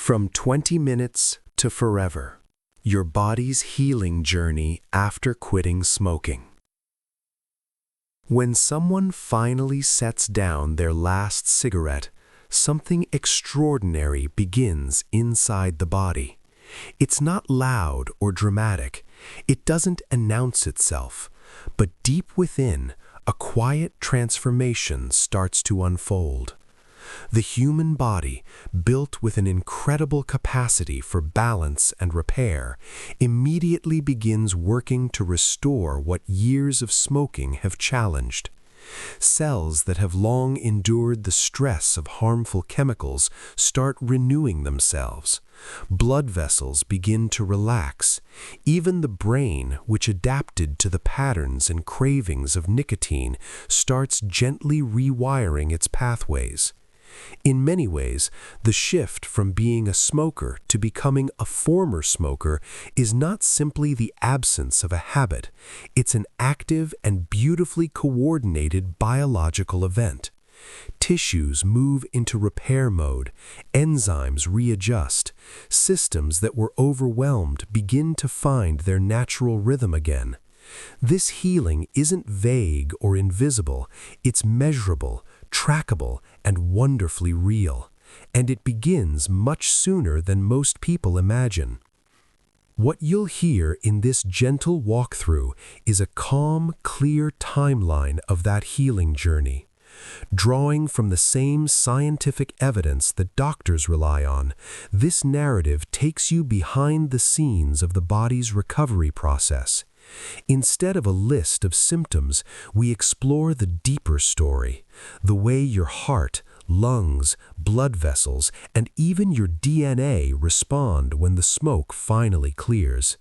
From 20 minutes to forever. Your body's healing journey after quitting smoking. When someone finally sets down their last cigarette, something extraordinary begins inside the body. It's not loud or dramatic. It doesn't announce itself. But deep within, a quiet transformation starts to unfold. The human body, built with an incredible capacity for balance and repair, immediately begins working to restore what years of smoking have challenged. Cells that have long endured the stress of harmful chemicals start renewing themselves. Blood vessels begin to relax. Even the brain, which adapted to the patterns and cravings of nicotine, starts gently rewiring its pathways. In many ways, the shift from being a smoker to becoming a former smoker is not simply the absence of a habit. It's an active and beautifully coordinated biological event. Tissues move into repair mode, enzymes readjust, systems that were overwhelmed begin to find their natural rhythm again. This healing isn't vague or invisible, it's measurable, trackable, and wonderfully real, and it begins much sooner than most people imagine. What you'll hear in this gentle walkthrough is a calm, clear timeline of that healing journey. Drawing from the same scientific evidence that doctors rely on, this narrative takes you behind the scenes of the body's recovery process. Instead of a list of symptoms, we explore the deeper story, the way your heart, lungs, blood vessels, and even your DNA respond when the smoke finally clears.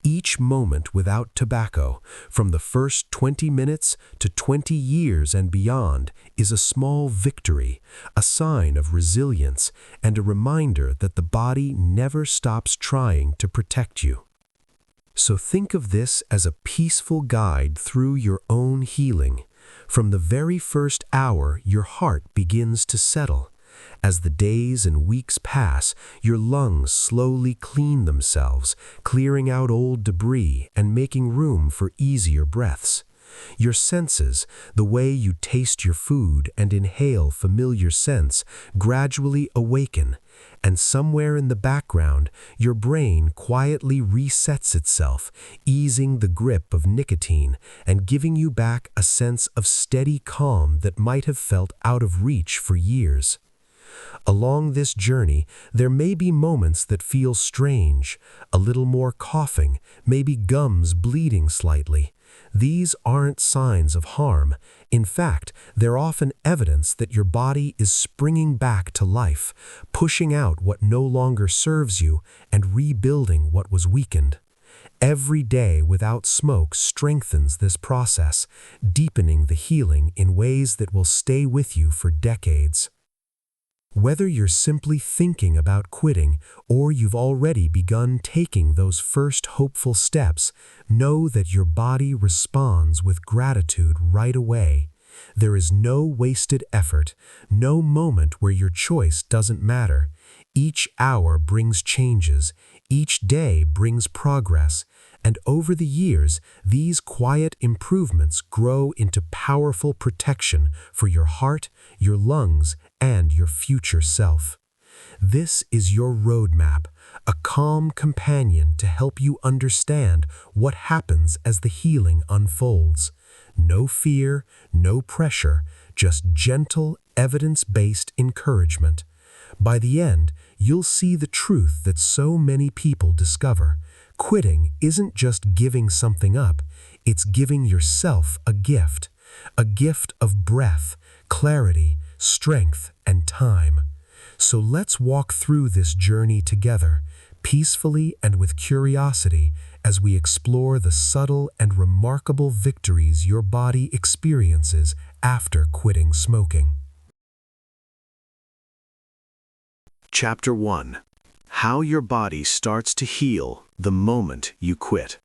Each moment without tobacco, from the first 20 minutes to 20 years and beyond, is a small victory, a sign of resilience, and a reminder that the body never stops trying to protect you. So think of this as a peaceful guide through your own healing. From the very first hour, your heart begins to settle. As the days and weeks pass, your lungs slowly clean themselves, clearing out old debris and making room for easier breaths. Your senses, the way you taste your food and inhale familiar scents, gradually awaken, and somewhere in the background, your brain quietly resets itself, easing the grip of nicotine and giving you back a sense of steady calm that might have felt out of reach for years. Along this journey, there may be moments that feel strange, a little more coughing, maybe gums bleeding slightly. These aren't signs of harm. In fact, they're often evidence that your body is springing back to life, pushing out what no longer serves you and rebuilding what was weakened. Every day without smoke strengthens this process, deepening the healing in ways that will stay with you for decades. Whether you're simply thinking about quitting or you've already begun taking those first hopeful steps, know that your body responds with gratitude right away. There is no wasted effort, no moment where your choice doesn't matter. Each hour brings changes, each day brings progress, and over the years, these quiet improvements grow into powerful protection for your heart, your lungs, and your future self. This is your roadmap, a calm companion to help you understand what happens as the healing unfolds. No fear, no pressure, just gentle, evidence-based encouragement. By the end, you'll see the truth that so many people discover. Quitting isn't just giving something up, it's giving yourself a gift of breath, clarity, strength, and time. So let's walk through this journey together, peacefully and with curiosity, as we explore the subtle and remarkable victories your body experiences after quitting smoking. Chapter 1. How your body starts to heal the moment you quit.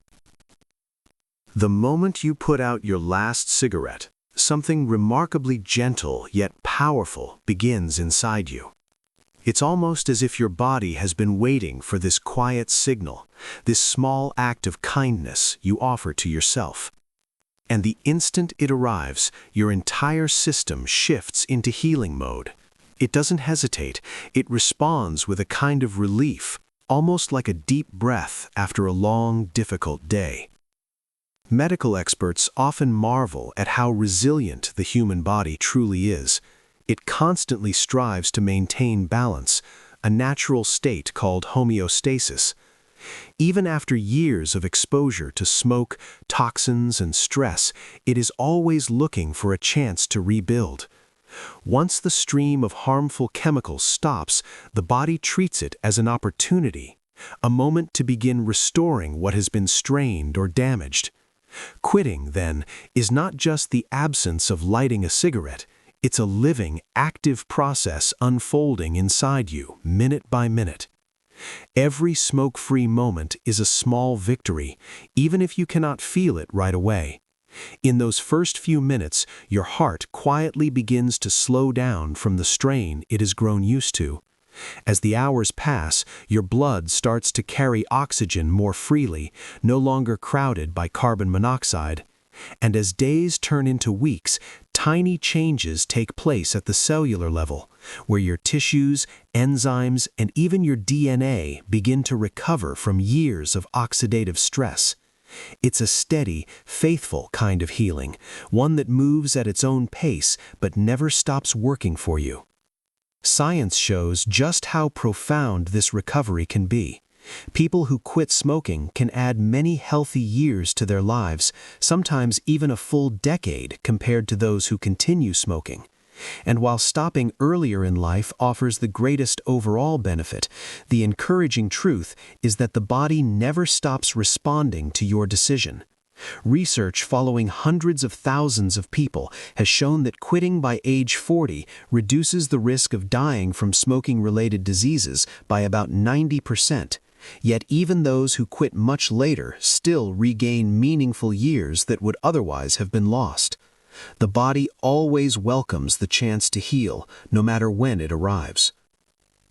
The moment you put out your last cigarette, something remarkably gentle yet powerful begins inside you. It's almost as if your body has been waiting for this quiet signal, this small act of kindness you offer to yourself. And the instant it arrives, your entire system shifts into healing mode. It doesn't hesitate, it responds with a kind of relief, almost like a deep breath after a long, difficult day. Medical experts often marvel at how resilient the human body truly is. It constantly strives to maintain balance, a natural state called homeostasis. Even after years of exposure to smoke, toxins, and stress, it is always looking for a chance to rebuild. Once the stream of harmful chemicals stops, the body treats it as an opportunity, a moment to begin restoring what has been strained or damaged. Quitting, then, is not just the absence of lighting a cigarette. It's a living, active process unfolding inside you, minute by minute. Every smoke-free moment is a small victory, even if you cannot feel it right away. In those first few minutes, your heart quietly begins to slow down from the strain it has grown used to. As the hours pass, your blood starts to carry oxygen more freely, no longer crowded by carbon monoxide. And as days turn into weeks, tiny changes take place at the cellular level, where your tissues, enzymes, and even your DNA begin to recover from years of oxidative stress. It's a steady, faithful kind of healing, one that moves at its own pace but never stops working for you. Science shows just how profound this recovery can be. People who quit smoking can add many healthy years to their lives, sometimes even a full decade compared to those who continue smoking. And while stopping earlier in life offers the greatest overall benefit, the encouraging truth is that the body never stops responding to your decision. Research following hundreds of thousands of people has shown that quitting by age 40 reduces the risk of dying from smoking-related diseases by about 90%. Yet even those who quit much later still regain meaningful years that would otherwise have been lost. The body always welcomes the chance to heal, no matter when it arrives.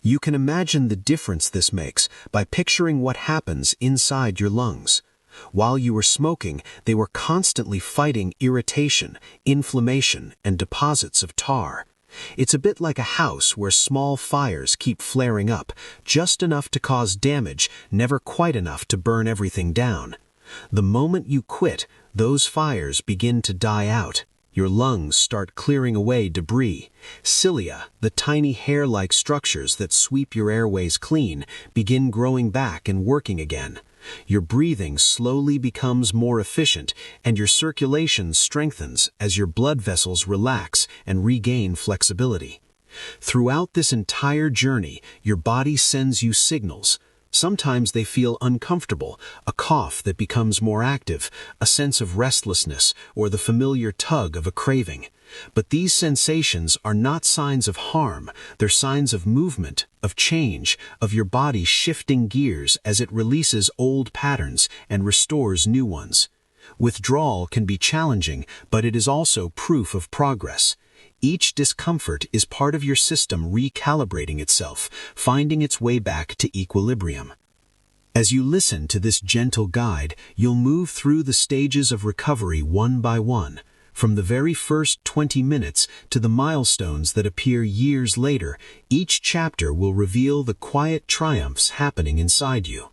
You can imagine the difference this makes by picturing what happens inside your lungs. While you were smoking, they were constantly fighting irritation, inflammation, and deposits of tar. It's a bit like a house where small fires keep flaring up, just enough to cause damage, never quite enough to burn everything down. The moment you quit, those fires begin to die out. Your lungs start clearing away debris. Cilia, the tiny hair-like structures that sweep your airways clean, begin growing back and working again. Your breathing slowly becomes more efficient, and your circulation strengthens as your blood vessels relax and regain flexibility. Throughout this entire journey, your body sends you signals. Sometimes they feel uncomfortable, a cough that becomes more active, a sense of restlessness, or the familiar tug of a craving. But these sensations are not signs of harm, they're signs of movement, of change, of your body shifting gears as it releases old patterns and restores new ones. Withdrawal can be challenging, but it is also proof of progress. Each discomfort is part of your system recalibrating itself, finding its way back to equilibrium. As you listen to this gentle guide, you'll move through the stages of recovery one by one, from the very first 20 minutes to the milestones that appear years later. Each chapter will reveal the quiet triumphs happening inside you.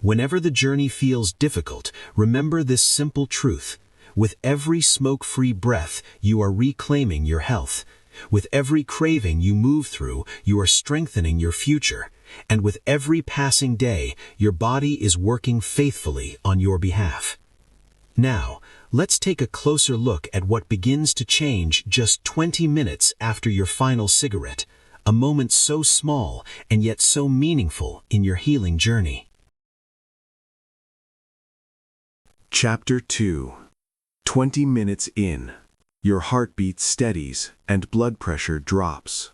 Whenever the journey feels difficult, remember this simple truth. With every smoke-free breath, you are reclaiming your health. With every craving you move through, you are strengthening your future. And with every passing day, your body is working faithfully on your behalf. Now, let's take a closer look at what begins to change just 20 minutes after your final cigarette, a moment so small and yet so meaningful in your healing journey. Chapter 2. 20 minutes in. Your heartbeat steadies and blood pressure drops.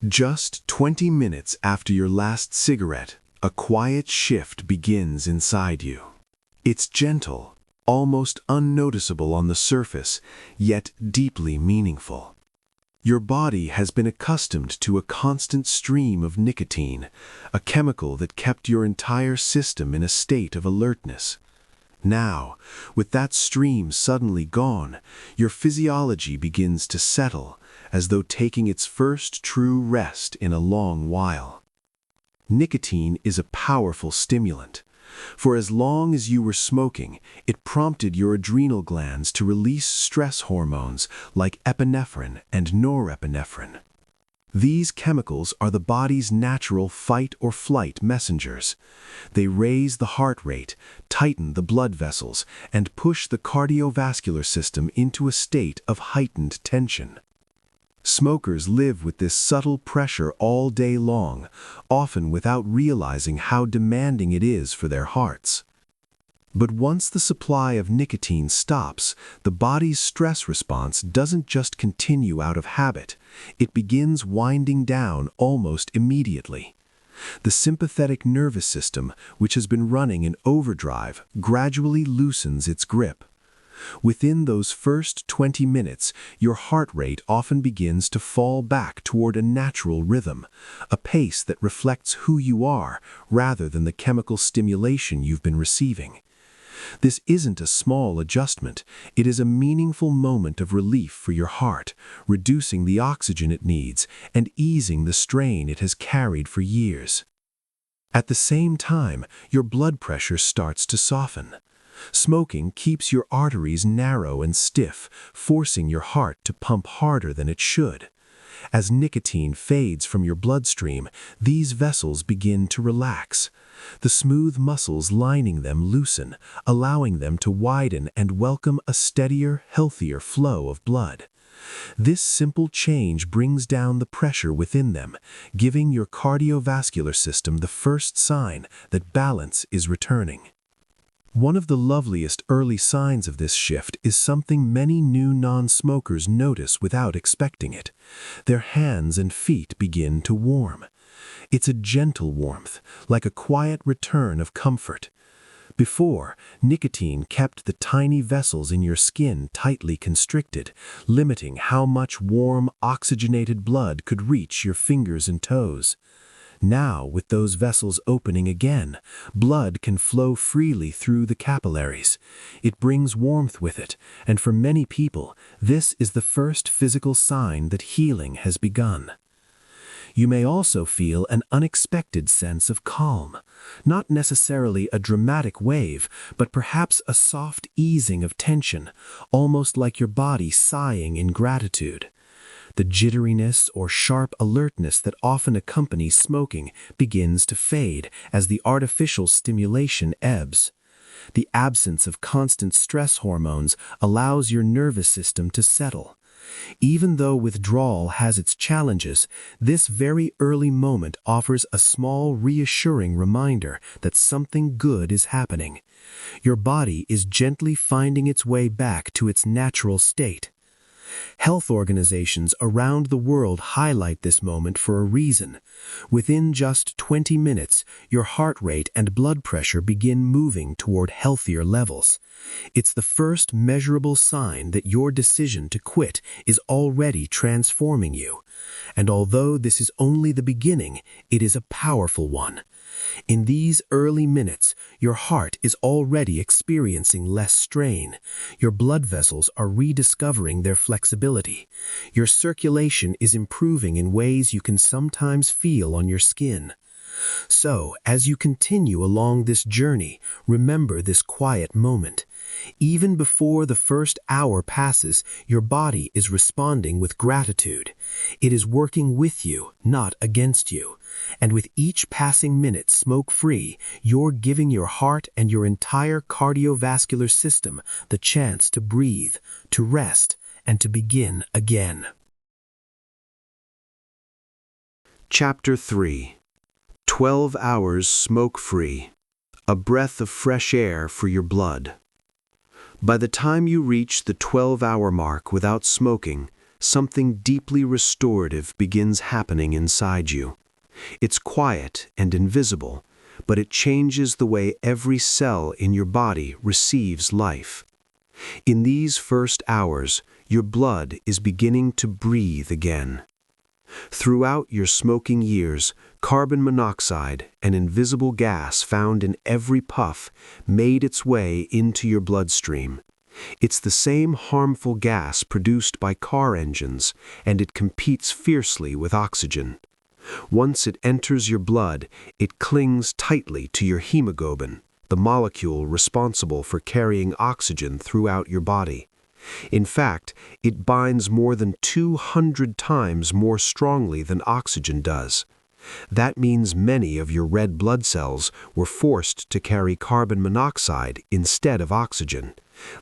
Just 20 minutes after your last cigarette, a quiet shift begins inside you. It's gentle, almost unnoticeable on the surface, yet deeply meaningful. Your body has been accustomed to a constant stream of nicotine, a chemical that kept your entire system in a state of alertness. Now, with that stream suddenly gone, your physiology begins to settle, as though taking its first true rest in a long while. Nicotine is a powerful stimulant. For as long as you were smoking, it prompted your adrenal glands to release stress hormones like epinephrine and norepinephrine. These chemicals are the body's natural fight-or-flight messengers. They raise the heart rate, tighten the blood vessels, and push the cardiovascular system into a state of heightened tension. Smokers live with this subtle pressure all day long, often without realizing how demanding it is for their hearts. But once the supply of nicotine stops, the body's stress response doesn't just continue out of habit, it begins winding down almost immediately. The sympathetic nervous system, which has been running in overdrive, gradually loosens its grip. Within those first 20 minutes, your heart rate often begins to fall back toward a natural rhythm, a pace that reflects who you are rather than the chemical stimulation you've been receiving. This isn't a small adjustment, it is a meaningful moment of relief for your heart, reducing the oxygen it needs and easing the strain it has carried for years. At the same time, your blood pressure starts to soften. Smoking keeps your arteries narrow and stiff, forcing your heart to pump harder than it should. As nicotine fades from your bloodstream, these vessels begin to relax. The smooth muscles lining them loosen, allowing them to widen and welcome a steadier, healthier flow of blood. This simple change brings down the pressure within them, giving your cardiovascular system the first sign that balance is returning. One of the loveliest early signs of this shift is something many new non-smokers notice without expecting it. Their hands and feet begin to warm. It's a gentle warmth, like a quiet return of comfort. Before, nicotine kept the tiny vessels in your skin tightly constricted, limiting how much warm, oxygenated blood could reach your fingers and toes. Now, with those vessels opening again, blood can flow freely through the capillaries. It brings warmth with it, and for many people, this is the first physical sign that healing has begun. You may also feel an unexpected sense of calm, not necessarily a dramatic wave, but perhaps a soft easing of tension, almost like your body sighing in gratitude. The jitteriness or sharp alertness that often accompanies smoking begins to fade as the artificial stimulation ebbs. The absence of constant stress hormones allows your nervous system to settle. Even though withdrawal has its challenges, this very early moment offers a small, reassuring reminder that something good is happening. Your body is gently finding its way back to its natural state. Health organizations around the world highlight this moment for a reason. Within just 20 minutes, your heart rate and blood pressure begin moving toward healthier levels. It's the first measurable sign that your decision to quit is already transforming you. And although this is only the beginning, it is a powerful one. In these early minutes, your heart is already experiencing less strain. Your blood vessels are rediscovering their flexibility. Your circulation is improving in ways you can sometimes feel on your skin. So, as you continue along this journey, remember this quiet moment. Even before the first hour passes, your body is responding with gratitude. It is working with you, not against you. And with each passing minute smoke-free, you're giving your heart and your entire cardiovascular system the chance to breathe, to rest, and to begin again. Chapter 3. 12 hours smoke-free. A breath of fresh air for your blood. By the time you reach the 12-hour mark without smoking, something deeply restorative begins happening inside you. It's quiet and invisible, but it changes the way every cell in your body receives life. In these first hours, your blood is beginning to breathe again. Throughout your smoking years, carbon monoxide, an invisible gas found in every puff, made its way into your bloodstream. It's the same harmful gas produced by car engines, and it competes fiercely with oxygen. Once it enters your blood, it clings tightly to your hemoglobin, the molecule responsible for carrying oxygen throughout your body. In fact, it binds more than 200 times more strongly than oxygen does. That means many of your red blood cells were forced to carry carbon monoxide instead of oxygen,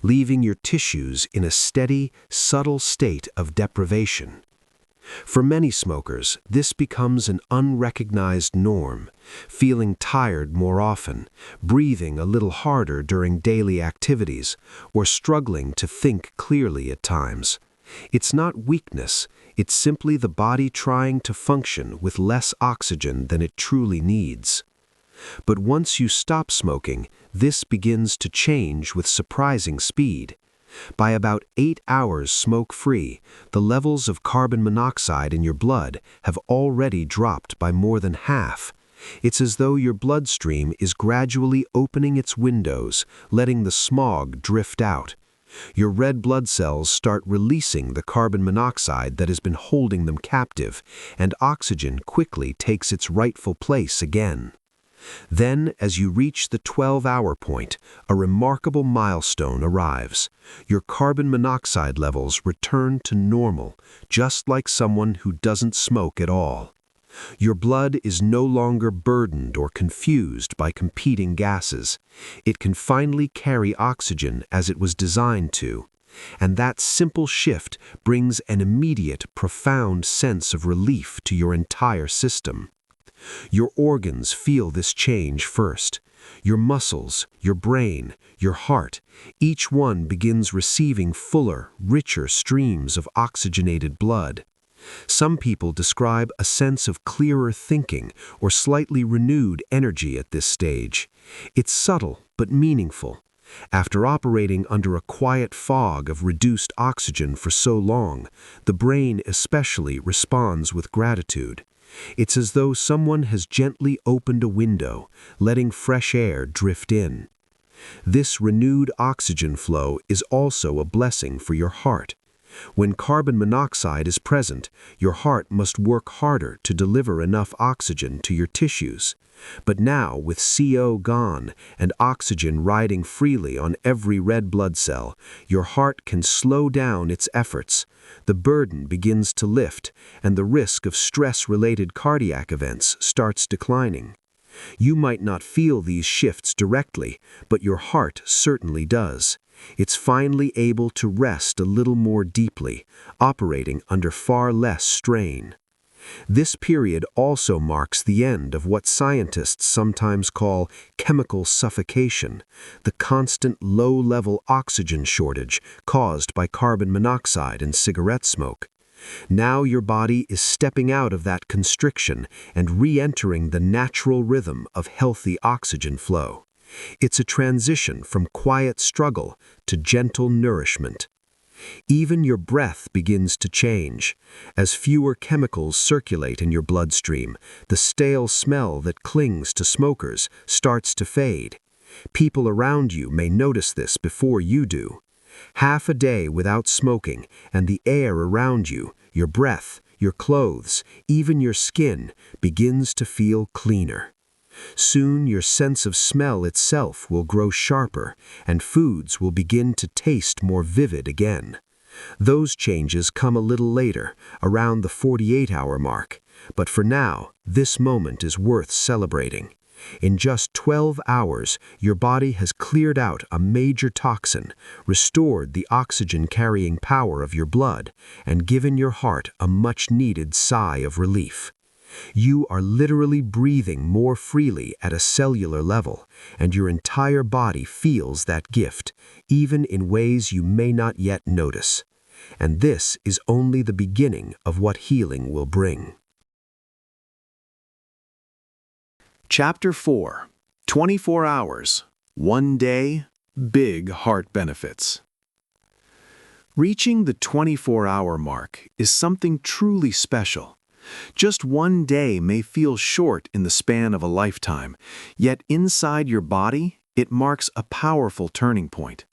leaving your tissues in a steady, subtle state of deprivation. For many smokers, this becomes an unrecognized norm, feeling tired more often, breathing a little harder during daily activities, or struggling to think clearly at times. It's not weakness, it's simply the body trying to function with less oxygen than it truly needs. But once you stop smoking, this begins to change with surprising speed. By about 8 hours smoke-free, the levels of carbon monoxide in your blood have already dropped by more than half. It's as though your bloodstream is gradually opening its windows, letting the smog drift out. Your red blood cells start releasing the carbon monoxide that has been holding them captive, and oxygen quickly takes its rightful place again. Then, as you reach the 12-hour point, a remarkable milestone arrives. Your carbon monoxide levels return to normal, just like someone who doesn't smoke at all. Your blood is no longer burdened or confused by competing gases. It can finally carry oxygen as it was designed to. And that simple shift brings an immediate, profound sense of relief to your entire system. Your organs feel this change first. Your muscles, your brain, your heart, each one begins receiving fuller, richer streams of oxygenated blood. Some people describe a sense of clearer thinking or slightly renewed energy at this stage. It's subtle but meaningful. After operating under a quiet fog of reduced oxygen for so long, the brain especially responds with gratitude. It's as though someone has gently opened a window, letting fresh air drift in. This renewed oxygen flow is also a blessing for your heart. When carbon monoxide is present, your heart must work harder to deliver enough oxygen to your tissues. But now, with CO gone and oxygen riding freely on every red blood cell, your heart can slow down its efforts. The burden begins to lift, and the risk of stress-related cardiac events starts declining. You might not feel these shifts directly, but your heart certainly does. It's finally able to rest a little more deeply, operating under far less strain. This period also marks the end of what scientists sometimes call chemical suffocation, the constant low-level oxygen shortage caused by carbon monoxide and cigarette smoke. Now your body is stepping out of that constriction and re-entering the natural rhythm of healthy oxygen flow. It's a transition from quiet struggle to gentle nourishment. Even your breath begins to change. As fewer chemicals circulate in your bloodstream, the stale smell that clings to smokers starts to fade. People around you may notice this before you do. Half a day without smoking, and the air around you, your breath, your clothes, even your skin, begins to feel cleaner. Soon your sense of smell itself will grow sharper, and foods will begin to taste more vivid again. Those changes come a little later, around the 48-hour mark, but for now, this moment is worth celebrating. In just 12 hours, your body has cleared out a major toxin, restored the oxygen-carrying power of your blood, and given your heart a much-needed sigh of relief. You are literally breathing more freely at a cellular level, and your entire body feels that gift, even in ways you may not yet notice. And this is only the beginning of what healing will bring. Chapter 4. 24 Hours. 1 Day. Big Heart Benefits. Reaching the 24-hour mark is something truly special. Just one day may feel short in the span of a lifetime, yet inside your body, it marks a powerful turning point.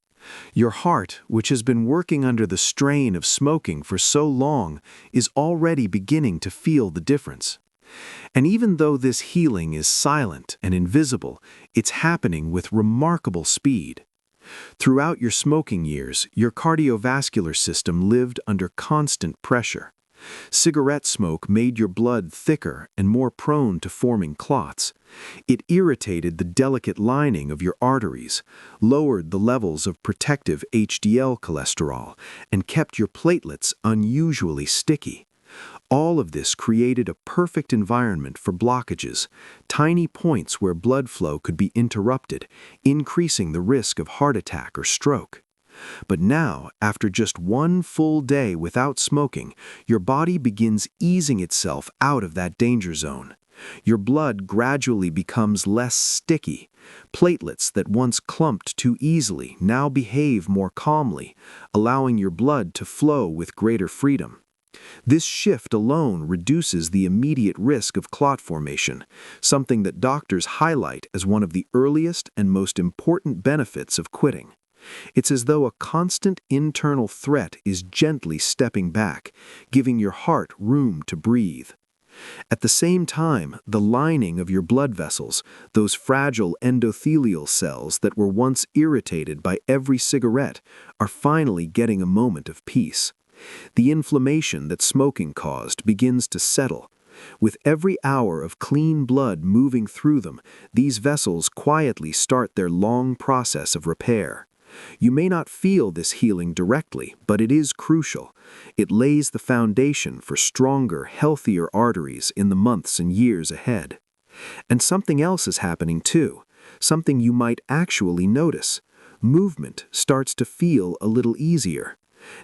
Your heart, which has been working under the strain of smoking for so long, is already beginning to feel the difference. And even though this healing is silent and invisible, it's happening with remarkable speed. Throughout your smoking years, your cardiovascular system lived under constant pressure. Cigarette smoke made your blood thicker and more prone to forming clots. It irritated the delicate lining of your arteries, lowered the levels of protective HDL cholesterol, and kept your platelets unusually sticky. All of this created a perfect environment for blockages, tiny points where blood flow could be interrupted, increasing the risk of heart attack or stroke. But now, after just one full day without smoking, your body begins easing itself out of that danger zone. Your blood gradually becomes less sticky. Platelets that once clumped too easily now behave more calmly, allowing your blood to flow with greater freedom. This shift alone reduces the immediate risk of clot formation, something that doctors highlight as one of the earliest and most important benefits of quitting. It's as though a constant internal threat is gently stepping back, giving your heart room to breathe. At the same time, the lining of your blood vessels, those fragile endothelial cells that were once irritated by every cigarette, are finally getting a moment of peace. The inflammation that smoking caused begins to settle. With every hour of clean blood moving through them, these vessels quietly start their long process of repair. You may not feel this healing directly, but it is crucial. It lays the foundation for stronger, healthier arteries in the months and years ahead. And something else is happening too, something you might actually notice. Movement starts to feel a little easier.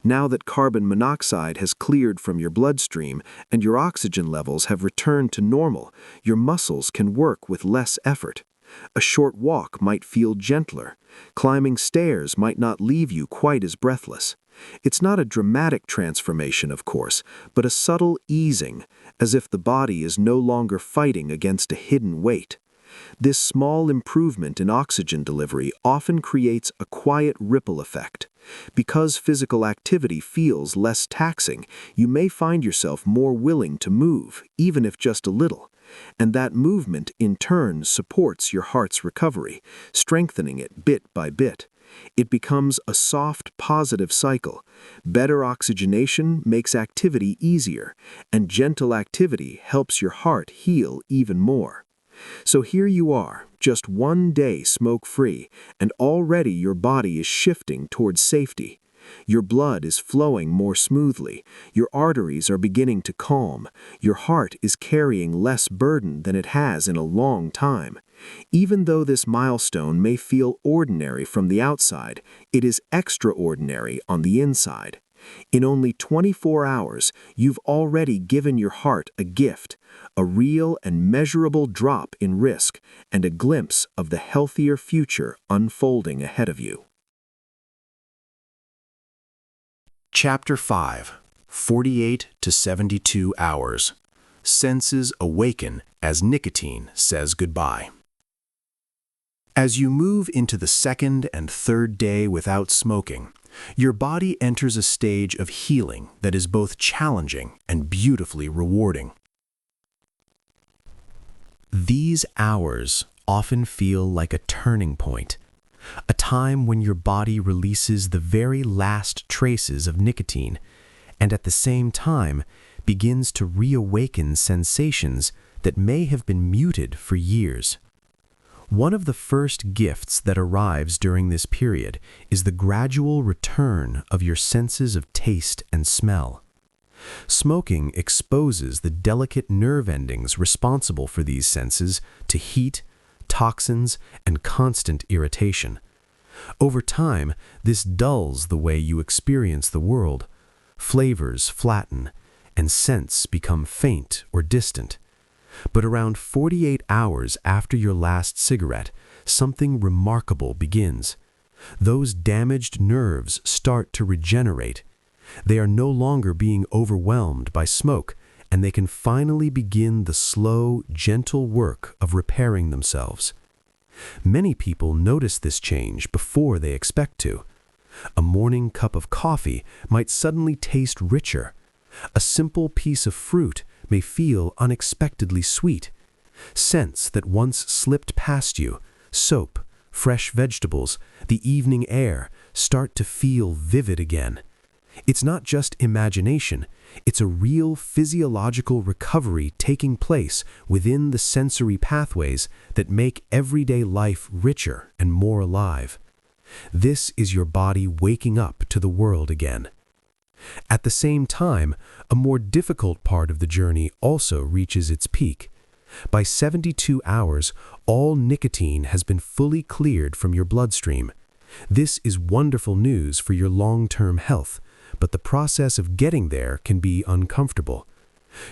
Now that carbon monoxide has cleared from your bloodstream and your oxygen levels have returned to normal, your muscles can work with less effort. A short walk might feel gentler. Climbing stairs might not leave you quite as breathless. It's not a dramatic transformation, of course, but a subtle easing, as if the body is no longer fighting against a hidden weight. This small improvement in oxygen delivery often creates a quiet ripple effect. Because physical activity feels less taxing, you may find yourself more willing to move, even if just a little. And that movement, in turn, supports your heart's recovery, strengthening it bit by bit. It becomes a soft, positive cycle. Better oxygenation makes activity easier, and gentle activity helps your heart heal even more. So here you are, just one day smoke-free, and already your body is shifting towards safety. Your blood is flowing more smoothly, your arteries are beginning to calm, your heart is carrying less burden than it has in a long time. Even though this milestone may feel ordinary from the outside, it is extraordinary on the inside. In only 24 hours, you've already given your heart a gift, a real and measurable drop in risk, and a glimpse of the healthier future unfolding ahead of you. Chapter 5, 48 to 72 hours. Senses awaken as nicotine says goodbye. As you move into the second and third day without smoking, your body enters a stage of healing that is both challenging and beautifully rewarding. These hours often feel like a turning point, a time when your body releases the very last traces of nicotine and at the same time begins to reawaken sensations that may have been muted for years. One of the first gifts that arrives during this period is the gradual return of your senses of taste and smell. Smoking exposes the delicate nerve endings responsible for these senses to heat, toxins, and constant irritation. Over time, this dulls the way you experience the world. Flavors flatten, and scents become faint or distant. But around 48 hours after your last cigarette, something remarkable begins. Those damaged nerves start to regenerate, They are no longer being overwhelmed by smoke, and they can finally begin the slow, gentle work of repairing themselves. Many people notice this change before they expect to. A morning cup of coffee might suddenly taste richer. A simple piece of fruit may feel unexpectedly sweet. Scents that once slipped past you, soap, fresh vegetables, the evening air, start to feel vivid again. It's not just imagination, it's a real physiological recovery taking place within the sensory pathways that make everyday life richer and more alive. This is your body waking up to the world again. At the same time, a more difficult part of the journey also reaches its peak. By 72 hours, all nicotine has been fully cleared from your bloodstream. This is wonderful news for your long-term health, but the process of getting there can be uncomfortable.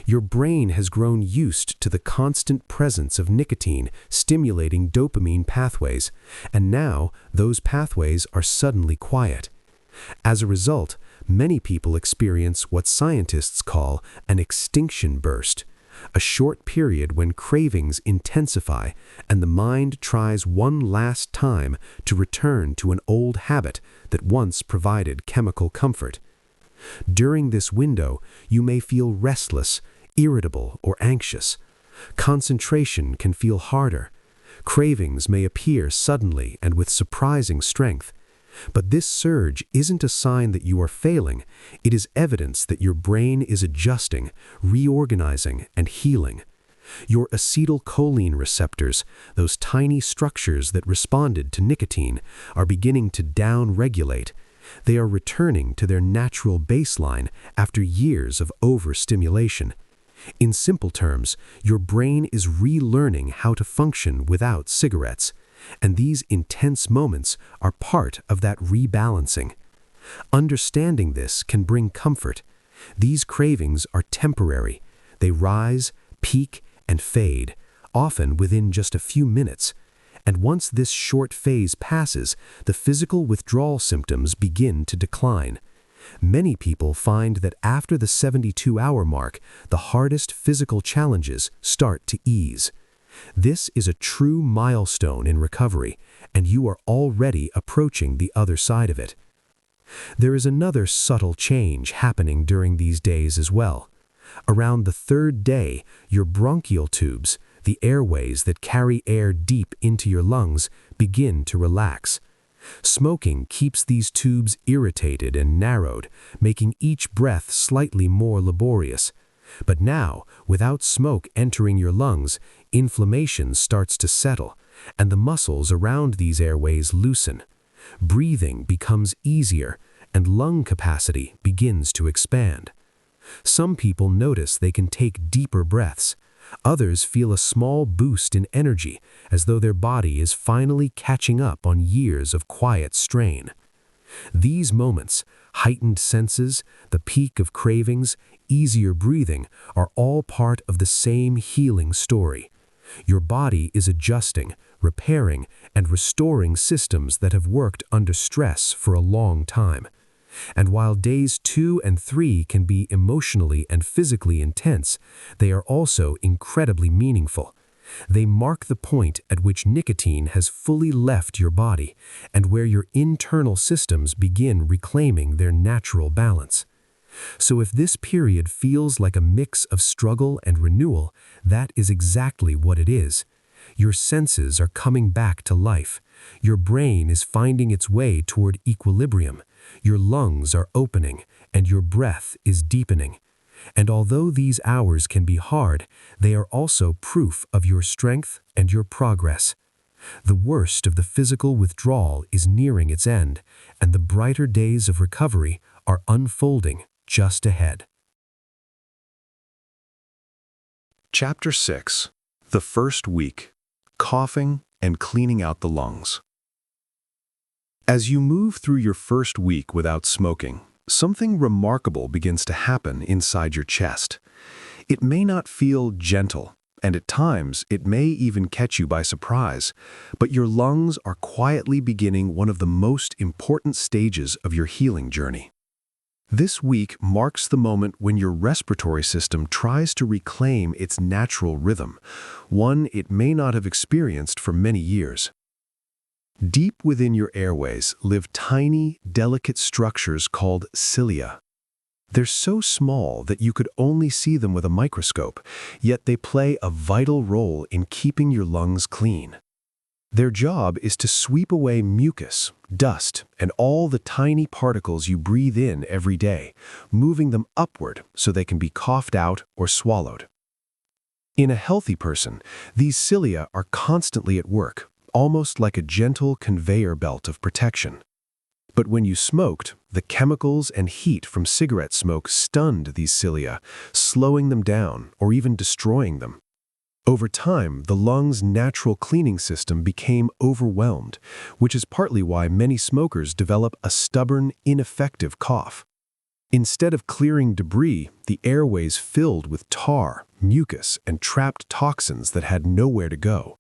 Your brain has grown used to the constant presence of nicotine stimulating dopamine pathways, and now those pathways are suddenly quiet. As a result, many people experience what scientists call an extinction burst, a short period when cravings intensify and the mind tries one last time to return to an old habit that once provided chemical comfort. During this window, you may feel restless, irritable, or anxious. Concentration can feel harder. Cravings may appear suddenly and with surprising strength. But this surge isn't a sign that you are failing. It is evidence that your brain is adjusting, reorganizing, and healing. Your acetylcholine receptors, those tiny structures that responded to nicotine, are beginning to down-regulate. They are returning to their natural baseline after years of overstimulation. In simple terms, your brain is relearning how to function without cigarettes, and these intense moments are part of that rebalancing. Understanding this can bring comfort. These cravings are temporary. They rise, peak, and fade, often within just a few minutes. And once this short phase passes, the physical withdrawal symptoms begin to decline. Many people find that after the 72-hour mark, the hardest physical challenges start to ease. This is a true milestone in recovery, and you are already approaching the other side of it. There is another subtle change happening during these days as well. Around the third day, your bronchial tubes, the airways that carry air deep into your lungs, begin to relax. Smoking keeps these tubes irritated and narrowed, making each breath slightly more laborious. But now, without smoke entering your lungs, inflammation starts to settle, and the muscles around these airways loosen. Breathing becomes easier, and lung capacity begins to expand. Some people notice they can take deeper breaths. Others feel a small boost in energy, as though their body is finally catching up on years of quiet strain. These moments, heightened senses, the peak of cravings, easier breathing, are all part of the same healing story. Your body is adjusting, repairing, and restoring systems that have worked under stress for a long time. And while days 2 and 3 can be emotionally and physically intense, they are also incredibly meaningful. They mark the point at which nicotine has fully left your body and where your internal systems begin reclaiming their natural balance. So if this period feels like a mix of struggle and renewal, that is exactly what it is. Your senses are coming back to life. Your brain is finding its way toward equilibrium. Your lungs are opening, and your breath is deepening. And although these hours can be hard, they are also proof of your strength and your progress. The worst of the physical withdrawal is nearing its end, and the brighter days of recovery are unfolding just ahead. Chapter 6. The First Week. Coughing and Cleaning Out the Lungs. As you move through your first week without smoking, something remarkable begins to happen inside your chest. It may not feel gentle, and at times it may even catch you by surprise, but your lungs are quietly beginning one of the most important stages of your healing journey. This week marks the moment when your respiratory system tries to reclaim its natural rhythm, one it may not have experienced for many years. Deep within your airways live tiny, delicate structures called cilia. They're so small that you could only see them with a microscope, yet they play a vital role in keeping your lungs clean. Their job is to sweep away mucus, dust, and all the tiny particles you breathe in every day, moving them upward so they can be coughed out or swallowed. In a healthy person, these cilia are constantly at work, almost like a gentle conveyor belt of protection. But when you smoked, the chemicals and heat from cigarette smoke stunned these cilia, slowing them down or even destroying them. Over time, the lungs' natural cleaning system became overwhelmed, which is partly why many smokers develop a stubborn, ineffective cough. Instead of clearing debris, the airways filled with tar, mucus, and trapped toxins that had nowhere to go.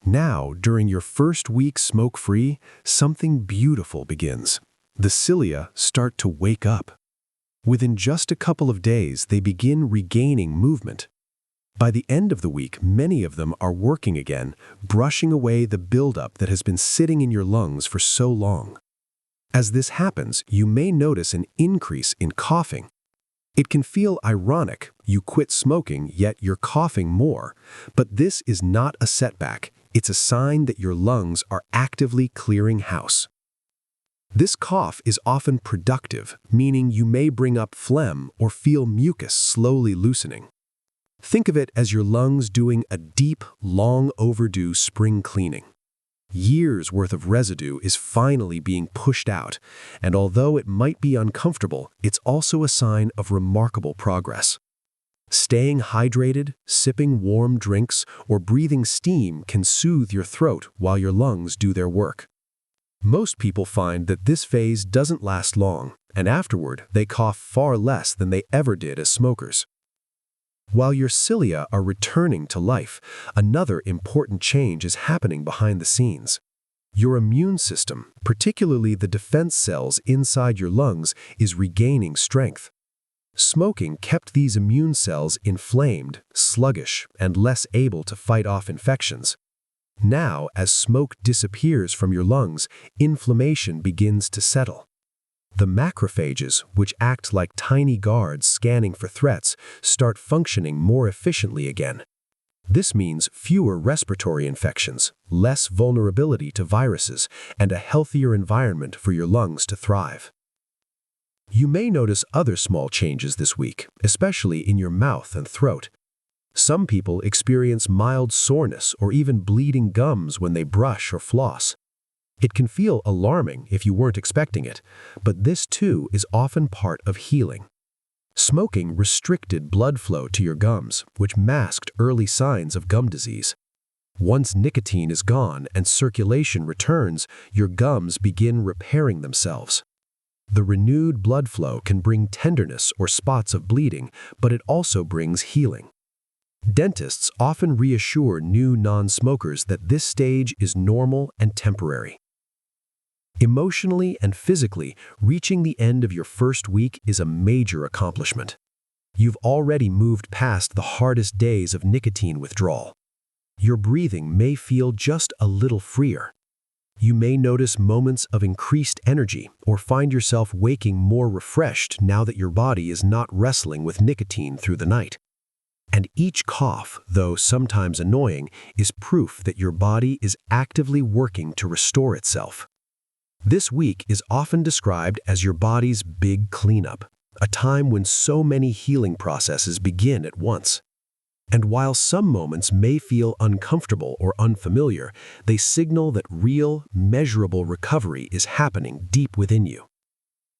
Now, during your first week smoke-free, something beautiful begins. The cilia start to wake up. Within just a couple of days, they begin regaining movement. By the end of the week, many of them are working again, brushing away the buildup that has been sitting in your lungs for so long. As this happens, you may notice an increase in coughing. It can feel ironic. You quit smoking, yet you're coughing more. But this is not a setback. It's a sign that your lungs are actively clearing house. This cough is often productive, meaning you may bring up phlegm or feel mucus slowly loosening. Think of it as your lungs doing a deep, long overdue spring cleaning. Years' worth of residue is finally being pushed out, and although it might be uncomfortable, it's also a sign of remarkable progress. Staying hydrated, sipping warm drinks, or breathing steam can soothe your throat while your lungs do their work. Most people find that this phase doesn't last long, and afterward they cough far less than they ever did as smokers. While your cilia are returning to life, another important change is happening behind the scenes. Your immune system, particularly the defense cells inside your lungs, is regaining strength. Smoking kept these immune cells inflamed, sluggish, and less able to fight off infections. Now, as smoke disappears from your lungs, inflammation begins to settle. The macrophages, which act like tiny guards scanning for threats, start functioning more efficiently again. This means fewer respiratory infections, less vulnerability to viruses, and a healthier environment for your lungs to thrive. You may notice other small changes this week, especially in your mouth and throat. Some people experience mild soreness or even bleeding gums when they brush or floss. It can feel alarming if you weren't expecting it, but this too is often part of healing. Smoking restricted blood flow to your gums, which masked early signs of gum disease. Once nicotine is gone and circulation returns, your gums begin repairing themselves. The renewed blood flow can bring tenderness or spots of bleeding, but it also brings healing. Dentists often reassure new non-smokers that this stage is normal and temporary. Emotionally and physically, reaching the end of your first week is a major accomplishment. You've already moved past the hardest days of nicotine withdrawal. Your breathing may feel just a little freer. You may notice moments of increased energy or find yourself waking more refreshed now that your body is not wrestling with nicotine through the night. And each cough, though sometimes annoying, is proof that your body is actively working to restore itself. This week is often described as your body's big cleanup, a time when so many healing processes begin at once. And while some moments may feel uncomfortable or unfamiliar, they signal that real, measurable recovery is happening deep within you.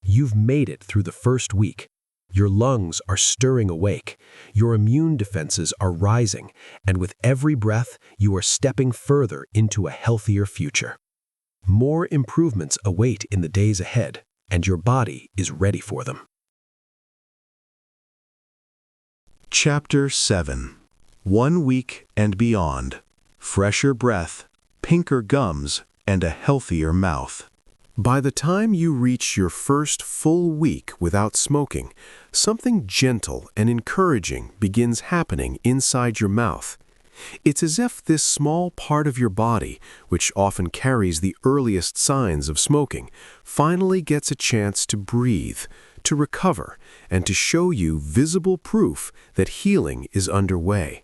You've made it through the first week. Your lungs are stirring awake, your immune defenses are rising, and with every breath, you are stepping further into a healthier future. More improvements await in the days ahead, and your body is ready for them. Chapter 7. 1 week and beyond. Fresher breath, pinker gums, and a healthier mouth. By the time you reach your first full week without smoking, something gentle and encouraging begins happening inside your mouth. It's as if this small part of your body, which often carries the earliest signs of smoking, finally gets a chance to breathe, to recover, and to show you visible proof that healing is underway.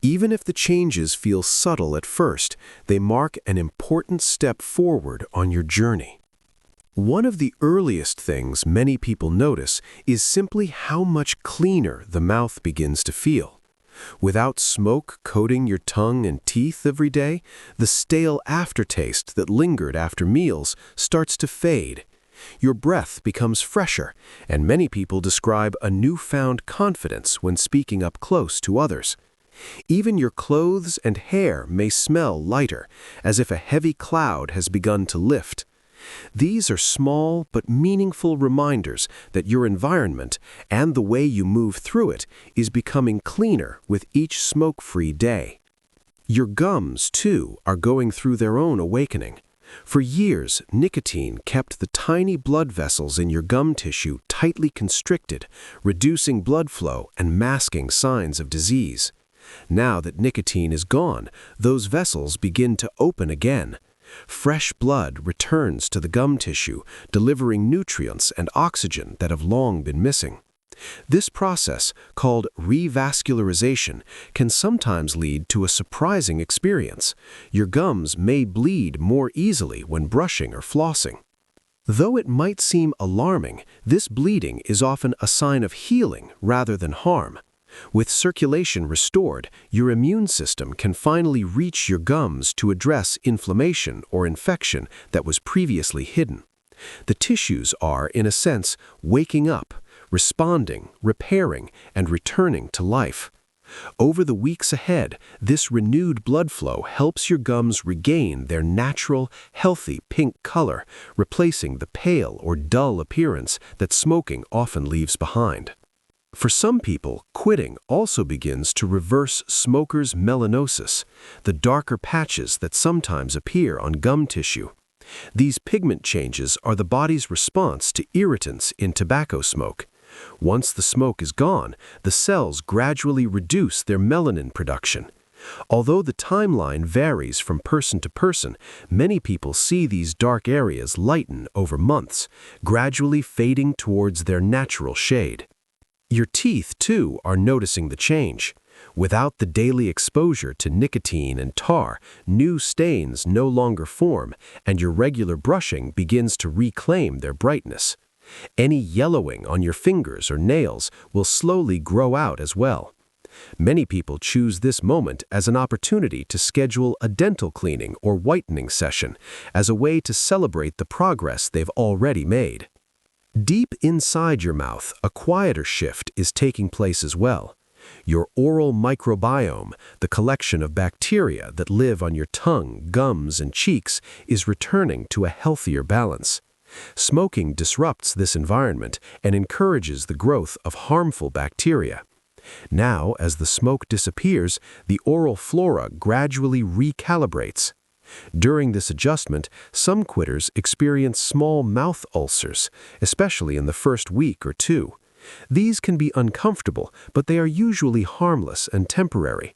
Even if the changes feel subtle at first, they mark an important step forward on your journey. One of the earliest things many people notice is simply how much cleaner the mouth begins to feel. Without smoke coating your tongue and teeth every day, the stale aftertaste that lingered after meals starts to fade. Your breath becomes fresher, and many people describe a newfound confidence when speaking up close to others. Even your clothes and hair may smell lighter, as if a heavy cloud has begun to lift. These are small but meaningful reminders that your environment and the way you move through it is becoming cleaner with each smoke-free day. Your gums, too, are going through their own awakening. For years, nicotine kept the tiny blood vessels in your gum tissue tightly constricted, reducing blood flow and masking signs of disease. Now that nicotine is gone, those vessels begin to open again. Fresh blood returns to the gum tissue, delivering nutrients and oxygen that have long been missing. This process, called revascularization, can sometimes lead to a surprising experience. Your gums may bleed more easily when brushing or flossing. Though it might seem alarming, this bleeding is often a sign of healing rather than harm. With circulation restored, your immune system can finally reach your gums to address inflammation or infection that was previously hidden. The tissues are, in a sense, waking up, responding, repairing, and returning to life. Over the weeks ahead, this renewed blood flow helps your gums regain their natural, healthy pink color, replacing the pale or dull appearance that smoking often leaves behind. For some people, quitting also begins to reverse smokers' melanosis, the darker patches that sometimes appear on gum tissue. These pigment changes are the body's response to irritants in tobacco smoke. Once the smoke is gone, the cells gradually reduce their melanin production. Although the timeline varies from person to person, many people see these dark areas lighten over months, gradually fading towards their natural shade. Your teeth, too, are noticing the change. Without the daily exposure to nicotine and tar, new stains no longer form, and your regular brushing begins to reclaim their brightness. Any yellowing on your fingers or nails will slowly grow out as well. Many people choose this moment as an opportunity to schedule a dental cleaning or whitening session as a way to celebrate the progress they've already made. Deep inside your mouth, a quieter shift is taking place as well. Your oral microbiome, the collection of bacteria that live on your tongue, gums, and cheeks, is returning to a healthier balance. Smoking disrupts this environment and encourages the growth of harmful bacteria. Now, as the smoke disappears, the oral flora gradually recalibrates. During this adjustment, some quitters experience small mouth ulcers, especially in the first week or two. These can be uncomfortable, but they are usually harmless and temporary.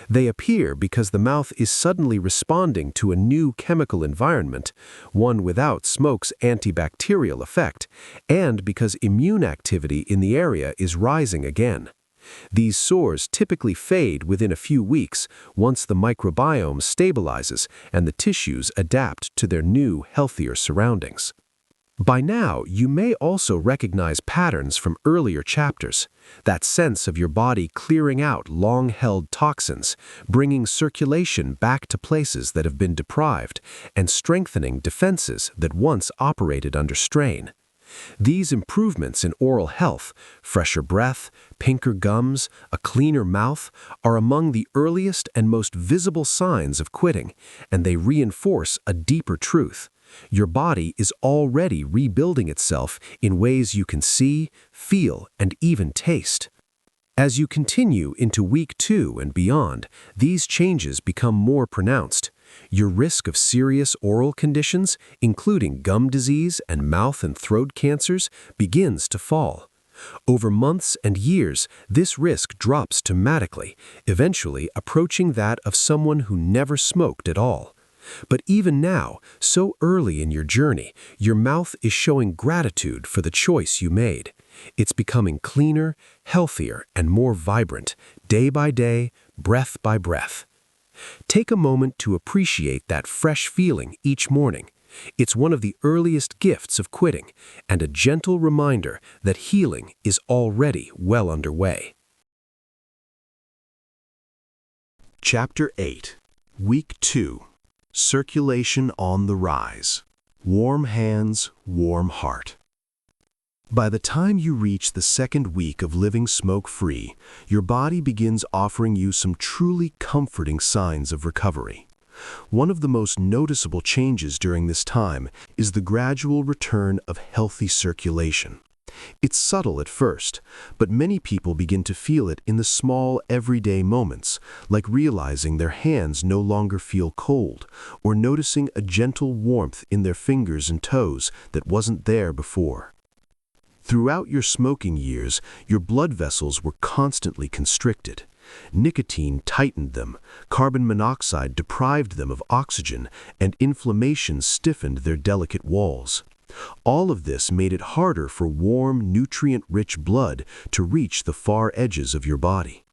They appear because the mouth is suddenly responding to a new chemical environment, one without smoke's antibacterial effect, and because immune activity in the area is rising again. These sores typically fade within a few weeks once the microbiome stabilizes and the tissues adapt to their new, healthier surroundings. By now, you may also recognize patterns from earlier chapters, that sense of your body clearing out long-held toxins, bringing circulation back to places that have been deprived, and strengthening defenses that once operated under strain. These improvements in oral health, fresher breath, pinker gums, a cleaner mouth, are among the earliest and most visible signs of quitting, and they reinforce a deeper truth. Your body is already rebuilding itself in ways you can see, feel, and even taste. As you continue into week 2 and beyond, these changes become more pronounced. Your risk of serious oral conditions, including gum disease and mouth and throat cancers, begins to fall. Over months and years, this risk drops dramatically, eventually approaching that of someone who never smoked at all. But even now, so early in your journey, your mouth is showing gratitude for the choice you made. It's becoming cleaner, healthier, and more vibrant, day by day, breath by breath. Take a moment to appreciate that fresh feeling each morning. It's one of the earliest gifts of quitting, and a gentle reminder that healing is already well underway. Chapter 8, Week 2, Circulation on the Rise. Warm hands, warm heart. By the time you reach the second week of living smoke-free, your body begins offering you some truly comforting signs of recovery. One of the most noticeable changes during this time is the gradual return of healthy circulation. It's subtle at first, but many people begin to feel it in the small, everyday moments, like realizing their hands no longer feel cold, or noticing a gentle warmth in their fingers and toes that wasn't there before. Throughout your smoking years, your blood vessels were constantly constricted. Nicotine tightened them, carbon monoxide deprived them of oxygen, and inflammation stiffened their delicate walls. All of this made it harder for warm, nutrient-rich blood to reach the far edges of your body.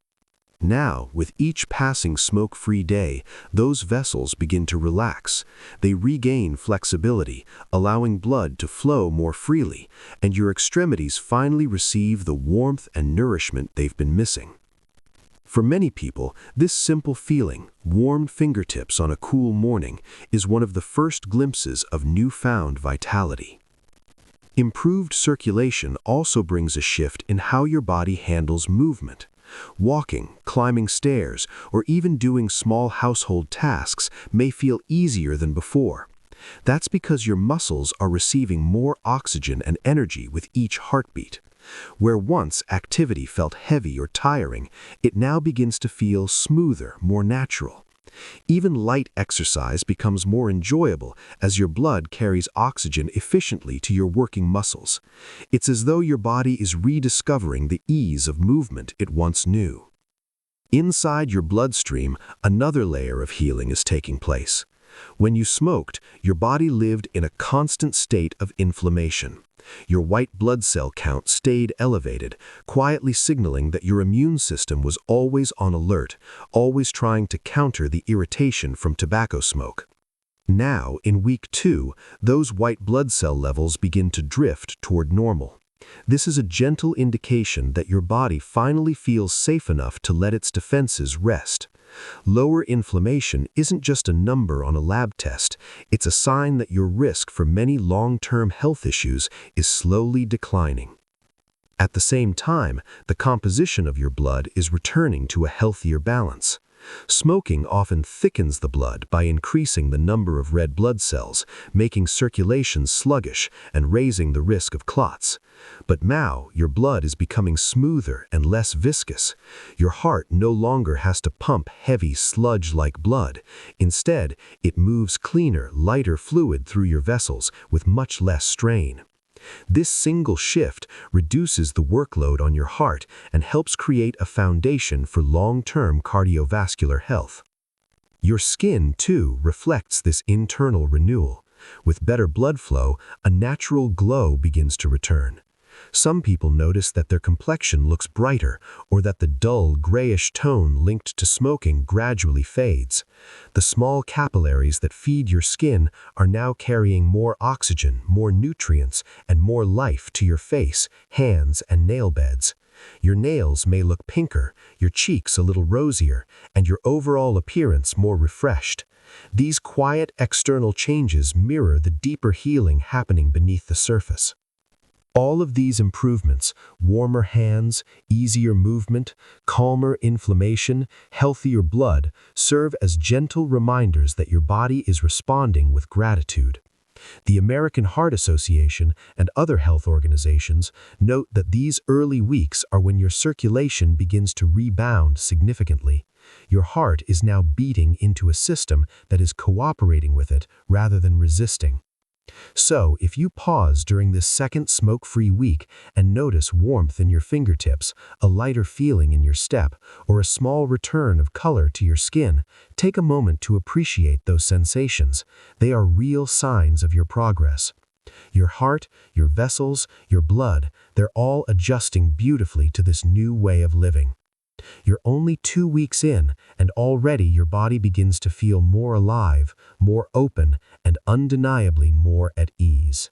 Now, with each passing smoke-free day, those vessels begin to relax. They regain flexibility, allowing blood to flow more freely, and your extremities finally receive the warmth and nourishment they've been missing. For many people, this simple feeling, warm fingertips on a cool morning, is one of the first glimpses of newfound vitality. Improved circulation also brings a shift in how your body handles movement. Walking, climbing stairs, or even doing small household tasks may feel easier than before. That's because your muscles are receiving more oxygen and energy with each heartbeat. Where once activity felt heavy or tiring, it now begins to feel smoother, more natural. Even light exercise becomes more enjoyable as your blood carries oxygen efficiently to your working muscles. It's as though your body is rediscovering the ease of movement it once knew. Inside your bloodstream, another layer of healing is taking place. When you smoked, your body lived in a constant state of inflammation. Your white blood cell count stayed elevated, quietly signaling that your immune system was always on alert, always trying to counter the irritation from tobacco smoke. Now, in week 2, those white blood cell levels begin to drift toward normal. This is a gentle indication that your body finally feels safe enough to let its defenses rest. Lower inflammation isn't just a number on a lab test, it's a sign that your risk for many long-term health issues is slowly declining. At the same time, the composition of your blood is returning to a healthier balance. Smoking often thickens the blood by increasing the number of red blood cells, making circulation sluggish and raising the risk of clots. But now, your blood is becoming smoother and less viscous. Your heart no longer has to pump heavy sludge-like blood. Instead, it moves cleaner, lighter fluid through your vessels with much less strain. This single shift reduces the workload on your heart and helps create a foundation for long-term cardiovascular health. Your skin, too, reflects this internal renewal. With better blood flow, a natural glow begins to return. Some people notice that their complexion looks brighter or that the dull, grayish tone linked to smoking gradually fades. The small capillaries that feed your skin are now carrying more oxygen, more nutrients, and more life to your face, hands, and nail beds. Your nails may look pinker, your cheeks a little rosier, and your overall appearance more refreshed. These quiet external changes mirror the deeper healing happening beneath the surface. All of these improvements, warmer hands, easier movement, calmer inflammation, healthier blood, serve as gentle reminders that your body is responding with gratitude. The American Heart Association and other health organizations note that these early weeks are when your circulation begins to rebound significantly. Your heart is now beating into a system that is cooperating with it rather than resisting. So, if you pause during this second smoke-free week and notice warmth in your fingertips, a lighter feeling in your step, or a small return of color to your skin, take a moment to appreciate those sensations. They are real signs of your progress. Your heart, your vessels, your blood, they're all adjusting beautifully to this new way of living. You're only 2 weeks in, and already your body begins to feel more alive, more open, and undeniably more at ease.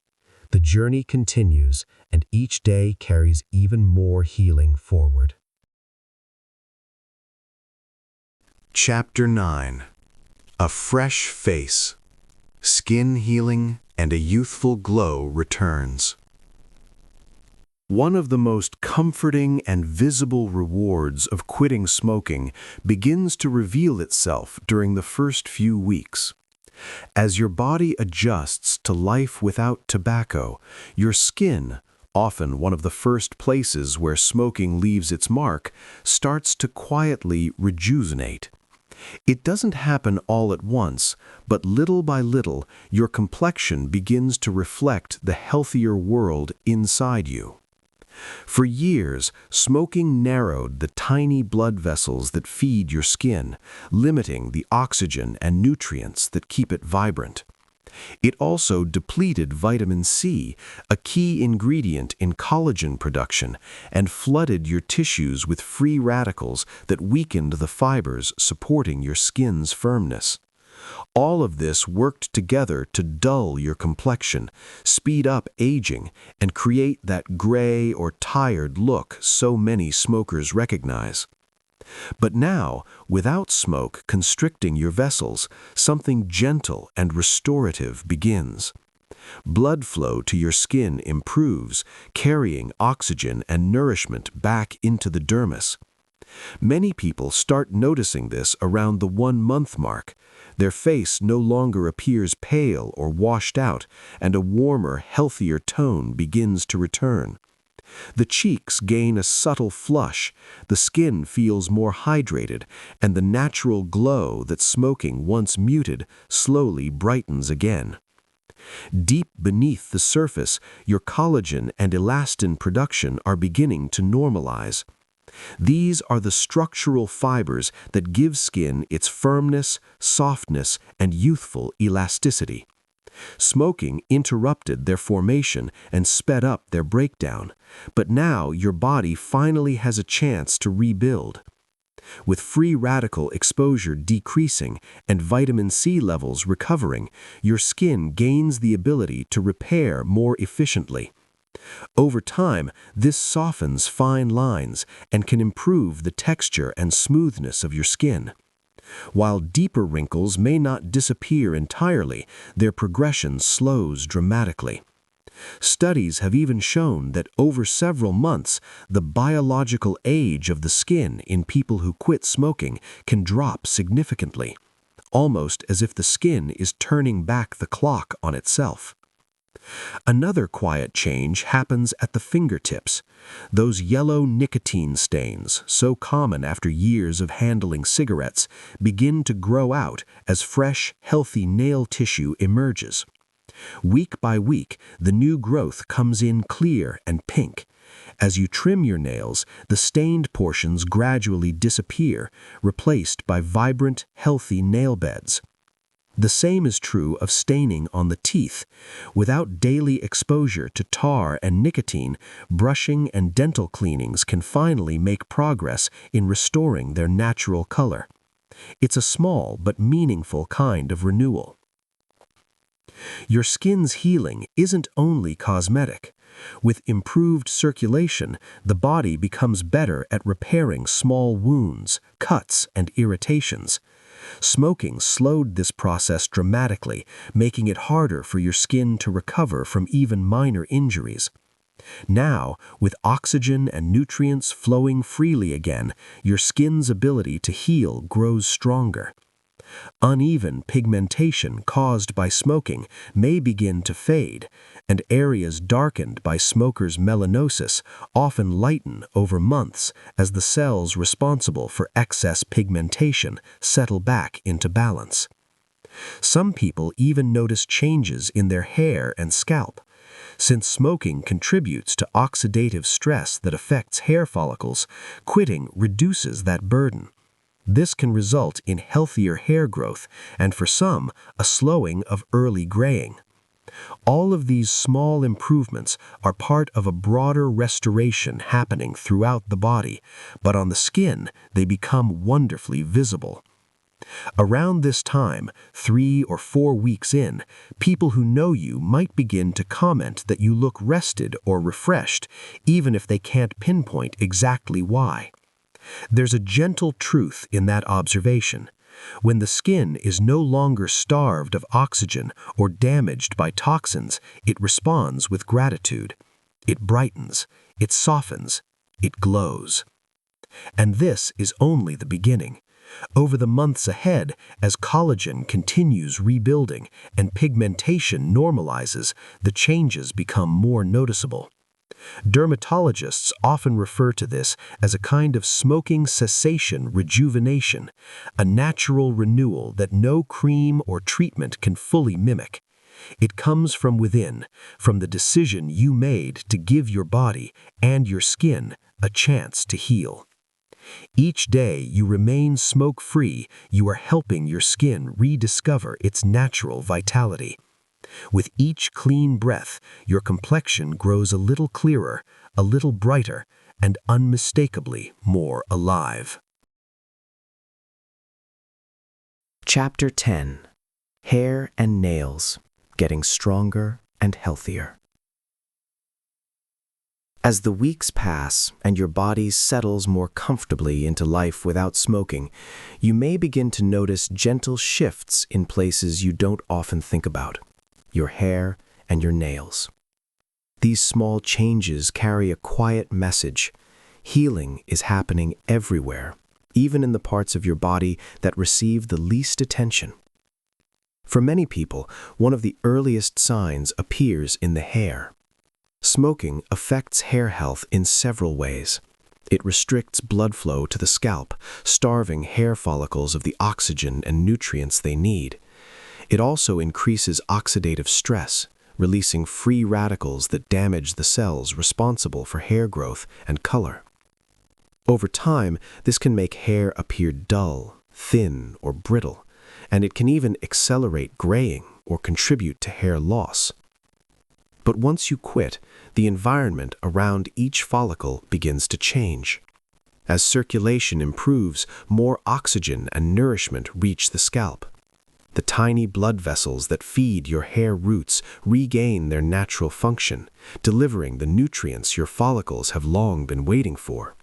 The journey continues, and each day carries even more healing forward. Chapter 9. A fresh face. Skin healing and a youthful glow returns. One of the most comforting and visible rewards of quitting smoking begins to reveal itself during the first few weeks. As your body adjusts to life without tobacco, your skin, often one of the first places where smoking leaves its mark, starts to quietly rejuvenate. It doesn't happen all at once, but little by little, your complexion begins to reflect the healthier world inside you. For years, smoking narrowed the tiny blood vessels that feed your skin, limiting the oxygen and nutrients that keep it vibrant. It also depleted vitamin C, a key ingredient in collagen production, and flooded your tissues with free radicals that weakened the fibers supporting your skin's firmness. All of this worked together to dull your complexion, speed up aging, and create that gray or tired look so many smokers recognize. But now, without smoke constricting your vessels, something gentle and restorative begins. Blood flow to your skin improves, carrying oxygen and nourishment back into the dermis. Many people start noticing this around the 1-month mark. Their face no longer appears pale or washed out, and a warmer, healthier tone begins to return. The cheeks gain a subtle flush, the skin feels more hydrated, and the natural glow that smoking once muted slowly brightens again. Deep beneath the surface, your collagen and elastin production are beginning to normalize. These are the structural fibers that give skin its firmness, softness, and youthful elasticity. Smoking interrupted their formation and sped up their breakdown, but now your body finally has a chance to rebuild. With free radical exposure decreasing and vitamin C levels recovering, your skin gains the ability to repair more efficiently. Over time, this softens fine lines and can improve the texture and smoothness of your skin. While deeper wrinkles may not disappear entirely, their progression slows dramatically. Studies have even shown that over several months, the biological age of the skin in people who quit smoking can drop significantly, almost as if the skin is turning back the clock on itself. Another quiet change happens at the fingertips. Those yellow nicotine stains, so common after years of handling cigarettes, begin to grow out as fresh, healthy nail tissue emerges. Week by week, the new growth comes in clear and pink. As you trim your nails, the stained portions gradually disappear, replaced by vibrant, healthy nail beds. The same is true of staining on the teeth. Without daily exposure to tar and nicotine, brushing and dental cleanings can finally make progress in restoring their natural color. It's a small but meaningful kind of renewal. Your skin's healing isn't only cosmetic. With improved circulation, the body becomes better at repairing small wounds, cuts, and irritations. Smoking slowed this process dramatically, making it harder for your skin to recover from even minor injuries. Now, with oxygen and nutrients flowing freely again, your skin's ability to heal grows stronger. Uneven pigmentation caused by smoking may begin to fade, and areas darkened by smokers' melanosis often lighten over months as the cells responsible for excess pigmentation settle back into balance. Some people even notice changes in their hair and scalp. Since smoking contributes to oxidative stress that affects hair follicles, quitting reduces that burden. This can result in healthier hair growth and, for some, a slowing of early graying. All of these small improvements are part of a broader restoration happening throughout the body, but on the skin they become wonderfully visible. Around this time, 3 or 4 weeks in, people who know you might begin to comment that you look rested or refreshed, even if they can't pinpoint exactly why. There's a gentle truth in that observation. When the skin is no longer starved of oxygen or damaged by toxins, it responds with gratitude. It brightens, it softens, it glows. And this is only the beginning. Over the months ahead, as collagen continues rebuilding and pigmentation normalizes, the changes become more noticeable. Dermatologists often refer to this as a kind of smoking cessation rejuvenation, a natural renewal that no cream or treatment can fully mimic. It comes from within, from the decision you made to give your body and your skin a chance to heal. Each day you remain smoke-free, you are helping your skin rediscover its natural vitality. With each clean breath, your complexion grows a little clearer, a little brighter, and unmistakably more alive. Chapter 10. Hair and Nails, Getting Stronger and Healthier. As the weeks pass and your body settles more comfortably into life without smoking, you may begin to notice gentle shifts in places you don't often think about: your hair and your nails. These small changes carry a quiet message. Healing is happening everywhere, even in the parts of your body that receive the least attention. For many people, one of the earliest signs appears in the hair. Smoking affects hair health in several ways. It restricts blood flow to the scalp, starving hair follicles of the oxygen and nutrients they need. It also increases oxidative stress, releasing free radicals that damage the cells responsible for hair growth and color. Over time, this can make hair appear dull, thin, or brittle, and it can even accelerate graying or contribute to hair loss. But once you quit, the environment around each follicle begins to change. As circulation improves, more oxygen and nourishment reach the scalp. The tiny blood vessels that feed your hair roots regain their natural function, delivering the nutrients your follicles have long been waiting for.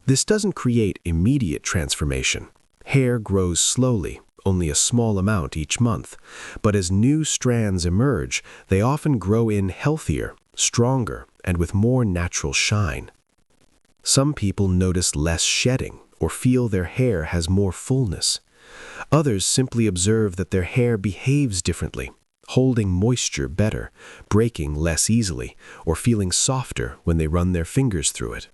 This doesn't create immediate transformation. Hair grows slowly, only a small amount each month, but as new strands emerge, they often grow in healthier, stronger, and with more natural shine. Some people notice less shedding or feel their hair has more fullness. Others simply observe that their hair behaves differently, holding moisture better, breaking less easily, or feeling softer when they run their fingers through it.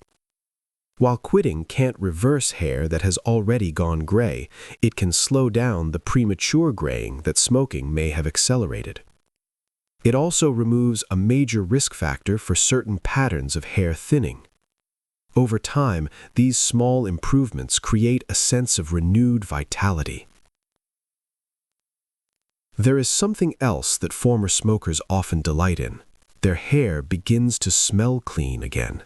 While quitting can't reverse hair that has already gone gray, it can slow down the premature graying that smoking may have accelerated. It also removes a major risk factor for certain patterns of hair thinning. Over time, these small improvements create a sense of renewed vitality. There is something else that former smokers often delight in. Their hair begins to smell clean again.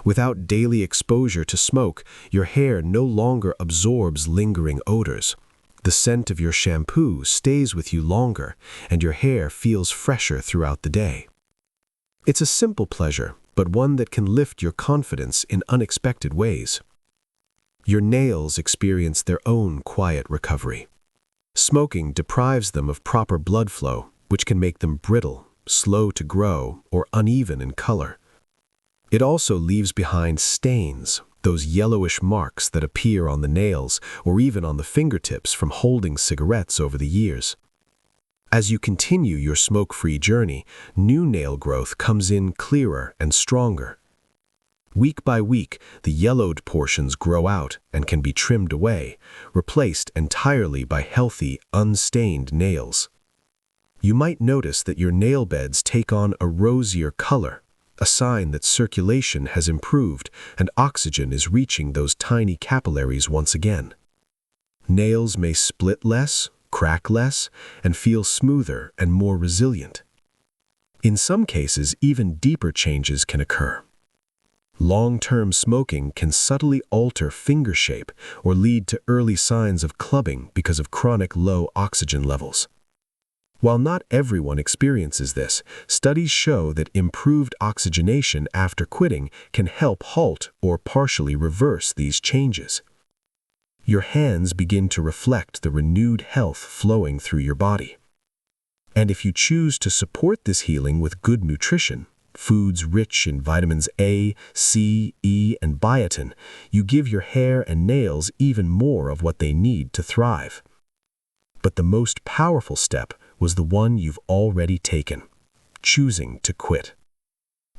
Without daily exposure to smoke, your hair no longer absorbs lingering odors. The scent of your shampoo stays with you longer, and your hair feels fresher throughout the day. It's a simple pleasure, but one that can lift your confidence in unexpected ways. Your nails experience their own quiet recovery. Smoking deprives them of proper blood flow, which can make them brittle, slow to grow, or uneven in color. It also leaves behind stains, those yellowish marks that appear on the nails or even on the fingertips from holding cigarettes over the years. As you continue your smoke-free journey, new nail growth comes in clearer and stronger. Week by week, the yellowed portions grow out and can be trimmed away, replaced entirely by healthy, unstained nails. You might notice that your nail beds take on a rosier color, a sign that circulation has improved and oxygen is reaching those tiny capillaries once again. Nails may split less, crack less, and feel smoother and more resilient. In some cases, even deeper changes can occur. Long-term smoking can subtly alter finger shape or lead to early signs of clubbing because of chronic low oxygen levels. While not everyone experiences this, studies show that improved oxygenation after quitting can help halt or partially reverse these changes. Your hands begin to reflect the renewed health flowing through your body. And if you choose to support this healing with good nutrition, foods rich in vitamins A, C, E, and biotin, you give your hair and nails even more of what they need to thrive. But the most powerful step was the one you've already taken, choosing to quit.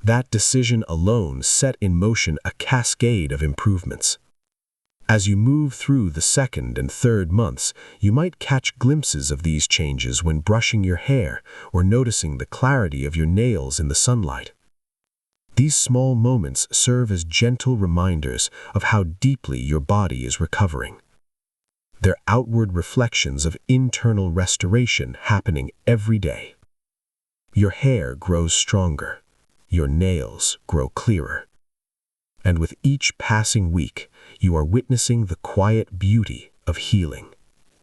That decision alone set in motion a cascade of improvements. As you move through the second and third months, you might catch glimpses of these changes when brushing your hair or noticing the clarity of your nails in the sunlight. These small moments serve as gentle reminders of how deeply your body is recovering. They're outward reflections of internal restoration happening every day. Your hair grows stronger, your nails grow clearer. And with each passing week, you are witnessing the quiet beauty of healing.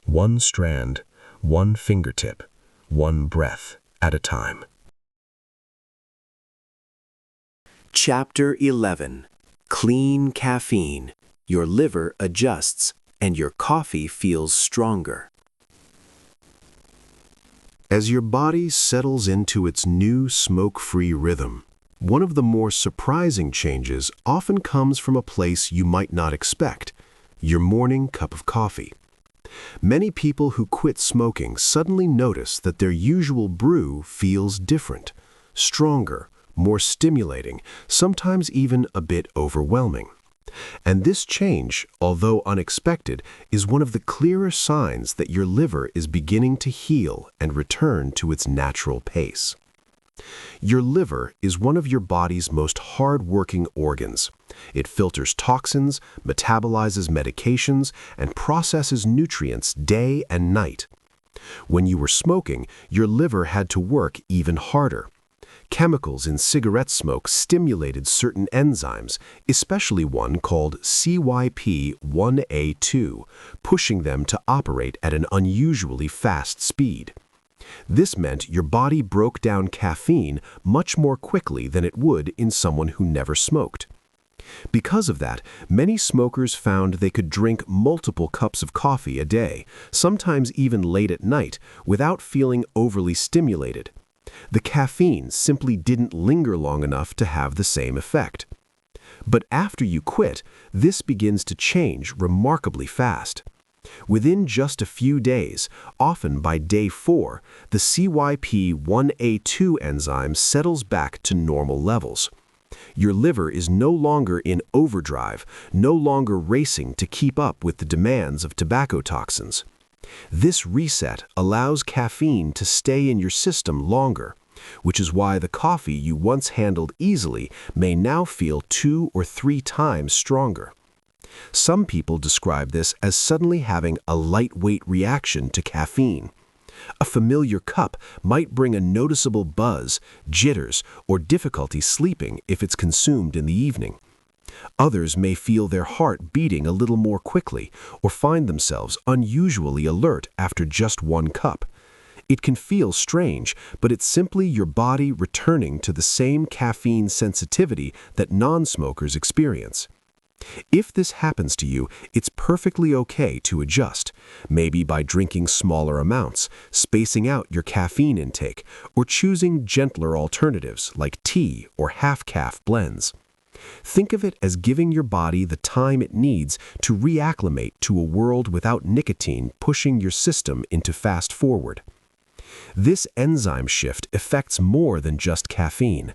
One strand, one fingertip, one breath at a time. Chapter 11. Clean caffeine. Your liver adjusts and your coffee feels stronger. As your body settles into its new smoke-free rhythm, one of the more surprising changes often comes from a place you might not expect, your morning cup of coffee. Many people who quit smoking suddenly notice that their usual brew feels different, stronger, more stimulating, sometimes even a bit overwhelming. And this change, although unexpected, is one of the clearer signs that your liver is beginning to heal and return to its natural pace. Your liver is one of your body's most hard-working organs. It filters toxins, metabolizes medications, and processes nutrients day and night. When you were smoking, your liver had to work even harder. Chemicals in cigarette smoke stimulated certain enzymes, especially one called CYP1A2, pushing them to operate at an unusually fast speed. This meant your body broke down caffeine much more quickly than it would in someone who never smoked. Because of that, many smokers found they could drink multiple cups of coffee a day, sometimes even late at night, without feeling overly stimulated. The caffeine simply didn't linger long enough to have the same effect. But after you quit, this begins to change remarkably fast. Within just a few days, often by day 4, the CYP1A2 enzyme settles back to normal levels. Your liver is no longer in overdrive, no longer racing to keep up with the demands of tobacco toxins. This reset allows caffeine to stay in your system longer, which is why the coffee you once handled easily may now feel 2 or 3 times stronger. Some people describe this as suddenly having a lightweight reaction to caffeine. A familiar cup might bring a noticeable buzz, jitters, or difficulty sleeping if it's consumed in the evening. Others may feel their heart beating a little more quickly or find themselves unusually alert after just one cup. It can feel strange, but it's simply your body returning to the same caffeine sensitivity that non-smokers experience. If this happens to you, it's perfectly okay to adjust, maybe by drinking smaller amounts, spacing out your caffeine intake, or choosing gentler alternatives like tea or half-caff blends. Think of it as giving your body the time it needs to reacclimate to a world without nicotine pushing your system into fast forward. This enzyme shift affects more than just caffeine.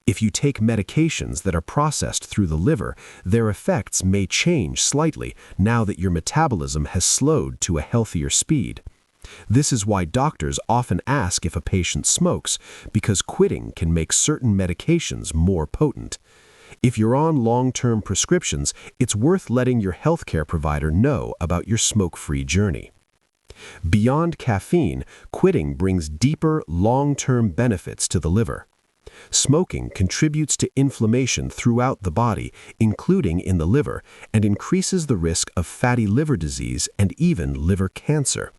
If you take medications that are processed through the liver, their effects may change slightly now that your metabolism has slowed to a healthier speed. This is why doctors often ask if a patient smokes, because quitting can make certain medications more potent. If you're on long-term prescriptions, it's worth letting your healthcare provider know about your smoke-free journey. Beyond caffeine, quitting brings deeper, long-term benefits to the liver. Smoking contributes to inflammation throughout the body, including in the liver, and increases the risk of fatty liver disease and even liver cancer.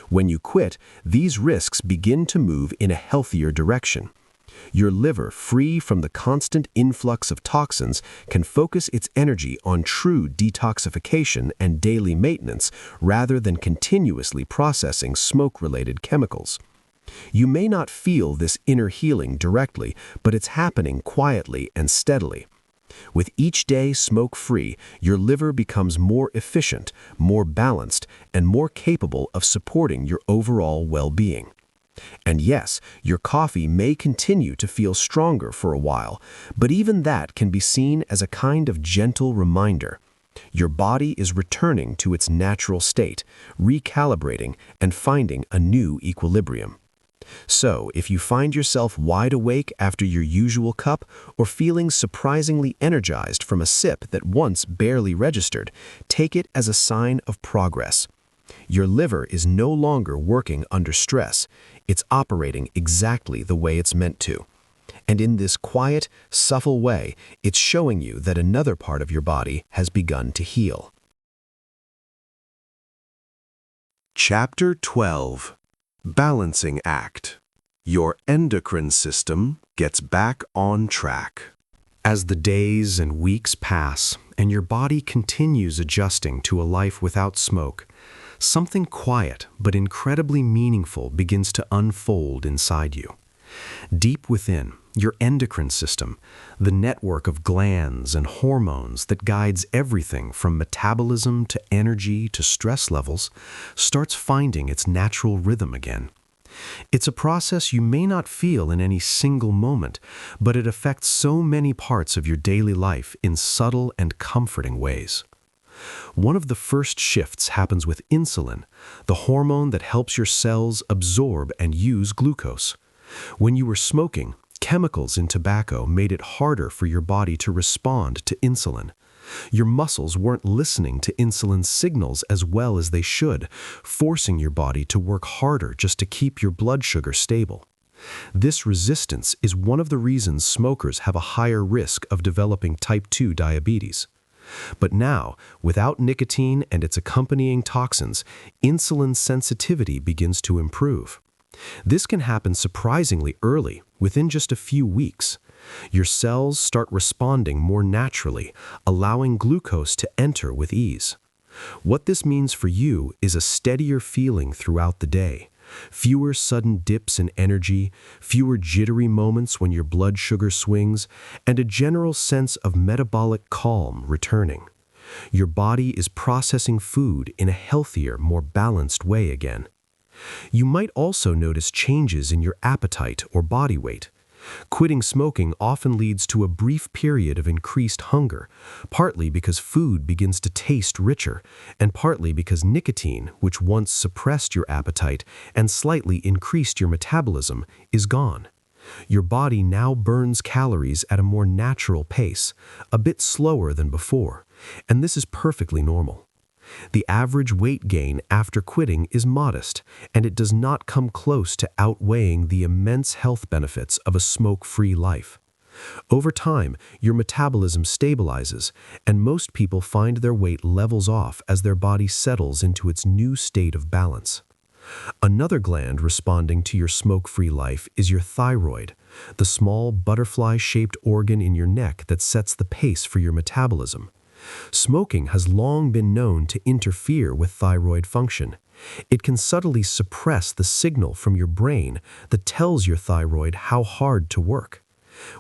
When you quit, these risks begin to move in a healthier direction. Your liver, free from the constant influx of toxins, can focus its energy on true detoxification and daily maintenance rather than continuously processing smoke-related chemicals. You may not feel this inner healing directly, but it's happening quietly and steadily. With each day smoke-free, your liver becomes more efficient, more balanced, and more capable of supporting your overall well-being. And yes, your coffee may continue to feel stronger for a while, but even that can be seen as a kind of gentle reminder. Your body is returning to its natural state, recalibrating and finding a new equilibrium. So, if you find yourself wide awake after your usual cup or feeling surprisingly energized from a sip that once barely registered, take it as a sign of progress. Your liver is no longer working under stress. It's operating exactly the way it's meant to. And in this quiet, subtle way, it's showing you that another part of your body has begun to heal. Chapter 12. Balancing Act. Your endocrine system gets back on track. As the days and weeks pass, and your body continues adjusting to a life without smoke, something quiet but incredibly meaningful begins to unfold inside you. Deep within, your endocrine system, the network of glands and hormones that guides everything from metabolism to energy to stress levels, starts finding its natural rhythm again. It's a process you may not feel in any single moment, but it affects so many parts of your daily life in subtle and comforting ways. One of the first shifts happens with insulin, the hormone that helps your cells absorb and use glucose. When you were smoking, chemicals in tobacco made it harder for your body to respond to insulin. Your muscles weren't listening to insulin's signals as well as they should, forcing your body to work harder just to keep your blood sugar stable. This resistance is one of the reasons smokers have a higher risk of developing type 2 diabetes. But now, without nicotine and its accompanying toxins, insulin sensitivity begins to improve. This can happen surprisingly early, within just a few weeks. Your cells start responding more naturally, allowing glucose to enter with ease. What this means for you is a steadier feeling throughout the day, fewer sudden dips in energy, fewer jittery moments when your blood sugar swings, and a general sense of metabolic calm returning. Your body is processing food in a healthier, more balanced way again. You might also notice changes in your appetite or body weight. Quitting smoking often leads to a brief period of increased hunger, partly because food begins to taste richer, and partly because nicotine, which once suppressed your appetite and slightly increased your metabolism, is gone. Your body now burns calories at a more natural pace, a bit slower than before, and this is perfectly normal. The average weight gain after quitting is modest, and it does not come close to outweighing the immense health benefits of a smoke-free life. Over time, your metabolism stabilizes, and most people find their weight levels off as their body settles into its new state of balance. Another gland responding to your smoke-free life is your thyroid, the small butterfly-shaped organ in your neck that sets the pace for your metabolism. Smoking has long been known to interfere with thyroid function. It can subtly suppress the signal from your brain that tells your thyroid how hard to work.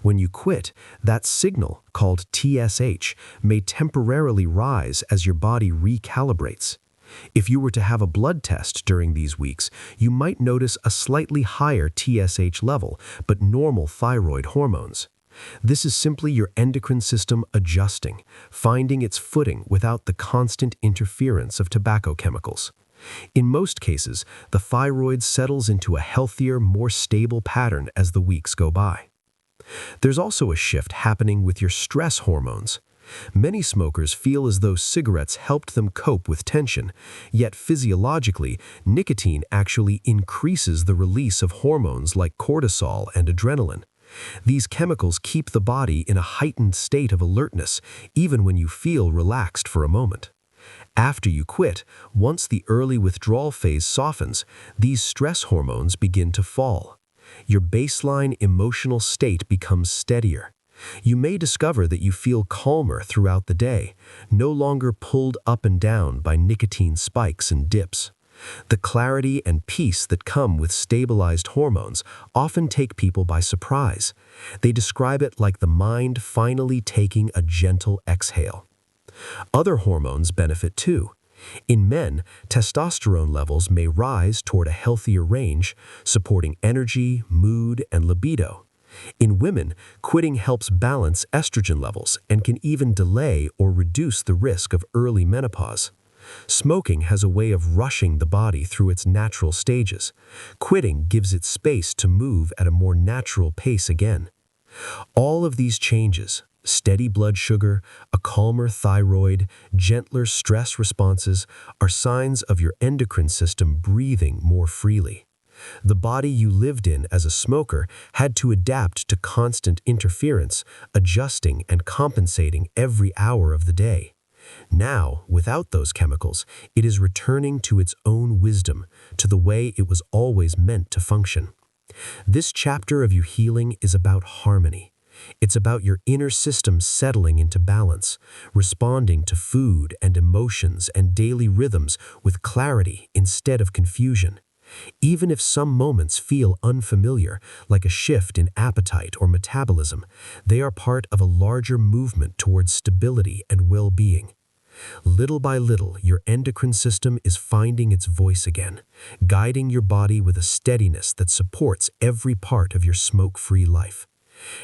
When you quit, that signal, called TSH, may temporarily rise as your body recalibrates. If you were to have a blood test during these weeks, you might notice a slightly higher TSH level, but normal thyroid hormones. This is simply your endocrine system adjusting, finding its footing without the constant interference of tobacco chemicals. In most cases, the thyroid settles into a healthier, more stable pattern as the weeks go by. There's also a shift happening with your stress hormones. Many smokers feel as though cigarettes helped them cope with tension, yet physiologically, nicotine actually increases the release of hormones like cortisol and adrenaline. These chemicals keep the body in a heightened state of alertness, even when you feel relaxed for a moment. After you quit, once the early withdrawal phase softens, these stress hormones begin to fall. Your baseline emotional state becomes steadier. You may discover that you feel calmer throughout the day, no longer pulled up and down by nicotine spikes and dips. The clarity and peace that come with stabilized hormones often take people by surprise. They describe it like the mind finally taking a gentle exhale. Other hormones benefit too. In men, testosterone levels may rise toward a healthier range, supporting energy, mood, and libido. In women, quitting helps balance estrogen levels and can even delay or reduce the risk of early menopause. Smoking has a way of rushing the body through its natural stages. Quitting gives it space to move at a more natural pace again. All of these changes, steady blood sugar, a calmer thyroid, gentler stress responses, are signs of your endocrine system breathing more freely. The body you lived in as a smoker had to adapt to constant interference, adjusting and compensating every hour of the day. Now, without those chemicals, it is returning to its own wisdom, to the way it was always meant to function. This chapter of your healing is about harmony. It's about your inner system settling into balance, responding to food and emotions and daily rhythms with clarity instead of confusion. Even if some moments feel unfamiliar, like a shift in appetite or metabolism, they are part of a larger movement towards stability and well-being. Little by little, your endocrine system is finding its voice again, guiding your body with a steadiness that supports every part of your smoke-free life.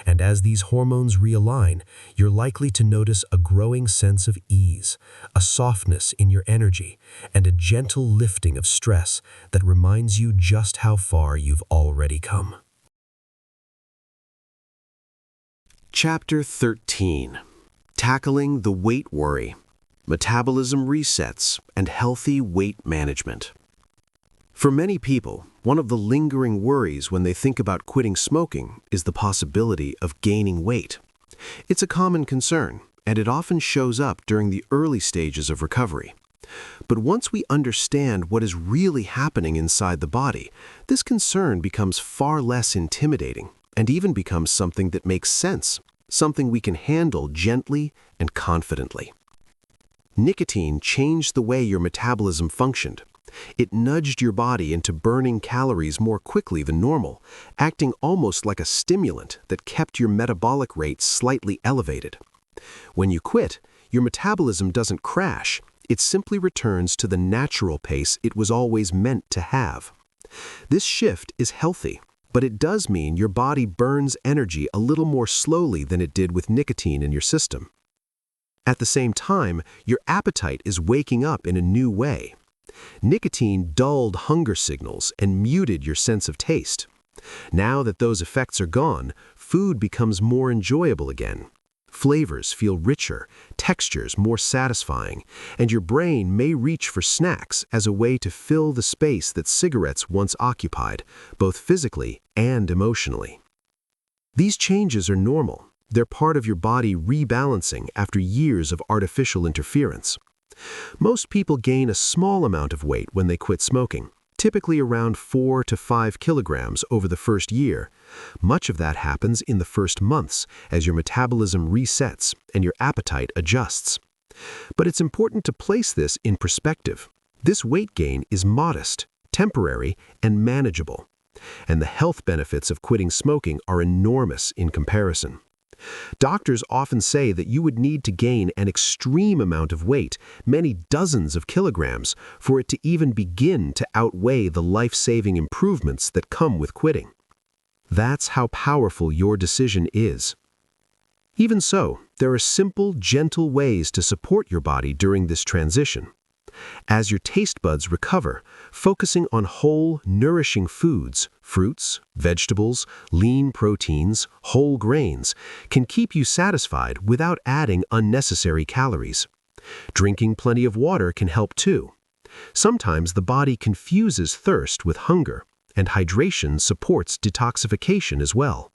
And as these hormones realign, you're likely to notice a growing sense of ease, a softness in your energy, and a gentle lifting of stress that reminds you just how far you've already come. Chapter 13. Tackling the Weight Worry, Metabolism Resets, and Healthy Weight Management. For many people, one of the lingering worries when they think about quitting smoking is the possibility of gaining weight. It's a common concern, and it often shows up during the early stages of recovery. But once we understand what is really happening inside the body, this concern becomes far less intimidating and even becomes something that makes sense, something we can handle gently and confidently. Nicotine changed the way your metabolism functioned. It nudged your body into burning calories more quickly than normal, acting almost like a stimulant that kept your metabolic rate slightly elevated. When you quit, your metabolism doesn't crash. It simply returns to the natural pace it was always meant to have. This shift is healthy, but it does mean your body burns energy a little more slowly than it did with nicotine in your system. At the same time, your appetite is waking up in a new way. Nicotine dulled hunger signals and muted your sense of taste. Now that those effects are gone, food becomes more enjoyable again. Flavors feel richer, textures more satisfying, and your brain may reach for snacks as a way to fill the space that cigarettes once occupied, both physically and emotionally. These changes are normal. They're part of your body rebalancing after years of artificial interference. Most people gain a small amount of weight when they quit smoking, typically around 4 to 5 kilograms over the first year. Much of that happens in the first months as your metabolism resets and your appetite adjusts. But it's important to place this in perspective. This weight gain is modest, temporary, and manageable. And the health benefits of quitting smoking are enormous in comparison. Doctors often say that you would need to gain an extreme amount of weight, many dozens of kilograms, for it to even begin to outweigh the life-saving improvements that come with quitting. That's how powerful your decision is. Even so, there are simple, gentle ways to support your body during this transition. As your taste buds recover, focusing on whole, nourishing foods, fruits, vegetables, lean proteins, whole grains, can keep you satisfied without adding unnecessary calories. Drinking plenty of water can help too. Sometimes the body confuses thirst with hunger, and hydration supports detoxification as well.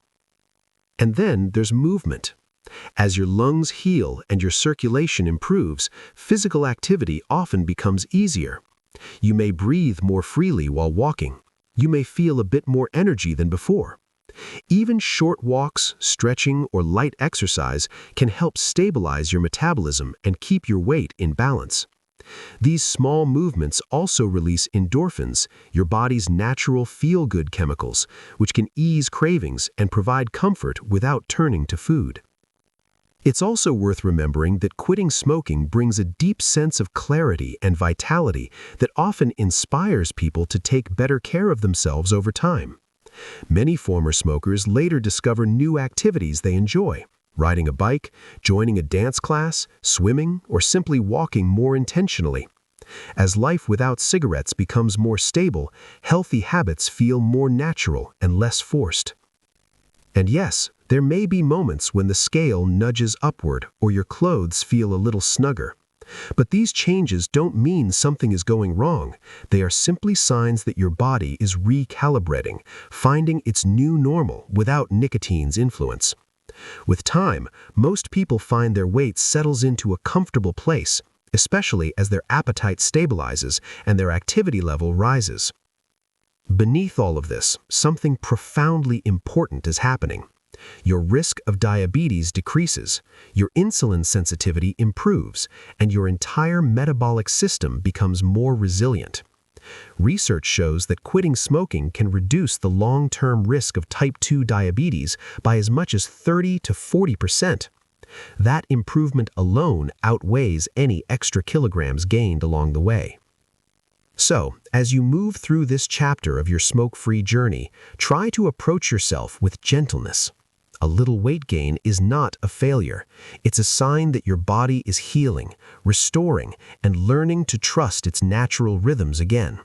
And then there's movement. As your lungs heal and your circulation improves, physical activity often becomes easier. You may breathe more freely while walking. You may feel a bit more energy than before. Even short walks, stretching, or light exercise can help stabilize your metabolism and keep your weight in balance. These small movements also release endorphins, your body's natural feel-good chemicals, which can ease cravings and provide comfort without turning to food. It's also worth remembering that quitting smoking brings a deep sense of clarity and vitality that often inspires people to take better care of themselves over time. Many former smokers later discover new activities they enjoy: riding a bike, joining a dance class, swimming, or simply walking more intentionally. As life without cigarettes becomes more stable, healthy habits feel more natural and less forced. And yes, there may be moments when the scale nudges upward or your clothes feel a little snugger. But these changes don't mean something is going wrong. They are simply signs that your body is recalibrating, finding its new normal without nicotine's influence. With time, most people find their weight settles into a comfortable place, especially as their appetite stabilizes and their activity level rises. Beneath all of this, something profoundly important is happening. Your risk of diabetes decreases, your insulin sensitivity improves, and your entire metabolic system becomes more resilient. Research shows that quitting smoking can reduce the long-term risk of type 2 diabetes by as much as 30 to 40%. That improvement alone outweighs any extra kilograms gained along the way. So, as you move through this chapter of your smoke-free journey, try to approach yourself with gentleness. A little weight gain is not a failure. It's a sign that your body is healing, restoring, and learning to trust its natural rhythms again.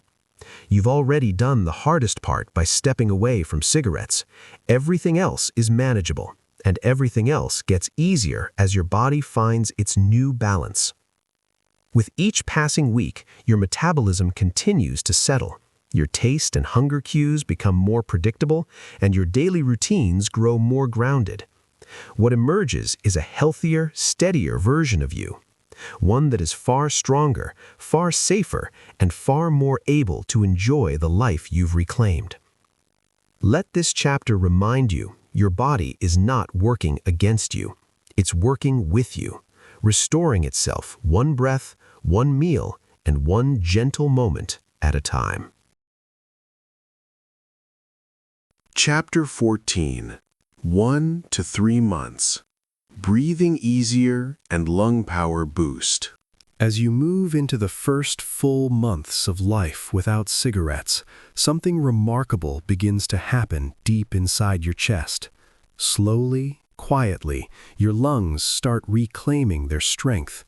You've already done the hardest part by stepping away from cigarettes. Everything else is manageable, and everything else gets easier as your body finds its new balance. With each passing week, your metabolism continues to settle. Your taste and hunger cues become more predictable, and your daily routines grow more grounded. What emerges is a healthier, steadier version of you. One that is far stronger, far safer, and far more able to enjoy the life you've reclaimed. Let this chapter remind you, your body is not working against you. It's working with you, restoring itself one breath, one meal, and one gentle moment at a time. Chapter 14. 1 to 3 months. Breathing easier and lung power boost. As you move into the first full months of life without cigarettes, something remarkable begins to happen deep inside your chest. Slowly, quietly, your lungs start reclaiming their strength.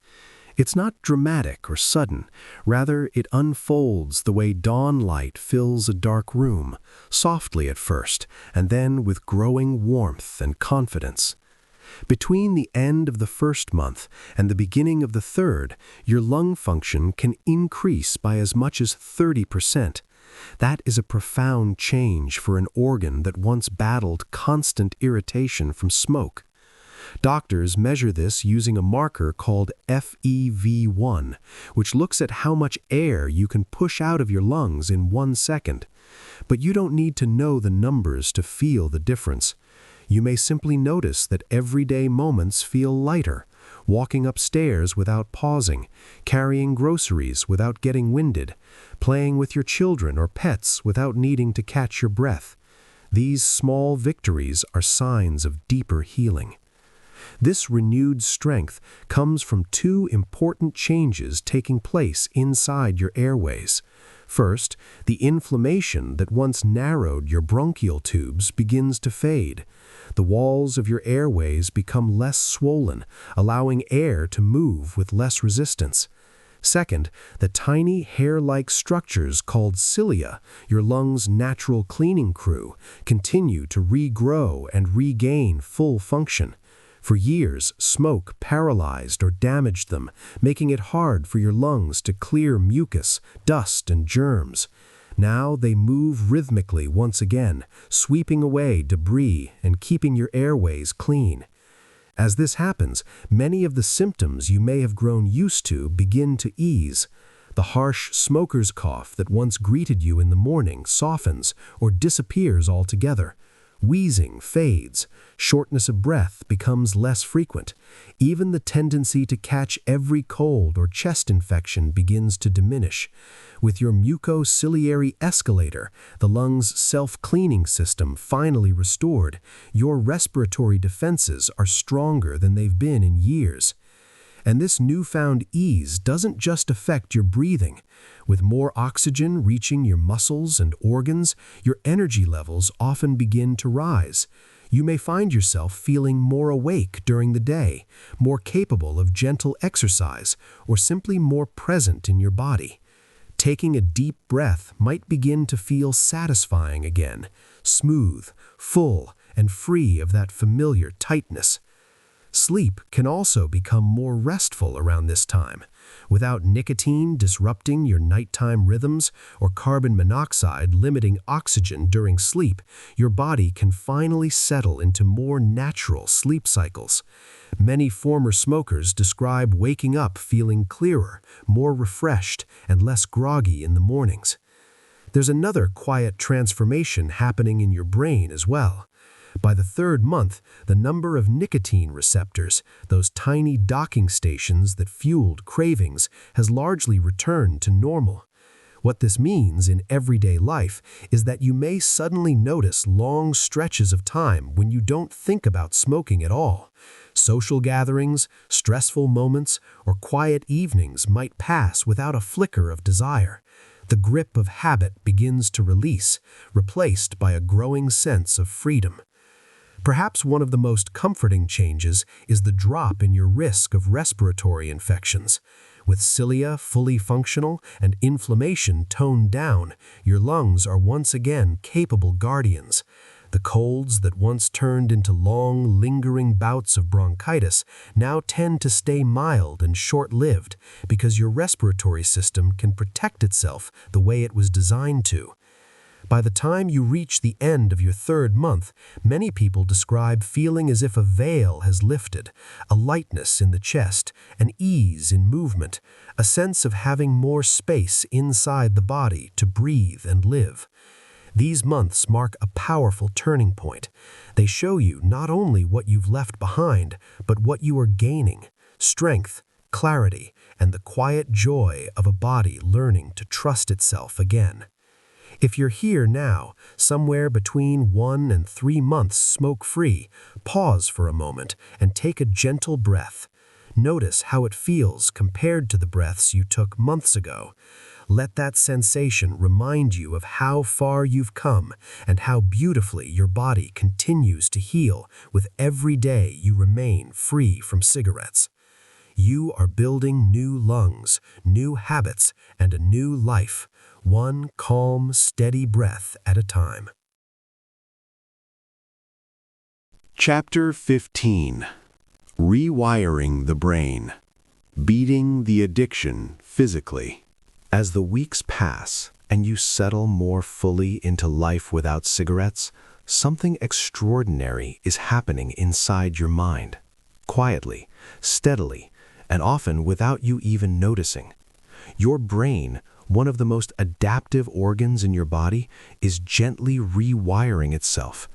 It's not dramatic or sudden. Rather, it unfolds the way dawn light fills a dark room, softly at first, and then with growing warmth and confidence. Between the end of the first month and the beginning of the third, your lung function can increase by as much as 30%. That is a profound change for an organ that once battled constant irritation from smoke. Doctors measure this using a marker called FEV1, which looks at how much air you can push out of your lungs in 1 second. But you don't need to know the numbers to feel the difference. You may simply notice that everyday moments feel lighter, walking upstairs without pausing, carrying groceries without getting winded, playing with your children or pets without needing to catch your breath. These small victories are signs of deeper healing. This renewed strength comes from two important changes taking place inside your airways. First, the inflammation that once narrowed your bronchial tubes begins to fade. The walls of your airways become less swollen, allowing air to move with less resistance. Second, the tiny hair-like structures called cilia, your lungs' natural cleaning crew, continue to regrow and regain full function. For years, smoke paralyzed or damaged them, making it hard for your lungs to clear mucus, dust, and germs. Now they move rhythmically once again, sweeping away debris and keeping your airways clean. As this happens, many of the symptoms you may have grown used to begin to ease. The harsh smoker's cough that once greeted you in the morning softens or disappears altogether. Wheezing fades, shortness of breath becomes less frequent. Even the tendency to catch every cold or chest infection begins to diminish. With your mucociliary escalator, the lungs' self-cleaning system finally restored, your respiratory defenses are stronger than they've been in years. And this newfound ease doesn't just affect your breathing. With more oxygen reaching your muscles and organs, your energy levels often begin to rise. You may find yourself feeling more awake during the day, more capable of gentle exercise, or simply more present in your body. Taking a deep breath might begin to feel satisfying again, smooth, full, and free of that familiar tightness. Sleep can also become more restful around this time. Without nicotine disrupting your nighttime rhythms or carbon monoxide limiting oxygen during sleep, your body can finally settle into more natural sleep cycles. Many former smokers describe waking up feeling clearer, more refreshed, and less groggy in the mornings. There's another quiet transformation happening in your brain as well. By the third month, the number of nicotine receptors, those tiny docking stations that fueled cravings, has largely returned to normal. What this means in everyday life is that you may suddenly notice long stretches of time when you don't think about smoking at all. Social gatherings, stressful moments, or quiet evenings might pass without a flicker of desire. The grip of habit begins to release, replaced by a growing sense of freedom. Perhaps one of the most comforting changes is the drop in your risk of respiratory infections. With cilia fully functional and inflammation toned down, your lungs are once again capable guardians. The colds that once turned into long, lingering bouts of bronchitis now tend to stay mild and short-lived because your respiratory system can protect itself the way it was designed to. By the time you reach the end of your third month, many people describe feeling as if a veil has lifted, a lightness in the chest, an ease in movement, a sense of having more space inside the body to breathe and live. These months mark a powerful turning point. They show you not only what you've left behind, but what you are gaining: strength, clarity, and the quiet joy of a body learning to trust itself again. If you're here now, somewhere between 1 and 3 months smoke-free, pause for a moment and take a gentle breath. Notice how it feels compared to the breaths you took months ago. Let that sensation remind you of how far you've come and how beautifully your body continues to heal with every day you remain free from cigarettes. You are building new lungs, new habits, and a new life. One calm, steady breath at a time. Chapter 15. Rewiring the Brain. Beating the Addiction Physically. As the weeks pass and you settle more fully into life without cigarettes, something extraordinary is happening inside your mind. Quietly, steadily, and often without you even noticing. Your brain, one of the most adaptive organs in your body, is gently rewiring itself.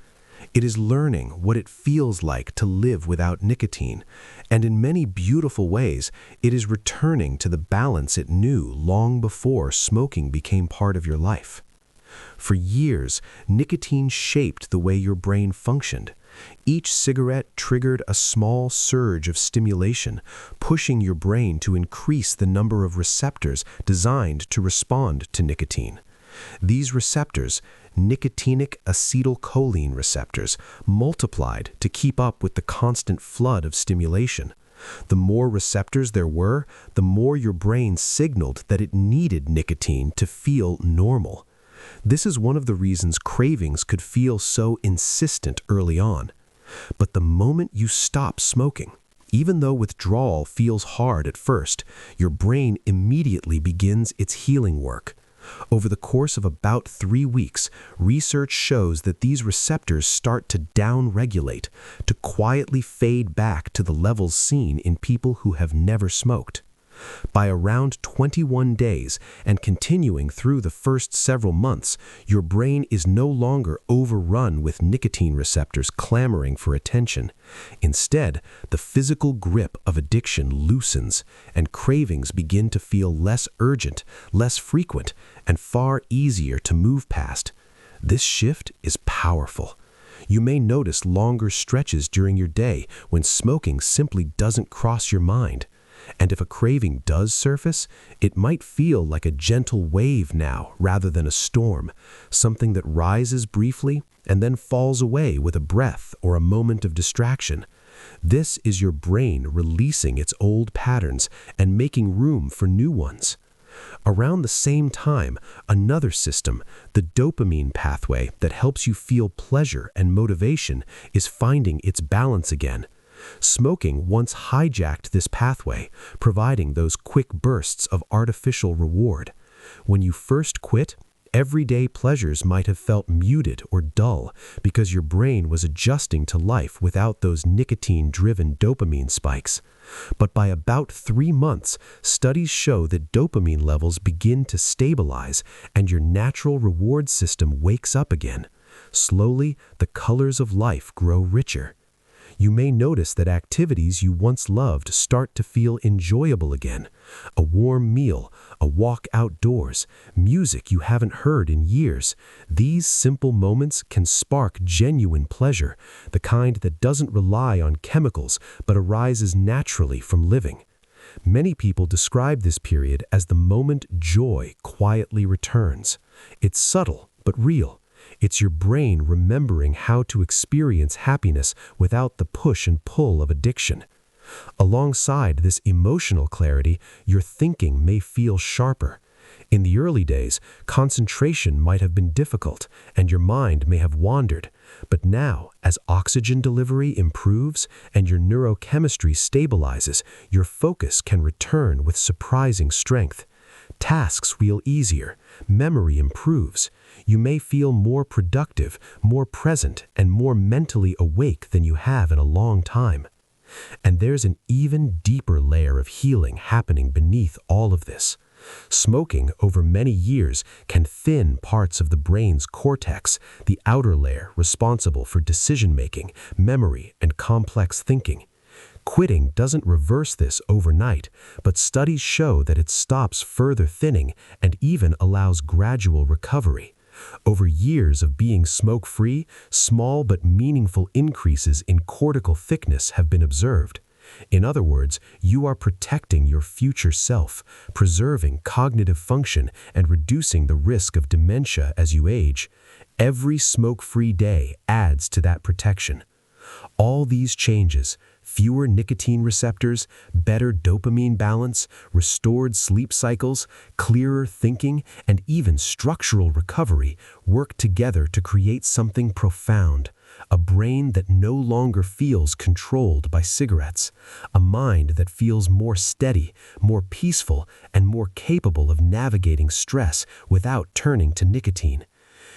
It is learning what it feels like to live without nicotine, and in many beautiful ways, it is returning to the balance it knew long before smoking became part of your life. For years, nicotine shaped the way your brain functioned. Each cigarette triggered a small surge of stimulation, pushing your brain to increase the number of receptors designed to respond to nicotine. These receptors, nicotinic acetylcholine receptors, multiplied to keep up with the constant flood of stimulation. The more receptors there were, the more your brain signaled that it needed nicotine to feel normal. This is one of the reasons cravings could feel so insistent early on. But the moment you stop smoking, even though withdrawal feels hard at first, your brain immediately begins its healing work. Over the course of about 3 weeks, research shows that these receptors start to down-regulate, to quietly fade back to the levels seen in people who have never smoked. By around 21 days and continuing through the first several months, your brain is no longer overrun with nicotine receptors clamoring for attention. Instead, the physical grip of addiction loosens, and cravings begin to feel less urgent, less frequent, and far easier to move past. This shift is powerful. You may notice longer stretches during your day when smoking simply doesn't cross your mind. And if a craving does surface, it might feel like a gentle wave now rather than a storm, something that rises briefly and then falls away with a breath or a moment of distraction. This is your brain releasing its old patterns and making room for new ones. Around the same time, another system, the dopamine pathway that helps you feel pleasure and motivation, is finding its balance again. Smoking once hijacked this pathway, providing those quick bursts of artificial reward. When you first quit, everyday pleasures might have felt muted or dull because your brain was adjusting to life without those nicotine-driven dopamine spikes. But by about 3 months, studies show that dopamine levels begin to stabilize and your natural reward system wakes up again. Slowly, the colors of life grow richer. You may notice that activities you once loved start to feel enjoyable again. A warm meal, a walk outdoors, music you haven't heard in years. These simple moments can spark genuine pleasure, the kind that doesn't rely on chemicals but arises naturally from living. Many people describe this period as the moment joy quietly returns. It's subtle but real. It's your brain remembering how to experience happiness without the push and pull of addiction. Alongside this emotional clarity, your thinking may feel sharper. In the early days, concentration might have been difficult and your mind may have wandered. But now, as oxygen delivery improves and your neurochemistry stabilizes, your focus can return with surprising strength. Tasks feel easier, memory improves. You may feel more productive, more present, and more mentally awake than you have in a long time. And there's an even deeper layer of healing happening beneath all of this. Smoking over many years can thin parts of the brain's cortex, the outer layer responsible for decision-making, memory, and complex thinking. Quitting doesn't reverse this overnight, but studies show that it stops further thinning and even allows gradual recovery. Over years of being smoke-free, small but meaningful increases in cortical thickness have been observed. In other words, you are protecting your future self, preserving cognitive function, and reducing the risk of dementia as you age. Every smoke-free day adds to that protection. All these changes, fewer nicotine receptors, better dopamine balance, restored sleep cycles, clearer thinking, and even structural recovery work together to create something profound. A brain that no longer feels controlled by cigarettes. A mind that feels more steady, more peaceful, and more capable of navigating stress without turning to nicotine.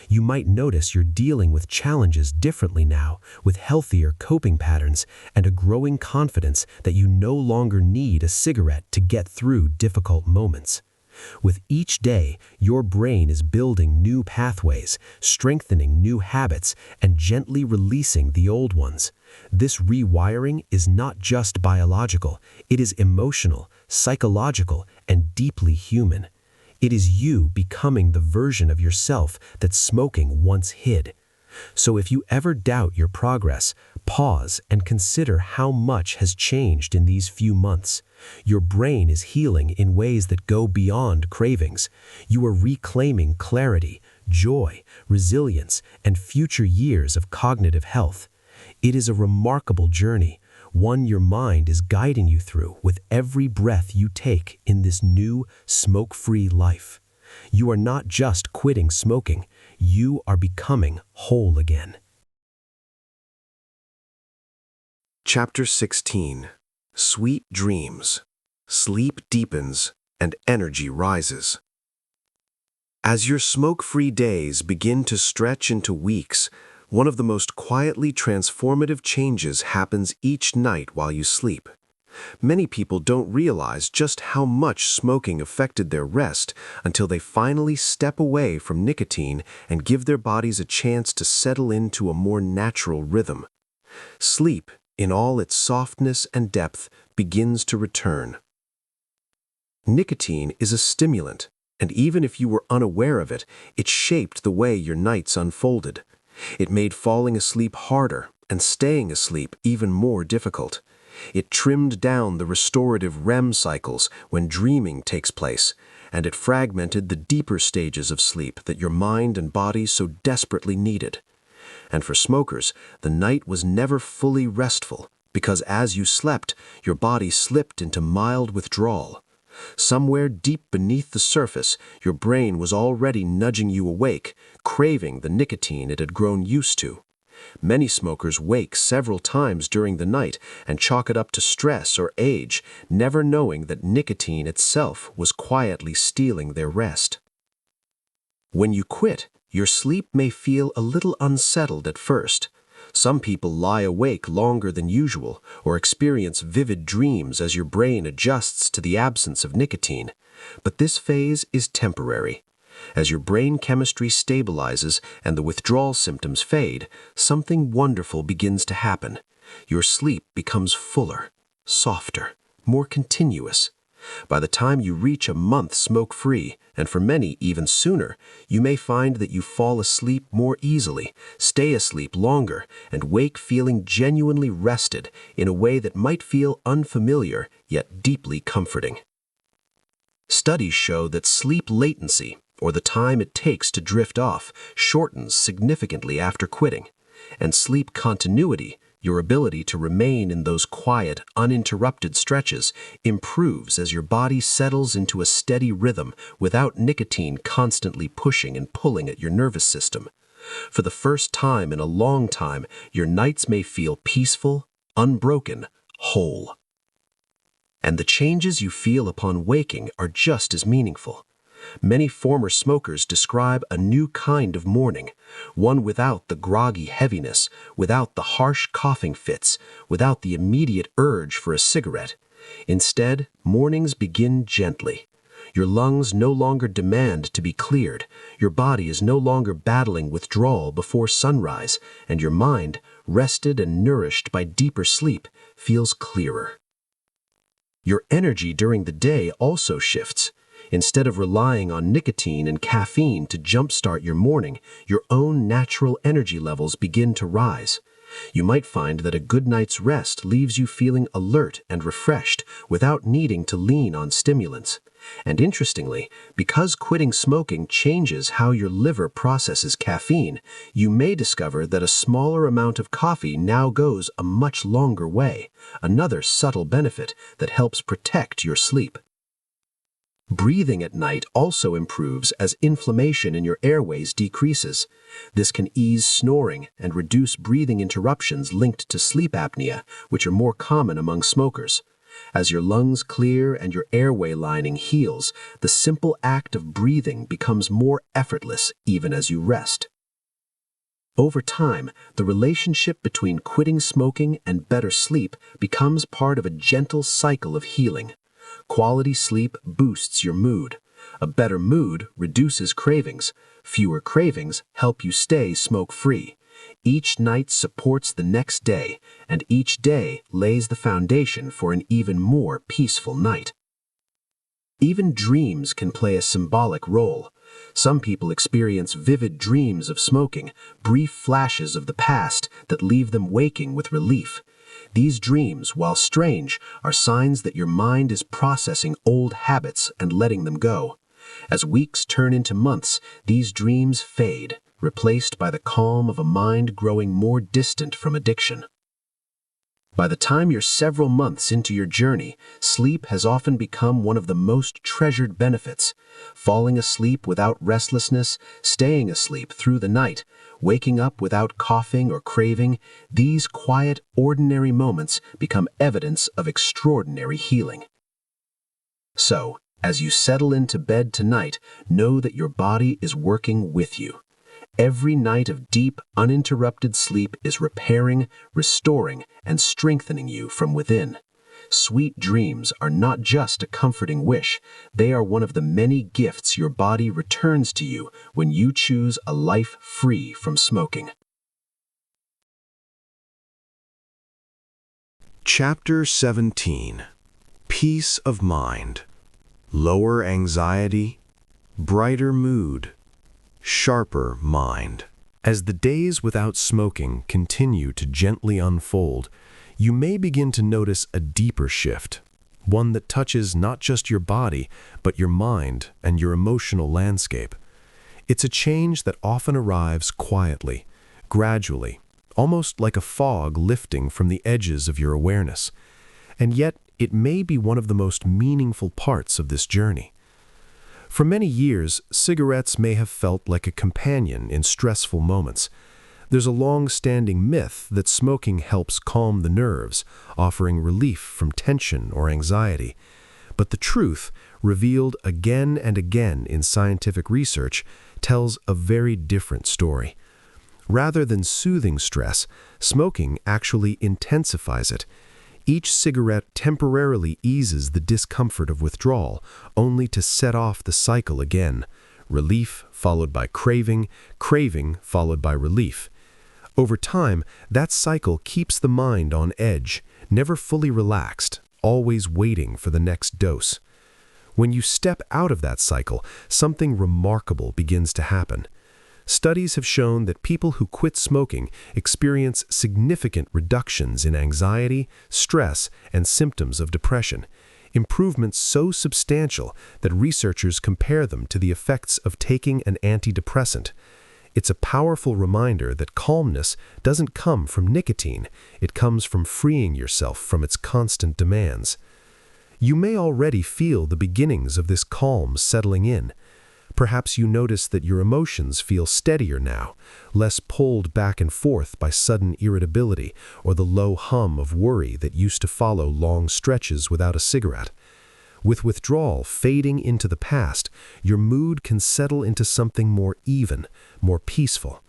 You might notice you're dealing with challenges differently now, with healthier coping patterns and a growing confidence that you no longer need a cigarette to get through difficult moments. With each day, your brain is building new pathways, strengthening new habits, and gently releasing the old ones. This rewiring is not just biological, it is emotional, psychological, and deeply human. It is you becoming the version of yourself that smoking once hid. So if you ever doubt your progress, pause and consider how much has changed in these few months. Your brain is healing in ways that go beyond cravings. You are reclaiming clarity, joy, resilience, and future years of cognitive health. It is a remarkable journey, one your mind is guiding you through with every breath you take in this new, smoke-free life. You are not just quitting smoking, you are becoming whole again. Chapter 16. Sweet Dreams. Sleep deepens and energy rises. As your smoke-free days begin to stretch into weeks, one of the most quietly transformative changes happens each night while you sleep. Many people don't realize just how much smoking affected their rest until they finally step away from nicotine and give their bodies a chance to settle into a more natural rhythm. Sleep, in all its softness and depth, begins to return. Nicotine is a stimulant, and even if you were unaware of it, it shaped the way your nights unfolded. It made falling asleep harder and staying asleep even more difficult. It trimmed down the restorative REM cycles when dreaming takes place, and it fragmented the deeper stages of sleep that your mind and body so desperately needed. And for smokers, the night was never fully restful, because as you slept, your body slipped into mild withdrawal. Somewhere deep beneath the surface, your brain was already nudging you awake, craving the nicotine it had grown used to. Many smokers wake several times during the night and chalk it up to stress or age, never knowing that nicotine itself was quietly stealing their rest. When you quit, your sleep may feel a little unsettled at first. Some people lie awake longer than usual or experience vivid dreams as your brain adjusts to the absence of nicotine. But this phase is temporary. As your brain chemistry stabilizes and the withdrawal symptoms fade, something wonderful begins to happen. Your sleep becomes fuller, softer, more continuous. By the time you reach a month smoke-free, and for many even sooner, you may find that you fall asleep more easily, stay asleep longer, and wake feeling genuinely rested in a way that might feel unfamiliar yet deeply comforting. Studies show that sleep latency, or the time it takes to drift off, shortens significantly after quitting, and sleep continuity, your ability to remain in those quiet, uninterrupted stretches, improves as your body settles into a steady rhythm without nicotine constantly pushing and pulling at your nervous system. For the first time in a long time, your nights may feel peaceful, unbroken, whole. And the changes you feel upon waking are just as meaningful. Many former smokers describe a new kind of morning, one without the groggy heaviness, without the harsh coughing fits, without the immediate urge for a cigarette. Instead, mornings begin gently. Your lungs no longer demand to be cleared, your body is no longer battling withdrawal before sunrise, and your mind, rested and nourished by deeper sleep, feels clearer. Your energy during the day also shifts. Instead of relying on nicotine and caffeine to jumpstart your morning, your own natural energy levels begin to rise. You might find that a good night's rest leaves you feeling alert and refreshed without needing to lean on stimulants. And interestingly, because quitting smoking changes how your liver processes caffeine, you may discover that a smaller amount of coffee now goes a much longer way, another subtle benefit that helps protect your sleep. Breathing at night also improves as inflammation in your airways decreases. This can ease snoring and reduce breathing interruptions linked to sleep apnea, which are more common among smokers. As your lungs clear and your airway lining heals, the simple act of breathing becomes more effortless even as you rest. Over time, the relationship between quitting smoking and better sleep becomes part of a gentle cycle of healing. Quality sleep boosts your mood. A better mood reduces cravings. Fewer cravings help you stay smoke-free. Each night supports the next day, and each day lays the foundation for an even more peaceful night. Even dreams can play a symbolic role. Some people experience vivid dreams of smoking, brief flashes of the past that leave them waking with relief. These dreams, while strange, are signs that your mind is processing old habits and letting them go. As weeks turn into months, these dreams fade, replaced by the calm of a mind growing more distant from addiction. By the time you're several months into your journey, sleep has often become one of the most treasured benefits. Falling asleep without restlessness, staying asleep through the night, waking up without coughing or craving, these quiet, ordinary moments become evidence of extraordinary healing. So, as you settle into bed tonight, know that your body is working with you. Every night of deep, uninterrupted sleep is repairing, restoring, and strengthening you from within. Sweet dreams are not just a comforting wish, they are one of the many gifts your body returns to you when you choose a life free from smoking. Chapter 17. Peace of Mind. Lower anxiety, brighter mood, sharper mind. As the days without smoking continue to gently unfold, you may begin to notice a deeper shift, one that touches not just your body, but your mind and your emotional landscape. It's a change that often arrives quietly, gradually, almost like a fog lifting from the edges of your awareness. And yet, it may be one of the most meaningful parts of this journey. For many years, cigarettes may have felt like a companion in stressful moments. There's a long-standing myth that smoking helps calm the nerves, offering relief from tension or anxiety. But the truth, revealed again and again in scientific research, tells a very different story. Rather than soothing stress, smoking actually intensifies it. Each cigarette temporarily eases the discomfort of withdrawal, only to set off the cycle again. Relief followed by craving, craving followed by relief. Over time, that cycle keeps the mind on edge, never fully relaxed, always waiting for the next dose. When you step out of that cycle, something remarkable begins to happen. Studies have shown that people who quit smoking experience significant reductions in anxiety, stress, and symptoms of depression, improvements so substantial that researchers compare them to the effects of taking an antidepressant. It's a powerful reminder that calmness doesn't come from nicotine, it comes from freeing yourself from its constant demands. You may already feel the beginnings of this calm settling in. Perhaps you notice that your emotions feel steadier now, less pulled back and forth by sudden irritability or the low hum of worry that used to follow long stretches without a cigarette. With withdrawal fading into the past, your mood can settle into something more even, more peaceful.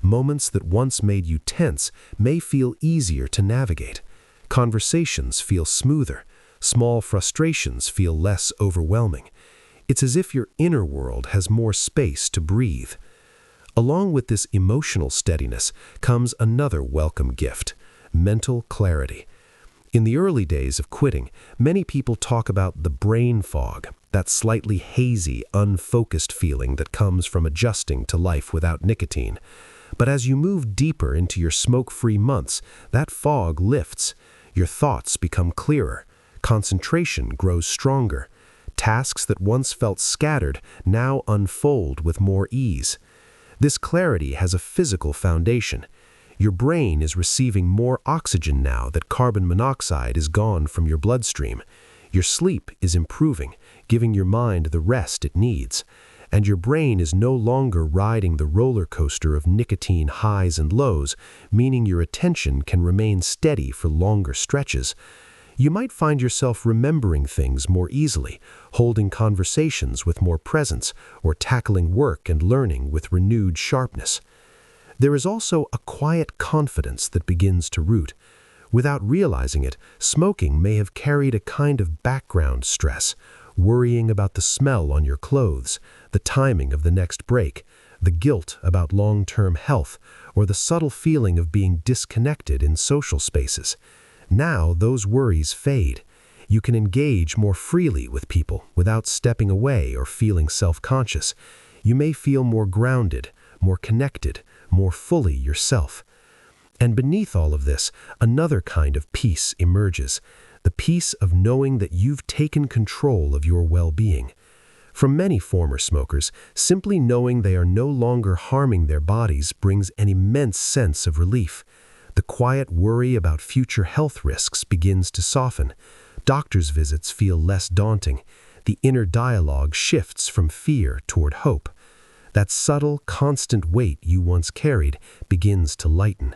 Moments that once made you tense may feel easier to navigate. Conversations feel smoother. Small frustrations feel less overwhelming. It's as if your inner world has more space to breathe. Along with this emotional steadiness comes another welcome gift: mental clarity. In the early days of quitting, many people talk about the brain fog, that slightly hazy, unfocused feeling that comes from adjusting to life without nicotine. But as you move deeper into your smoke-free months, that fog lifts. Your thoughts become clearer. Concentration grows stronger. Tasks that once felt scattered now unfold with more ease. This clarity has a physical foundation. Your brain is receiving more oxygen now that carbon monoxide is gone from your bloodstream. Your sleep is improving, giving your mind the rest it needs. And your brain is no longer riding the roller coaster of nicotine highs and lows, meaning your attention can remain steady for longer stretches. You might find yourself remembering things more easily, holding conversations with more presence, or tackling work and learning with renewed sharpness. There is also a quiet confidence that begins to root. Without realizing it, smoking may have carried a kind of background stress, worrying about the smell on your clothes, the timing of the next break, the guilt about long-term health, or the subtle feeling of being disconnected in social spaces. Now those worries fade. You can engage more freely with people without stepping away or feeling self-conscious. You may feel more grounded, more connected, more fully yourself. And beneath all of this, another kind of peace emerges, the peace of knowing that you've taken control of your well-being. For many former smokers, simply knowing they are no longer harming their bodies brings an immense sense of relief. The quiet worry about future health risks begins to soften. Doctor's visits feel less daunting. The inner dialogue shifts from fear toward hope. That subtle, constant weight you once carried begins to lighten.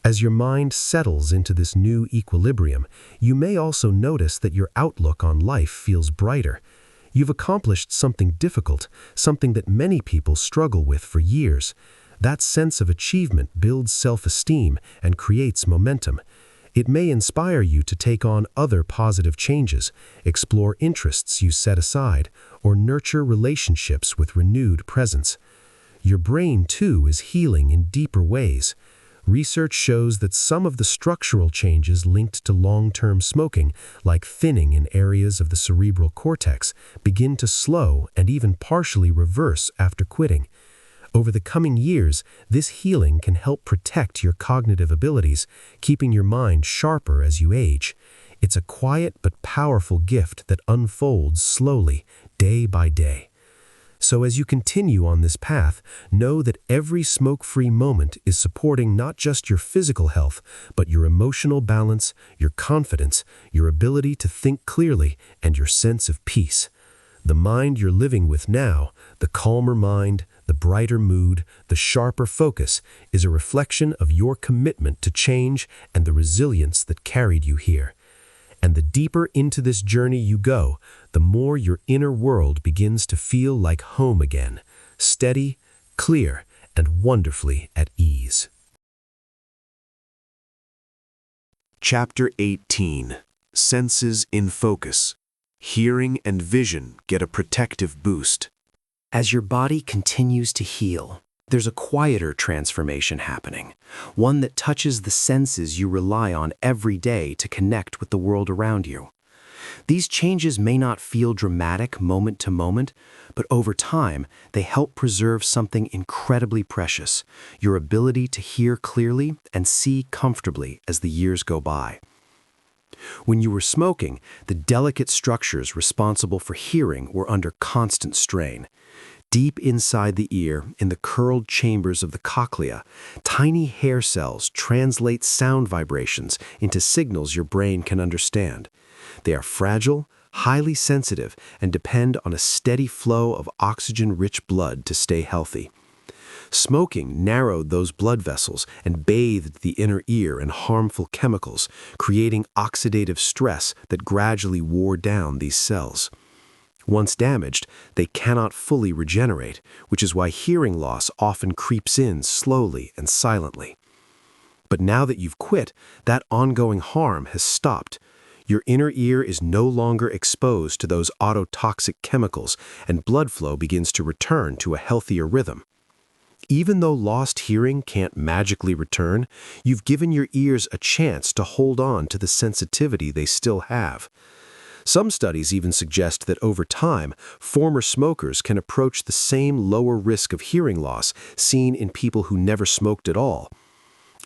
As your mind settles into this new equilibrium, you may also notice that your outlook on life feels brighter. You've accomplished something difficult, something that many people struggle with for years. That sense of achievement builds self-esteem and creates momentum. It may inspire you to take on other positive changes, explore interests you set aside, or nurture relationships with renewed presence. Your brain, too, is healing in deeper ways. Research shows that some of the structural changes linked to long-term smoking, like thinning in areas of the cerebral cortex, begin to slow and even partially reverse after quitting. Over the coming years, this healing can help protect your cognitive abilities, keeping your mind sharper as you age. It's a quiet but powerful gift that unfolds slowly, day by day. So as you continue on this path, know that every smoke-free moment is supporting not just your physical health, but your emotional balance, your confidence, your ability to think clearly, and your sense of peace. The mind you're living with now, the calmer mind, the brighter mood, the sharper focus, is a reflection of your commitment to change and the resilience that carried you here. And the deeper into this journey you go, the more your inner world begins to feel like home again, steady, clear, and wonderfully at ease. Chapter 18. Senses in Focus. Hearing and vision get a protective boost. As your body continues to heal, there's a quieter transformation happening, one that touches the senses you rely on every day to connect with the world around you. These changes may not feel dramatic moment to moment, but over time, they help preserve something incredibly precious, your ability to hear clearly and see comfortably as the years go by. When you were smoking, the delicate structures responsible for hearing were under constant strain. Deep inside the ear, in the curled chambers of the cochlea, tiny hair cells translate sound vibrations into signals your brain can understand. They are fragile, highly sensitive, and depend on a steady flow of oxygen-rich blood to stay healthy. Smoking narrowed those blood vessels and bathed the inner ear in harmful chemicals, creating oxidative stress that gradually wore down these cells. Once damaged, they cannot fully regenerate, which is why hearing loss often creeps in slowly and silently. But now that you've quit, that ongoing harm has stopped. Your inner ear is no longer exposed to those ototoxic chemicals, and blood flow begins to return to a healthier rhythm. Even though lost hearing can't magically return, you've given your ears a chance to hold on to the sensitivity they still have. Some studies even suggest that over time, former smokers can approach the same lower risk of hearing loss seen in people who never smoked at all.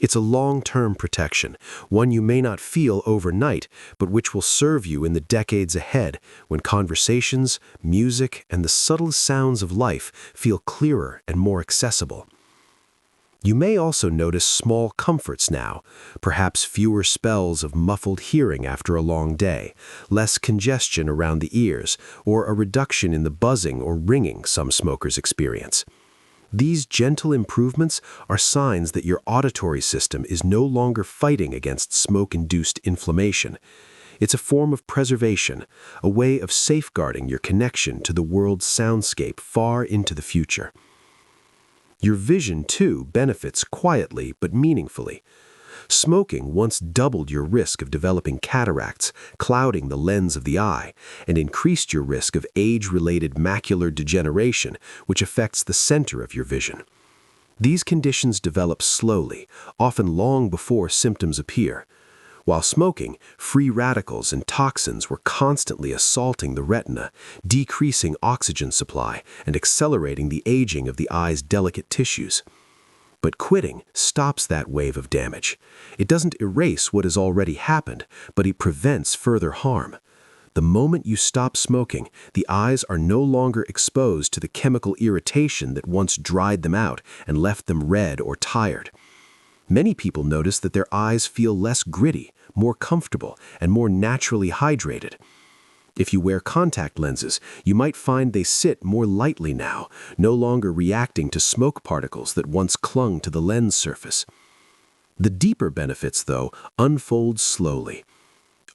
It's a long-term protection, one you may not feel overnight, but which will serve you in the decades ahead when conversations, music, and the subtle sounds of life feel clearer and more accessible. You may also notice small comforts now, perhaps fewer spells of muffled hearing after a long day, less congestion around the ears, or a reduction in the buzzing or ringing some smokers experience. These gentle improvements are signs that your auditory system is no longer fighting against smoke-induced inflammation. It's a form of preservation, a way of safeguarding your connection to the world's soundscape far into the future. Your vision, too, benefits quietly but meaningfully. Smoking once doubled your risk of developing cataracts, clouding the lens of the eye, and increased your risk of age-related macular degeneration, which affects the center of your vision. These conditions develop slowly, often long before symptoms appear. While smoking, free radicals and toxins were constantly assaulting the retina, decreasing oxygen supply and accelerating the aging of the eye's delicate tissues. But quitting stops that wave of damage. It doesn't erase what has already happened, but it prevents further harm. The moment you stop smoking, the eyes are no longer exposed to the chemical irritation that once dried them out and left them red or tired. Many people notice that their eyes feel less gritty, more comfortable, and more naturally hydrated. If you wear contact lenses, you might find they sit more lightly now, no longer reacting to smoke particles that once clung to the lens surface. The deeper benefits, though, unfold slowly.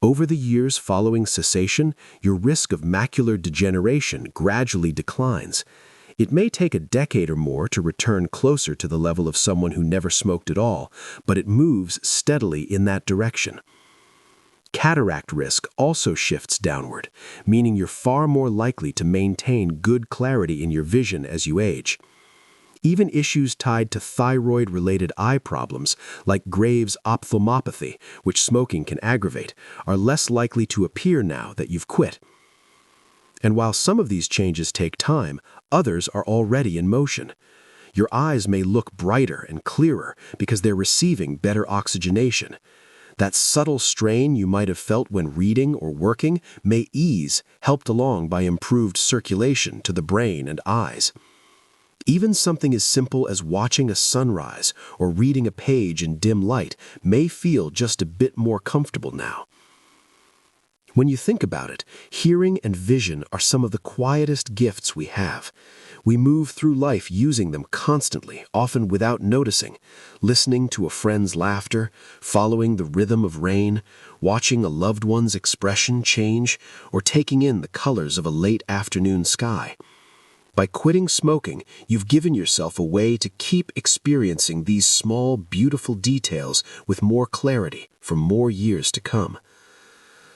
Over the years following cessation, your risk of macular degeneration gradually declines. It may take a decade or more to return closer to the level of someone who never smoked at all, but it moves steadily in that direction. Cataract risk also shifts downward, meaning you're far more likely to maintain good clarity in your vision as you age. Even issues tied to thyroid-related eye problems, like Graves' ophthalmopathy, which smoking can aggravate, are less likely to appear now that you've quit. And while some of these changes take time, others are already in motion. Your eyes may look brighter and clearer because they're receiving better oxygenation. That subtle strain you might have felt when reading or working may ease, helped along by improved circulation to the brain and eyes. Even something as simple as watching a sunrise or reading a page in dim light may feel just a bit more comfortable now. When you think about it, hearing and vision are some of the quietest gifts we have. We move through life using them constantly, often without noticing, listening to a friend's laughter, following the rhythm of rain, watching a loved one's expression change, or taking in the colors of a late afternoon sky. By quitting smoking, you've given yourself a way to keep experiencing these small, beautiful details with more clarity for more years to come.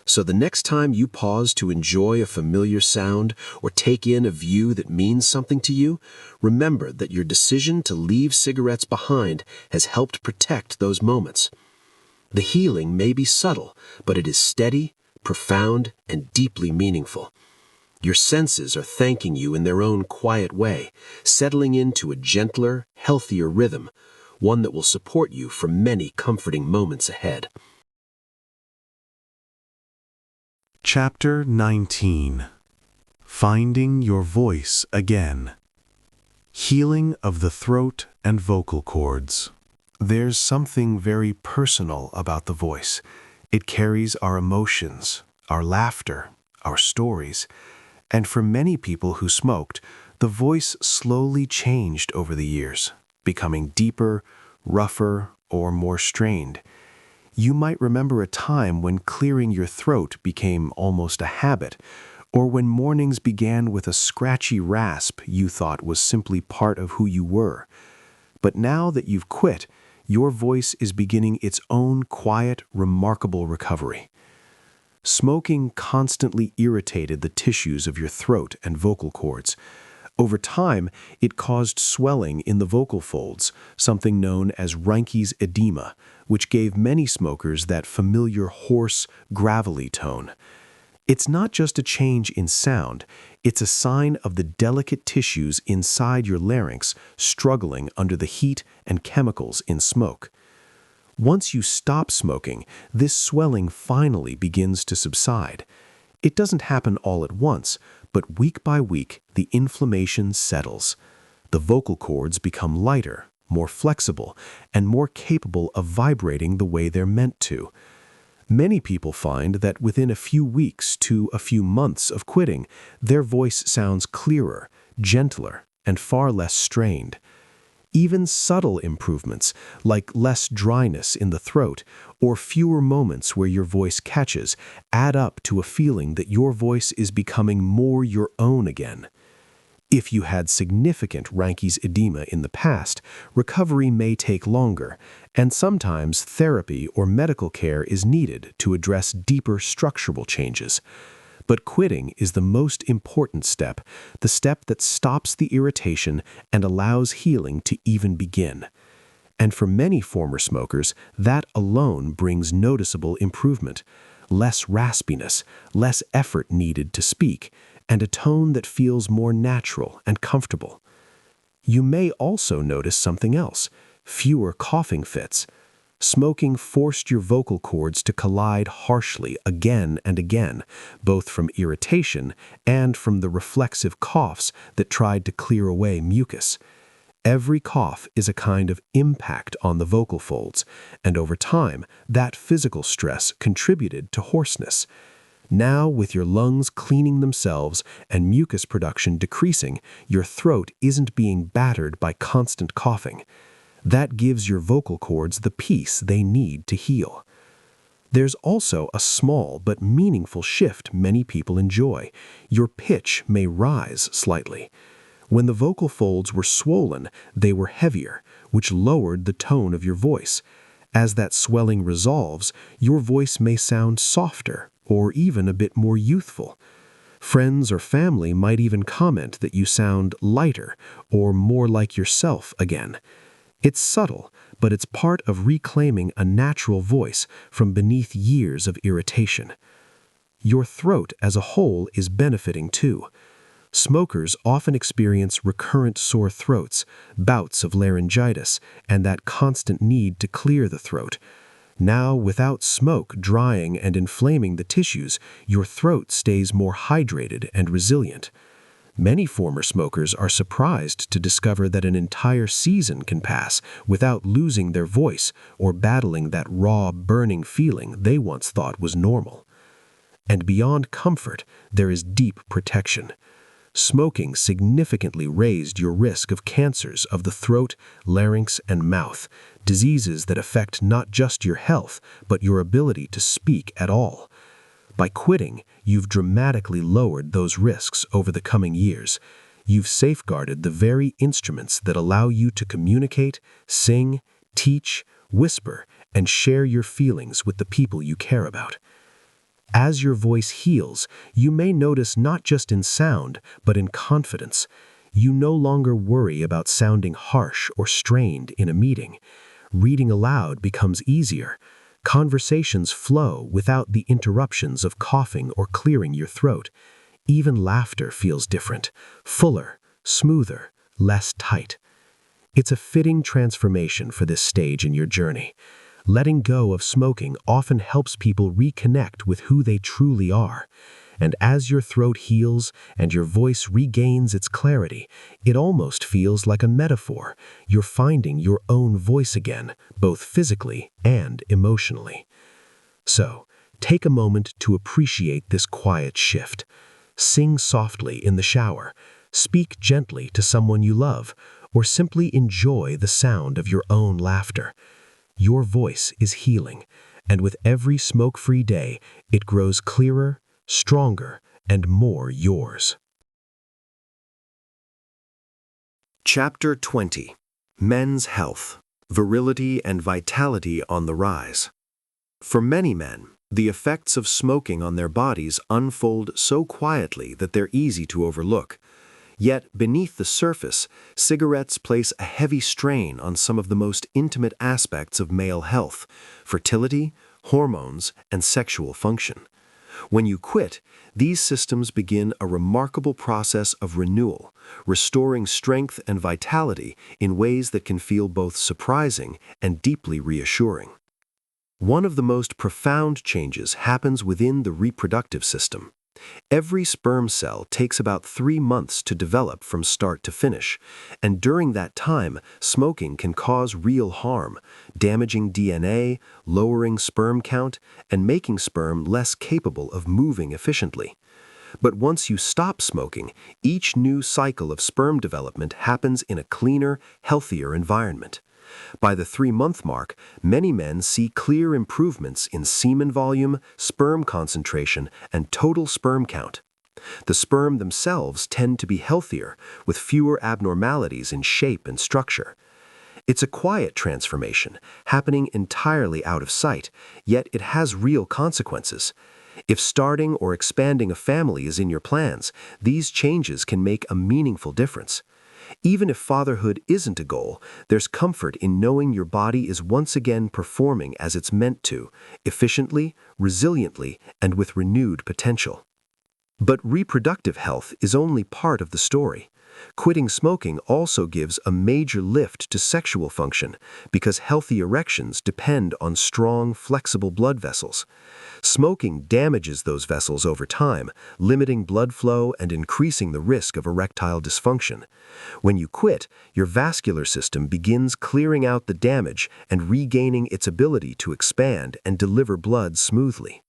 So the next time you pause to enjoy a familiar sound or take in a view that means something to you, remember that your decision to leave cigarettes behind has helped protect those moments. The healing may be subtle, but it is steady, profound, and deeply meaningful. Your senses are thanking you in their own quiet way, settling into a gentler, healthier rhythm, one that will support you for many comforting moments ahead. Chapter 19. Finding Your Voice Again. Healing of the Throat and Vocal Cords. There's something very personal about the voice. It carries our emotions, our laughter, our stories. And for many people who smoked, the voice slowly changed over the years, becoming deeper, rougher, or more strained. You might remember a time when clearing your throat became almost a habit, or when mornings began with a scratchy rasp you thought was simply part of who you were. But now that you've quit, your voice is beginning its own quiet, remarkable recovery. Smoking constantly irritated the tissues of your throat and vocal cords. Over time, it caused swelling in the vocal folds, something known as Reinke's edema, which gave many smokers that familiar hoarse, gravelly tone. It's not just a change in sound, it's a sign of the delicate tissues inside your larynx struggling under the heat and chemicals in smoke. Once you stop smoking, this swelling finally begins to subside. It doesn't happen all at once, but week by week, the inflammation settles. The vocal cords become lighter, more flexible, and more capable of vibrating the way they're meant to. Many people find that within a few weeks to a few months of quitting, their voice sounds clearer, gentler, and far less strained. Even subtle improvements, like less dryness in the throat or fewer moments where your voice catches, add up to a feeling that your voice is becoming more your own again. If you had significant Ranke's edema in the past, recovery may take longer, and sometimes therapy or medical care is needed to address deeper structural changes. But quitting is the most important step, the step that stops the irritation and allows healing to even begin. And for many former smokers, that alone brings noticeable improvement. Less raspiness, less effort needed to speak, and a tone that feels more natural and comfortable. You may also notice something else: fewer coughing fits. Smoking forced your vocal cords to collide harshly again and again, both from irritation and from the reflexive coughs that tried to clear away mucus. Every cough is a kind of impact on the vocal folds, and over time, that physical stress contributed to hoarseness. Now, with your lungs cleaning themselves and mucus production decreasing, your throat isn't being battered by constant coughing. That gives your vocal cords the peace they need to heal. There's also a small but meaningful shift many people enjoy. Your pitch may rise slightly. When the vocal folds were swollen, they were heavier, which lowered the tone of your voice. As that swelling resolves, your voice may sound softer or even a bit more youthful. Friends or family might even comment that you sound lighter or more like yourself again. It's subtle, but it's part of reclaiming a natural voice from beneath years of irritation. Your throat as a whole is benefiting too. Smokers often experience recurrent sore throats, bouts of laryngitis, and that constant need to clear the throat. Now, without smoke drying and inflaming the tissues, your throat stays more hydrated and resilient. Many former smokers are surprised to discover that an entire season can pass without losing their voice or battling that raw, burning feeling they once thought was normal. And beyond comfort, there is deep protection. Smoking significantly raised your risk of cancers of the throat, larynx, and mouth, diseases that affect not just your health, but your ability to speak at all. By quitting, you've dramatically lowered those risks over the coming years. You've safeguarded the very instruments that allow you to communicate, sing, teach, whisper, and share your feelings with the people you care about. As your voice heals, you may notice not just in sound, but in confidence. You no longer worry about sounding harsh or strained in a meeting. Reading aloud becomes easier. Conversations flow without the interruptions of coughing or clearing your throat. Even laughter feels different, fuller, smoother, less tight. It's a fitting transformation for this stage in your journey. Letting go of smoking often helps people reconnect with who they truly are. And as your throat heals and your voice regains its clarity, it almost feels like a metaphor. You're finding your own voice again, both physically and emotionally. So, take a moment to appreciate this quiet shift. Sing softly in the shower, speak gently to someone you love, or simply enjoy the sound of your own laughter. Your voice is healing, and with every smoke-free day, it grows clearer, stronger, and more yours. Chapter 20. Men's Health, Virility and Vitality on the Rise. For many men, the effects of smoking on their bodies unfold so quietly that they're easy to overlook. Yet, beneath the surface, cigarettes place a heavy strain on some of the most intimate aspects of male health: fertility, hormones, and sexual function. When you quit, these systems begin a remarkable process of renewal, restoring strength and vitality in ways that can feel both surprising and deeply reassuring. One of the most profound changes happens within the reproductive system. Every sperm cell takes about 3 months to develop from start to finish, and during that time, smoking can cause real harm, damaging DNA, lowering sperm count, and making sperm less capable of moving efficiently. But once you stop smoking, each new cycle of sperm development happens in a cleaner, healthier environment. By the 3-month mark, many men see clear improvements in semen volume, sperm concentration, and total sperm count. The sperm themselves tend to be healthier, with fewer abnormalities in shape and structure. It's a quiet transformation, happening entirely out of sight, yet it has real consequences. If starting or expanding a family is in your plans, these changes can make a meaningful difference. Even if fatherhood isn't a goal, there's comfort in knowing your body is once again performing as it's meant to, efficiently, resiliently, and with renewed potential. But reproductive health is only part of the story. Quitting smoking also gives a major lift to sexual function because healthy erections depend on strong, flexible blood vessels. Smoking damages those vessels over time, limiting blood flow and increasing the risk of erectile dysfunction. When you quit, your vascular system begins clearing out the damage and regaining its ability to expand and deliver blood smoothly.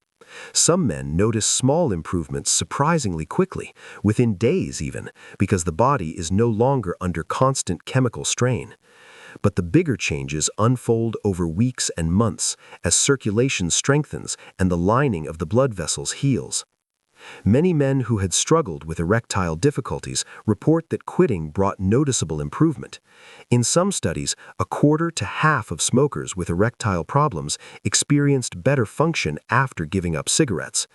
Some men notice small improvements surprisingly quickly, within days even, because the body is no longer under constant chemical strain. But the bigger changes unfold over weeks and months as circulation strengthens and the lining of the blood vessels heals. Many men who had struggled with erectile difficulties report that quitting brought noticeable improvement. In some studies, a quarter to half of smokers with erectile problems experienced better function after giving up cigarettes.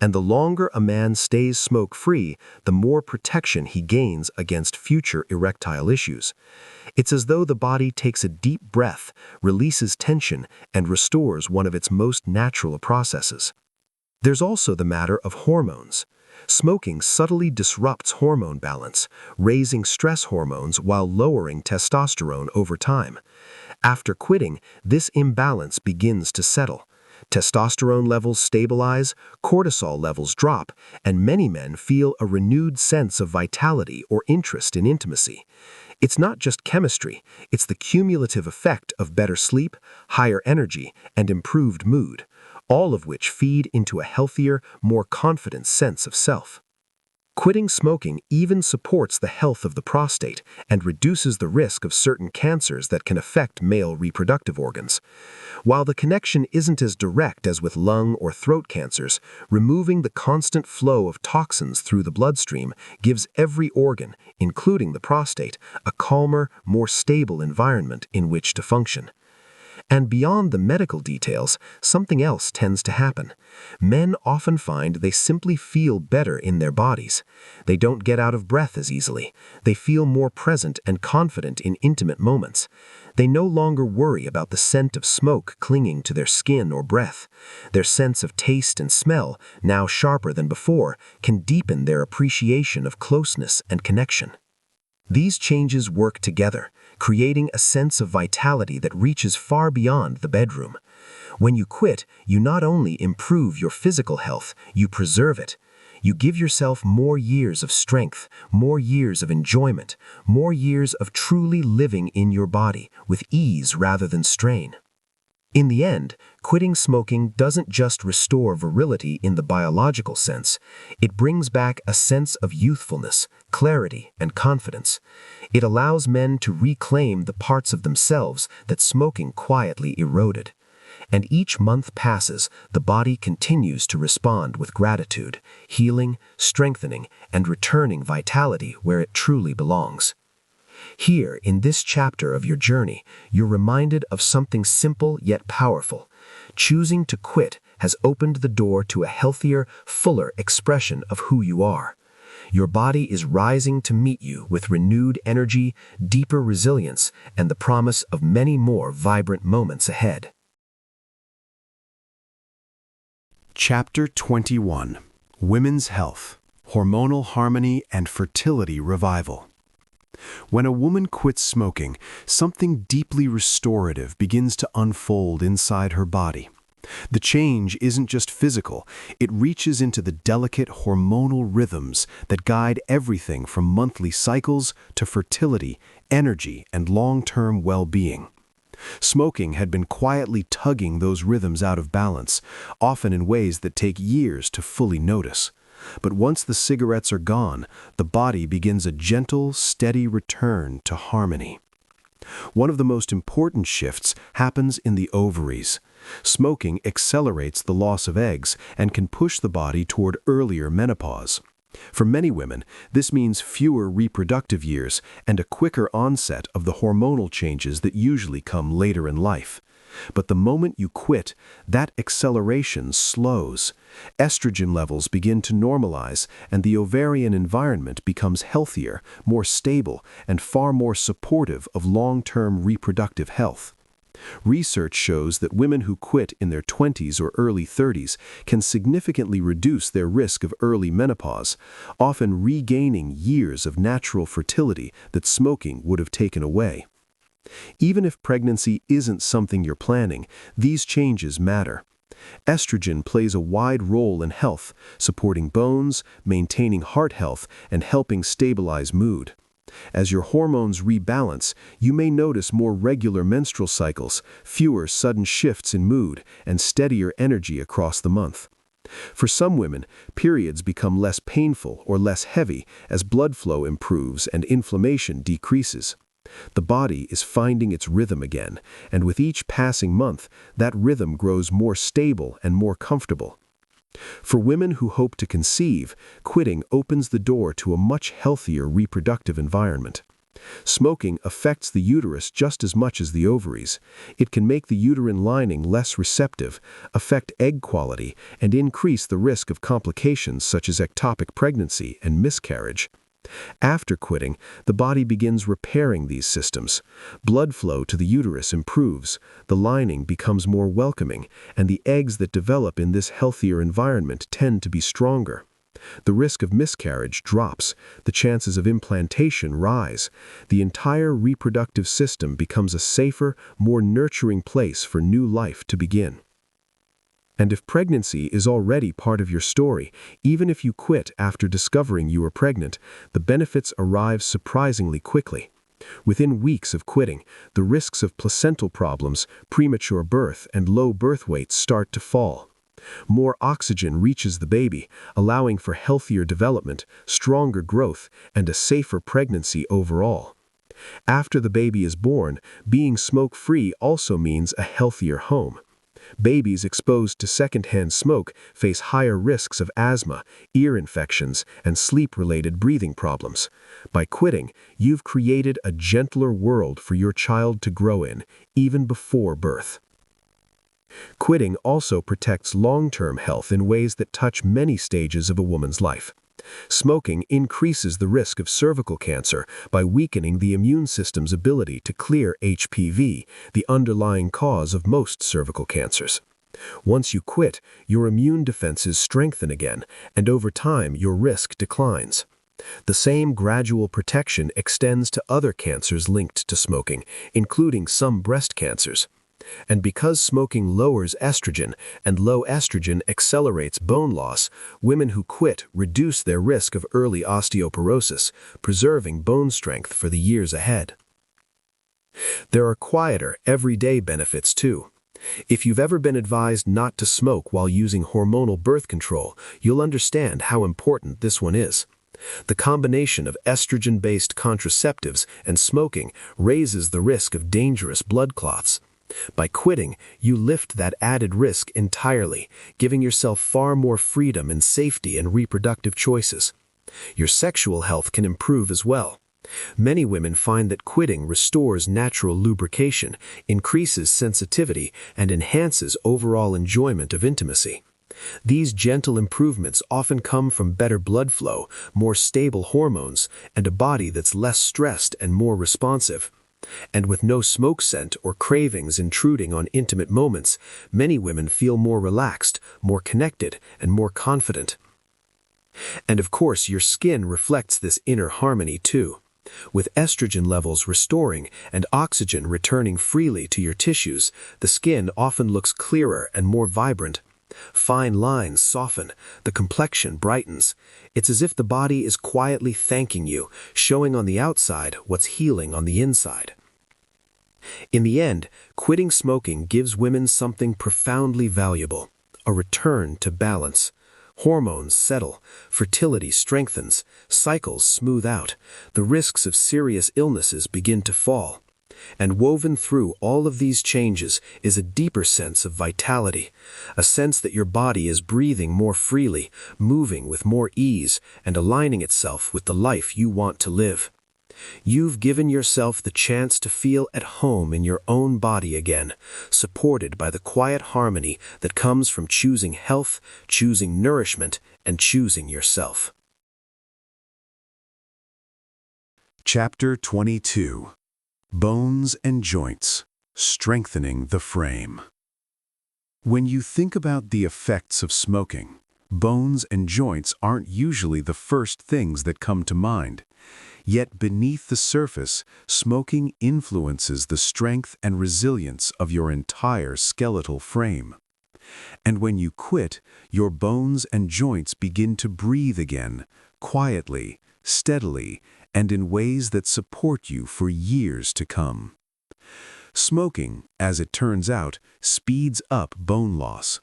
And the longer a man stays smoke-free, the more protection he gains against future erectile issues. It's as though the body takes a deep breath, releases tension, and restores one of its most natural processes. There's also the matter of hormones. Smoking subtly disrupts hormone balance, raising stress hormones while lowering testosterone over time. After quitting, this imbalance begins to settle. Testosterone levels stabilize, cortisol levels drop, and many men feel a renewed sense of vitality or interest in intimacy. It's not just chemistry, it's the cumulative effect of better sleep, higher energy, and improved mood, all of which feed into a healthier, more confident sense of self. Quitting smoking even supports the health of the prostate and reduces the risk of certain cancers that can affect male reproductive organs. While the connection isn't as direct as with lung or throat cancers, removing the constant flow of toxins through the bloodstream gives every organ, including the prostate, a calmer, more stable environment in which to function. And beyond the medical details, something else tends to happen. Men often find they simply feel better in their bodies. They don't get out of breath as easily. They feel more present and confident in intimate moments. They no longer worry about the scent of smoke clinging to their skin or breath. Their sense of taste and smell, now sharper than before, can deepen their appreciation of closeness and connection. These changes work together, creating a sense of vitality that reaches far beyond the bedroom. When you quit, you not only improve your physical health, you preserve it. You give yourself more years of strength, more years of enjoyment, more years of truly living in your body with ease rather than strain. In the end, quitting smoking doesn't just restore virility in the biological sense, it brings back a sense of youthfulness, clarity, and confidence. It allows men to reclaim the parts of themselves that smoking quietly eroded. And each month passes, the body continues to respond with gratitude, healing, strengthening, and returning vitality where it truly belongs. Here, in this chapter of your journey, you're reminded of something simple yet powerful. Choosing to quit has opened the door to a healthier, fuller expression of who you are. Your body is rising to meet you with renewed energy, deeper resilience, and the promise of many more vibrant moments ahead. Chapter 21: Women's Health, Hormonal Harmony and Fertility Revival. When a woman quits smoking, something deeply restorative begins to unfold inside her body. The change isn't just physical, it reaches into the delicate hormonal rhythms that guide everything from monthly cycles to fertility, energy, and long-term well-being. Smoking had been quietly tugging those rhythms out of balance, often in ways that take years to fully notice. But once the cigarettes are gone, the body begins a gentle, steady return to harmony. One of the most important shifts happens in the ovaries. Smoking accelerates the loss of eggs and can push the body toward earlier menopause. For many women, this means fewer reproductive years and a quicker onset of the hormonal changes that usually come later in life. But the moment you quit, that acceleration slows. Estrogen levels begin to normalize, and the ovarian environment becomes healthier, more stable, and far more supportive of long-term reproductive health. Research shows that women who quit in their 20s or early 30s can significantly reduce their risk of early menopause, often regaining years of natural fertility that smoking would have taken away. Even if pregnancy isn't something you're planning, these changes matter. Estrogen plays a wide role in health, supporting bones, maintaining heart health, and helping stabilize mood. As your hormones rebalance, you may notice more regular menstrual cycles, fewer sudden shifts in mood, and steadier energy across the month. For some women, periods become less painful or less heavy as blood flow improves and inflammation decreases. The body is finding its rhythm again, and with each passing month, that rhythm grows more stable and more comfortable. For women who hope to conceive, quitting opens the door to a much healthier reproductive environment. Smoking affects the uterus just as much as the ovaries. It can make the uterine lining less receptive, affect egg quality, and increase the risk of complications such as ectopic pregnancy and miscarriage. After quitting, the body begins repairing these systems. Blood flow to the uterus improves, the lining becomes more welcoming, and the eggs that develop in this healthier environment tend to be stronger. The risk of miscarriage drops, the chances of implantation rise. The entire reproductive system becomes a safer, more nurturing place for new life to begin. And if pregnancy is already part of your story, even if you quit after discovering you were pregnant, the benefits arrive surprisingly quickly. Within weeks of quitting, the risks of placental problems, premature birth, and low birth weights start to fall. More oxygen reaches the baby, allowing for healthier development, stronger growth, and a safer pregnancy overall. After the baby is born, being smoke-free also means a healthier home. Babies exposed to secondhand smoke face higher risks of asthma, ear infections, and sleep-related breathing problems. By quitting, you've created a gentler world for your child to grow in, even before birth. Quitting also protects long-term health in ways that touch many stages of a woman's life. Smoking increases the risk of cervical cancer by weakening the immune system's ability to clear HPV, the underlying cause of most cervical cancers. Once you quit, your immune defenses strengthen again, and over time your risk declines. The same gradual protection extends to other cancers linked to smoking, including some breast cancers. And because smoking lowers estrogen, and low estrogen accelerates bone loss, women who quit reduce their risk of early osteoporosis, preserving bone strength for the years ahead. There are quieter, everyday benefits too. If you've ever been advised not to smoke while using hormonal birth control, you'll understand how important this one is. The combination of estrogen-based contraceptives and smoking raises the risk of dangerous blood clots. By quitting, you lift that added risk entirely, giving yourself far more freedom and safety in reproductive choices. Your sexual health can improve as well. Many women find that quitting restores natural lubrication, increases sensitivity, and enhances overall enjoyment of intimacy. These gentle improvements often come from better blood flow, more stable hormones, and a body that's less stressed and more responsive. And with no smoke scent or cravings intruding on intimate moments, many women feel more relaxed, more connected, and more confident. And of course, your skin reflects this inner harmony too. With estrogen levels restoring and oxygen returning freely to your tissues, the skin often looks clearer and more vibrant. Fine lines soften, the complexion brightens. It's as if the body is quietly thanking you, showing on the outside what's healing on the inside. In the end, quitting smoking gives women something profoundly valuable: a return to balance. Hormones settle, fertility strengthens, cycles smooth out, the risks of serious illnesses begin to fall. And woven through all of these changes is a deeper sense of vitality, a sense that your body is breathing more freely, moving with more ease, and aligning itself with the life you want to live. You've given yourself the chance to feel at home in your own body again, supported by the quiet harmony that comes from choosing health, choosing nourishment, and choosing yourself. Chapter 22. Bones and Joints, Strengthening the Frame. When you think about the effects of smoking, bones and joints aren't usually the first things that come to mind. Yet beneath the surface, smoking influences the strength and resilience of your entire skeletal frame. And when you quit, your bones and joints begin to breathe again, quietly, steadily, and in ways that support you for years to come. Smoking, as it turns out, speeds up bone loss.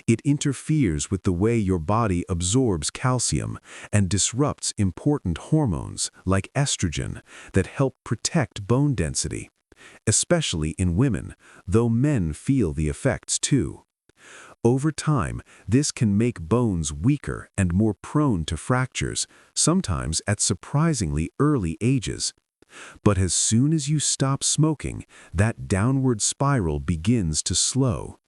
It interferes with the way your body absorbs calcium and disrupts important hormones like estrogen that help protect bone density, especially in women, though men feel the effects too. Over time, this can make bones weaker and more prone to fractures, sometimes at surprisingly early ages. But as soon as you stop smoking, that downward spiral begins to slow.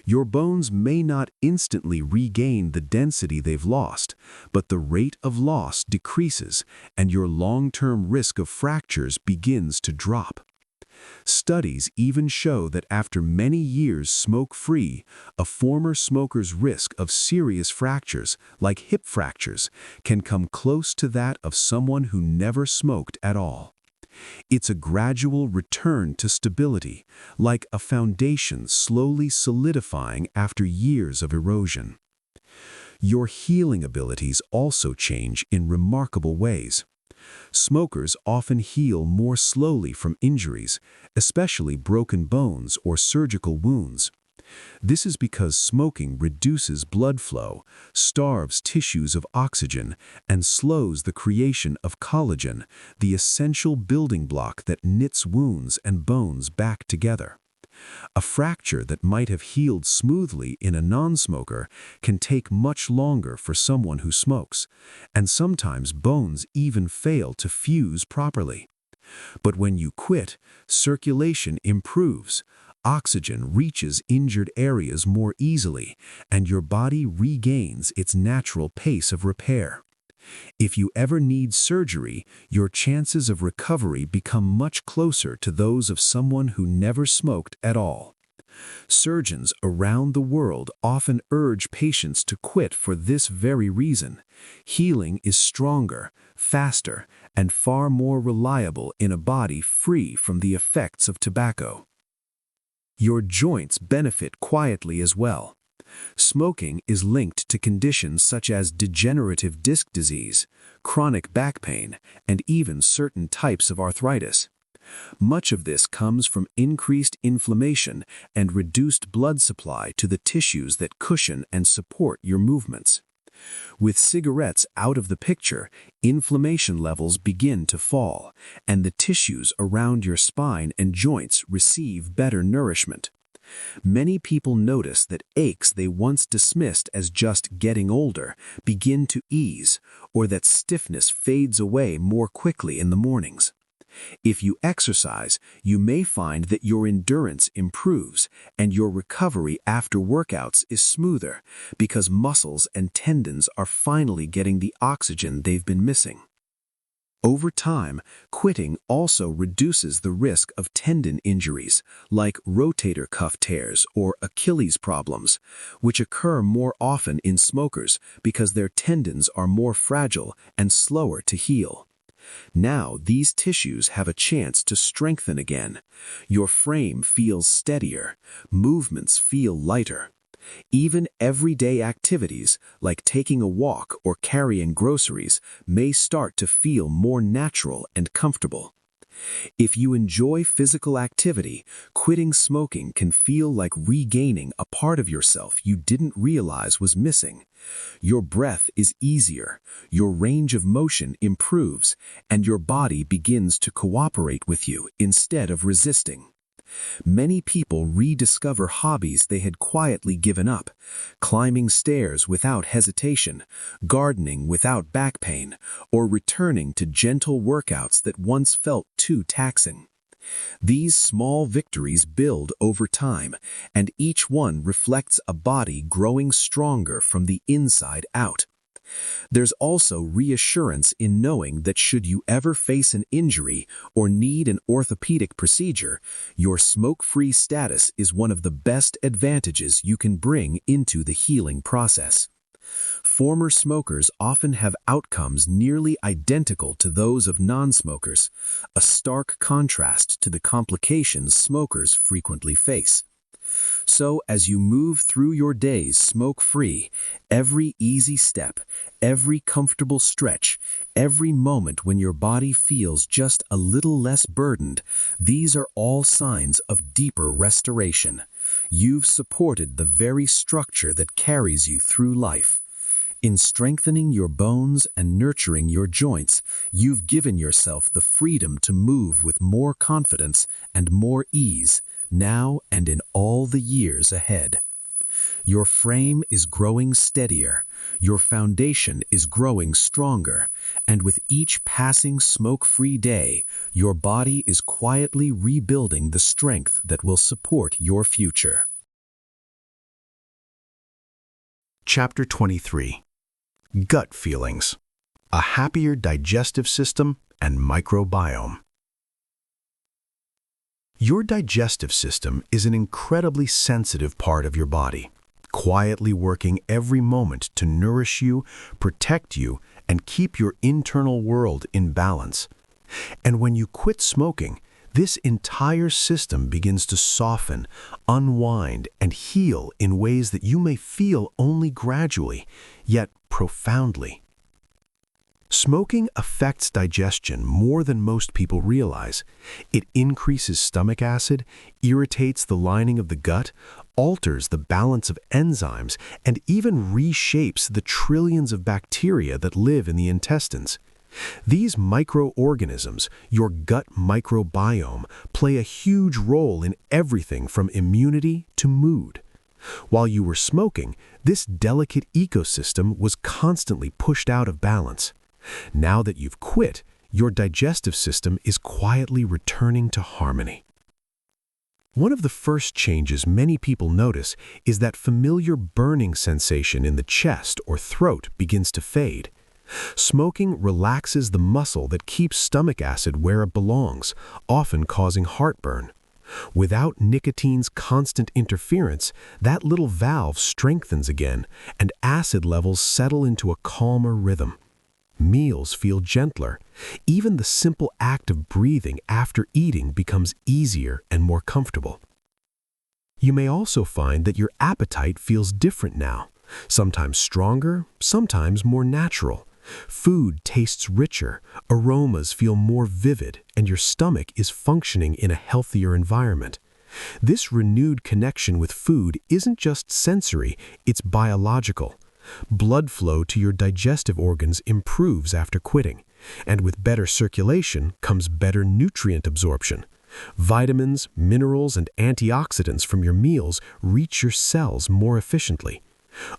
Your bones may not instantly regain the density they've lost, but the rate of loss decreases and your long-term risk of fractures begins to drop. Studies even show that after many years smoke-free, a former smoker's risk of serious fractures, like hip fractures, can come close to that of someone who never smoked at all. It's a gradual return to stability, like a foundation slowly solidifying after years of erosion. Your healing abilities also change in remarkable ways. Smokers often heal more slowly from injuries, especially broken bones or surgical wounds. This is because smoking reduces blood flow, starves tissues of oxygen, and slows the creation of collagen, the essential building block that knits wounds and bones back together. A fracture that might have healed smoothly in a non-smoker can take much longer for someone who smokes, and sometimes bones even fail to fuse properly. But when you quit, circulation improves, oxygen reaches injured areas more easily, and your body regains its natural pace of repair. If you ever need surgery, your chances of recovery become much closer to those of someone who never smoked at all. Surgeons around the world often urge patients to quit for this very reason. Healing is stronger, faster, and far more reliable in a body free from the effects of tobacco. Your joints benefit quietly as well. Smoking is linked to conditions such as degenerative disc disease, chronic back pain, and even certain types of arthritis. Much of this comes from increased inflammation and reduced blood supply to the tissues that cushion and support your movements. With cigarettes out of the picture, inflammation levels begin to fall, and the tissues around your spine and joints receive better nourishment. Many people notice that aches they once dismissed as just getting older begin to ease, or that stiffness fades away more quickly in the mornings. If you exercise, you may find that your endurance improves and your recovery after workouts is smoother because muscles and tendons are finally getting the oxygen they've been missing. Over time, quitting also reduces the risk of tendon injuries like rotator cuff tears or Achilles problems, which occur more often in smokers because their tendons are more fragile and slower to heal. Now these tissues have a chance to strengthen again. Your frame feels steadier, movements feel lighter. Even everyday activities, like taking a walk or carrying groceries, may start to feel more natural and comfortable. If you enjoy physical activity, quitting smoking can feel like regaining a part of yourself you didn't realize was missing. Your breath is easier, your range of motion improves, and your body begins to cooperate with you instead of resisting. Many people rediscover hobbies they had quietly given up, climbing stairs without hesitation, gardening without back pain, or returning to gentle workouts that once felt too taxing. These small victories build over time, and each one reflects a body growing stronger from the inside out. There's also reassurance in knowing that should you ever face an injury or need an orthopedic procedure, your smoke-free status is one of the best advantages you can bring into the healing process. Former smokers often have outcomes nearly identical to those of non-smokers, a stark contrast to the complications smokers frequently face. So as you move through your days smoke-free, every easy step, every comfortable stretch, every moment when your body feels just a little less burdened, these are all signs of deeper restoration. You've supported the very structure that carries you through life. In strengthening your bones and nurturing your joints, you've given yourself the freedom to move with more confidence and more ease, now and in all the years ahead. Your frame is growing steadier, your foundation is growing stronger, and with each passing smoke-free day, your body is quietly rebuilding the strength that will support your future. Chapter 23. Gut Feelings. A Happier Digestive System and Microbiome. Your digestive system is an incredibly sensitive part of your body, quietly working every moment to nourish you, protect you, and keep your internal world in balance. And when you quit smoking, this entire system begins to soften, unwind, and heal in ways that you may feel only gradually, yet profoundly. Smoking affects digestion more than most people realize. It increases stomach acid, irritates the lining of the gut, alters the balance of enzymes, and even reshapes the trillions of bacteria that live in the intestines. These microorganisms, your gut microbiome, play a huge role in everything from immunity to mood. While you were smoking, this delicate ecosystem was constantly pushed out of balance. Now that you've quit, your digestive system is quietly returning to harmony. One of the first changes many people notice is that familiar burning sensation in the chest or throat begins to fade. Smoking relaxes the muscle that keeps stomach acid where it belongs, often causing heartburn. Without nicotine's constant interference, that little valve strengthens again, and acid levels settle into a calmer rhythm. Meals feel gentler. Even the simple act of breathing after eating becomes easier and more comfortable. You may also find that your appetite feels different now, sometimes stronger, sometimes more natural. Food tastes richer, aromas feel more vivid, and your stomach is functioning in a healthier environment. This renewed connection with food isn't just sensory, it's biological. Blood flow to your digestive organs improves after quitting, and with better circulation comes better nutrient absorption. Vitamins, minerals, and antioxidants from your meals reach your cells more efficiently.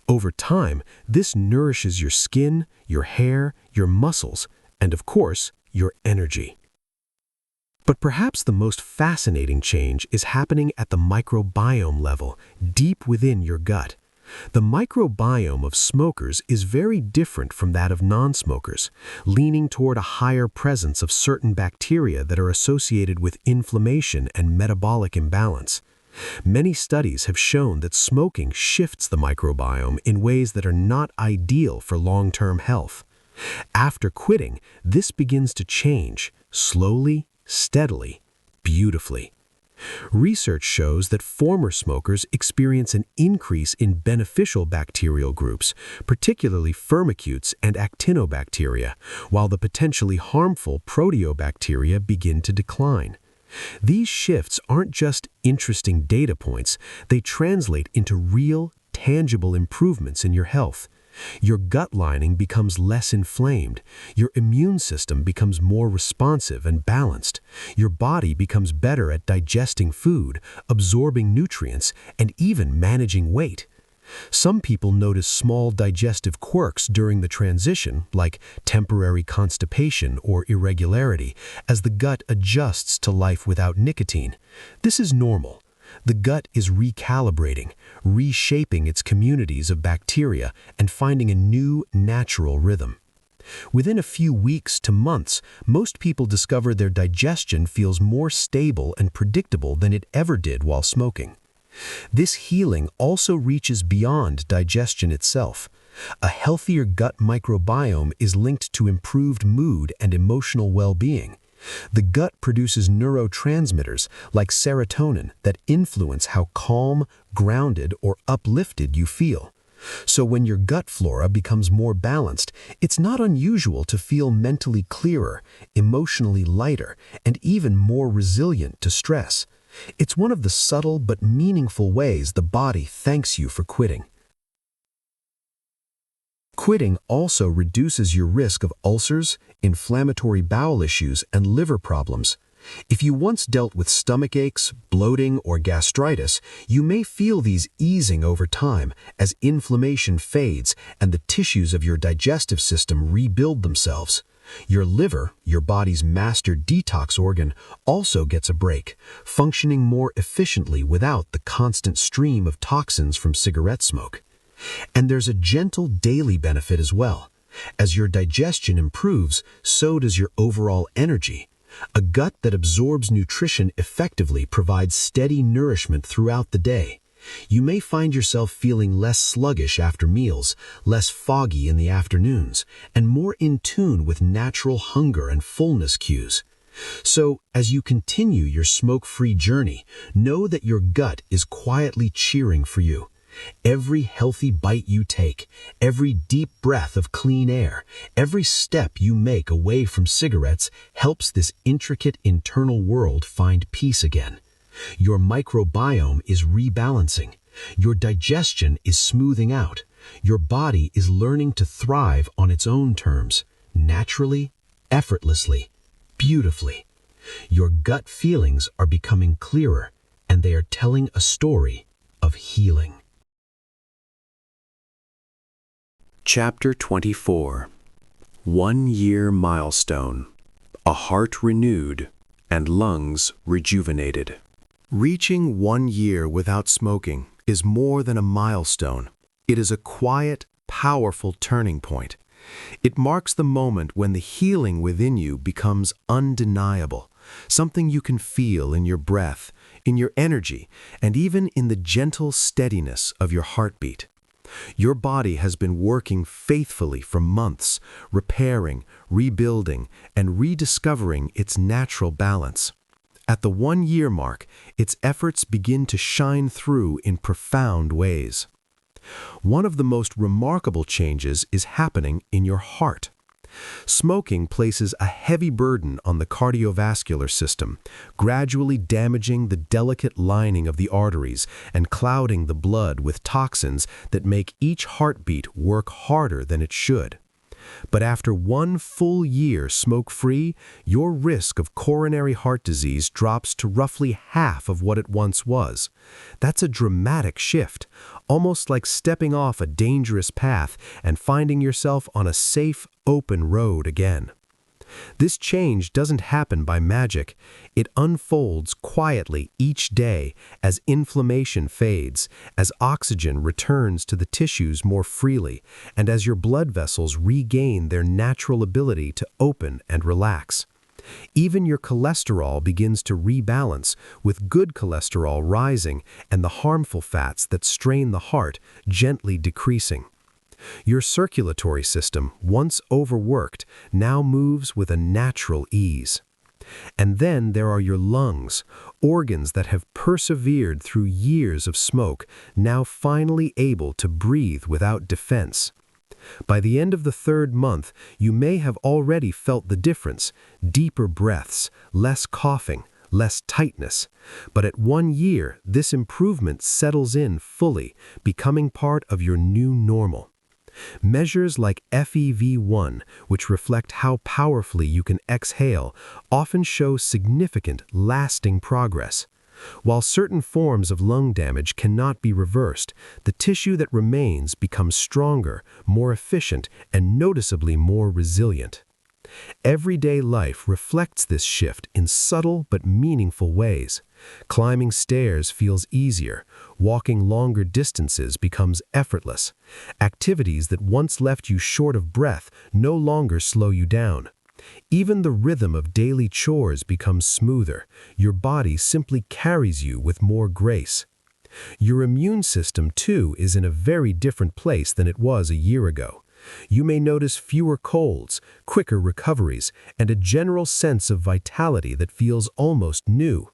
Over time, this nourishes your skin, your hair, your muscles, and of course, your energy. But perhaps the most fascinating change is happening at the microbiome level, deep within your gut. The microbiome of smokers is very different from that of non-smokers, leaning toward a higher presence of certain bacteria that are associated with inflammation and metabolic imbalance. Many studies have shown that smoking shifts the microbiome in ways that are not ideal for long-term health. After quitting, this begins to change, slowly, steadily, beautifully. Research shows that former smokers experience an increase in beneficial bacterial groups, particularly firmicutes and actinobacteria, while the potentially harmful proteobacteria begin to decline. These shifts aren't just interesting data points, they translate into real, tangible improvements in your health. Your gut lining becomes less inflamed, your immune system becomes more responsive and balanced, your body becomes better at digesting food, absorbing nutrients, and even managing weight. Some people notice small digestive quirks during the transition, like temporary constipation or irregularity, as the gut adjusts to life without nicotine. This is normal. The gut is recalibrating, reshaping its communities of bacteria and finding a new, natural rhythm. Within a few weeks to months, most people discover their digestion feels more stable and predictable than it ever did while smoking. This healing also reaches beyond digestion itself. A healthier gut microbiome is linked to improved mood and emotional well-being. The gut produces neurotransmitters like serotonin that influence how calm, grounded, or uplifted you feel. So when your gut flora becomes more balanced, it's not unusual to feel mentally clearer, emotionally lighter, and even more resilient to stress. It's one of the subtle but meaningful ways the body thanks you for quitting. Quitting also reduces your risk of ulcers, inflammatory bowel issues, and liver problems. If you once dealt with stomach aches, bloating, or gastritis, you may feel these easing over time as inflammation fades and the tissues of your digestive system rebuild themselves. Your liver, your body's master detox organ, also gets a break, functioning more efficiently without the constant stream of toxins from cigarette smoke. And there's a gentle daily benefit as well. As your digestion improves, so does your overall energy. A gut that absorbs nutrition effectively provides steady nourishment throughout the day. You may find yourself feeling less sluggish after meals, less foggy in the afternoons, and more in tune with natural hunger and fullness cues. So, as you continue your smoke-free journey, know that your gut is quietly cheering for you. Every healthy bite you take, every deep breath of clean air, every step you make away from cigarettes helps this intricate internal world find peace again. Your microbiome is rebalancing. Your digestion is smoothing out. Your body is learning to thrive on its own terms, naturally, effortlessly, beautifully. Your gut feelings are becoming clearer, and they are telling a story of healing. Chapter 24. 1 Year Milestone. A Heart Renewed and Lungs Rejuvenated. Reaching 1 year without smoking is more than a milestone. It is a quiet, powerful turning point. It marks the moment when the healing within you becomes undeniable, something you can feel in your breath, in your energy, and even in the gentle steadiness of your heartbeat. Your body has been working faithfully for months, repairing, rebuilding, and rediscovering its natural balance. At the 1 year mark, its efforts begin to shine through in profound ways. One of the most remarkable changes is happening in your heart. Smoking places a heavy burden on the cardiovascular system, gradually damaging the delicate lining of the arteries and clouding the blood with toxins that make each heartbeat work harder than it should. But after 1 full year smoke-free, your risk of coronary heart disease drops to roughly half of what it once was. That's a dramatic shift, almost like stepping off a dangerous path and finding yourself on a safe, open road again. This change doesn't happen by magic. It unfolds quietly each day as inflammation fades, as oxygen returns to the tissues more freely, and as your blood vessels regain their natural ability to open and relax. Even your cholesterol begins to rebalance, with good cholesterol rising and the harmful fats that strain the heart gently decreasing. Your circulatory system, once overworked, now moves with a natural ease. And then there are your lungs, organs that have persevered through years of smoke, now finally able to breathe without defense. By the end of the 3rd month, you may have already felt the difference: deeper breaths, less coughing, less tightness. But at 1 year, this improvement settles in fully, becoming part of your new normal. Measures like FEV1, which reflect how powerfully you can exhale, often show significant, lasting progress. While certain forms of lung damage cannot be reversed, the tissue that remains becomes stronger, more efficient, and noticeably more resilient. Everyday life reflects this shift in subtle but meaningful ways. Climbing stairs feels easier. Walking longer distances becomes effortless. Activities that once left you short of breath no longer slow you down. Even the rhythm of daily chores becomes smoother. Your body simply carries you with more grace. Your immune system, too, is in a very different place than it was a year ago. You may notice fewer colds, quicker recoveries, and a general sense of vitality that feels almost new.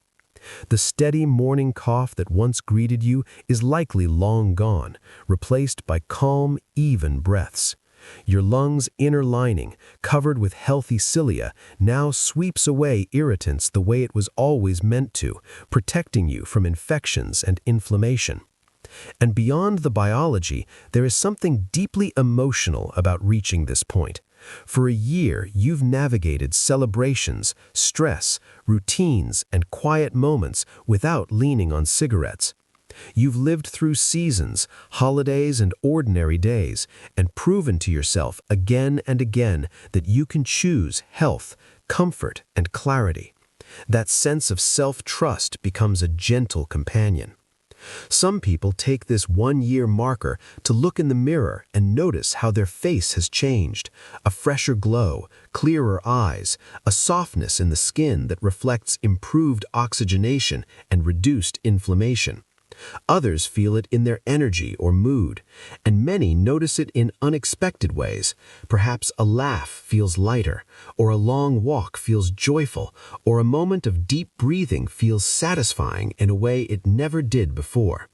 The steady morning cough that once greeted you is likely long gone, replaced by calm, even breaths. Your lungs' inner lining, covered with healthy cilia, now sweeps away irritants the way it was always meant to, protecting you from infections and inflammation. And beyond the biology, there is something deeply emotional about reaching this point. For a year, you've navigated celebrations, stress, routines, and quiet moments without leaning on cigarettes. You've lived through seasons, holidays, and ordinary days, and proven to yourself again and again that you can choose health, comfort, and clarity. That sense of self-trust becomes a gentle companion. Some people take this 1-year marker to look in the mirror and notice how their face has changed: a fresher glow, clearer eyes, a softness in the skin that reflects improved oxygenation and reduced inflammation. Others feel it in their energy or mood, and many notice it in unexpected ways. Perhaps a laugh feels lighter, or a long walk feels joyful, or a moment of deep breathing feels satisfying in a way it never did before.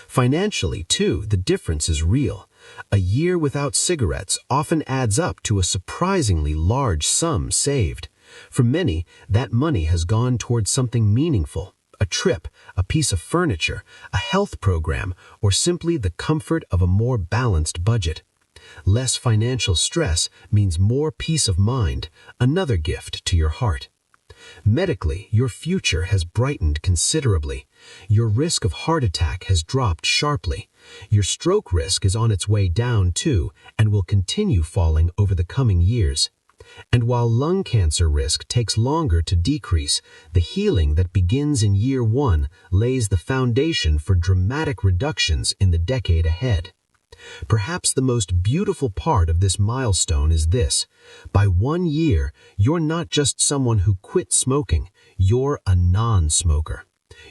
Financially, too, the difference is real. A year without cigarettes often adds up to a surprisingly large sum saved. For many, that money has gone towards something meaningful: a trip, a piece of furniture, a health program, or simply the comfort of a more balanced budget. Less financial stress means more peace of mind, another gift to your heart. Medically, your future has brightened considerably. Your risk of heart attack has dropped sharply. Your stroke risk is on its way down too, and will continue falling over the coming years. And while lung cancer risk takes longer to decrease, the healing that begins in year 1 lays the foundation for dramatic reductions in the decade ahead. Perhaps the most beautiful part of this milestone is this: by 1 year, you're not just someone who quit smoking, you're a non-smoker.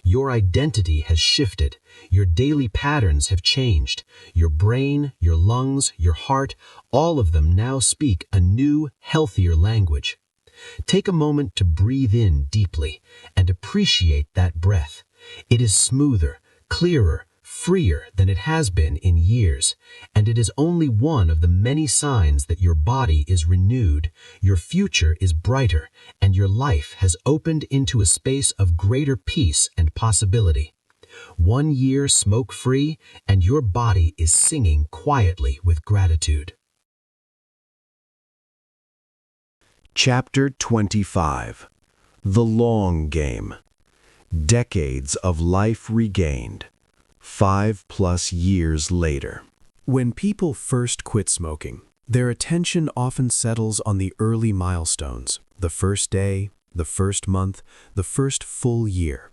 Your identity has shifted. Your daily patterns have changed. Your brain, your lungs, your heart, all of them now speak a new, healthier language. Take a moment to breathe in deeply and appreciate that breath. It is smoother, clearer, freer than it has been in years, and it is only one of the many signs that your body is renewed, your future is brighter, and your life has opened into a space of greater peace and possibility. 1 year smoke-free, and your body is singing quietly with gratitude. Chapter 25. The Long Game. Decades of life regained. 5+ years later. When people first quit smoking, their attention often settles on the early milestones: the first day, the first month, the first full year.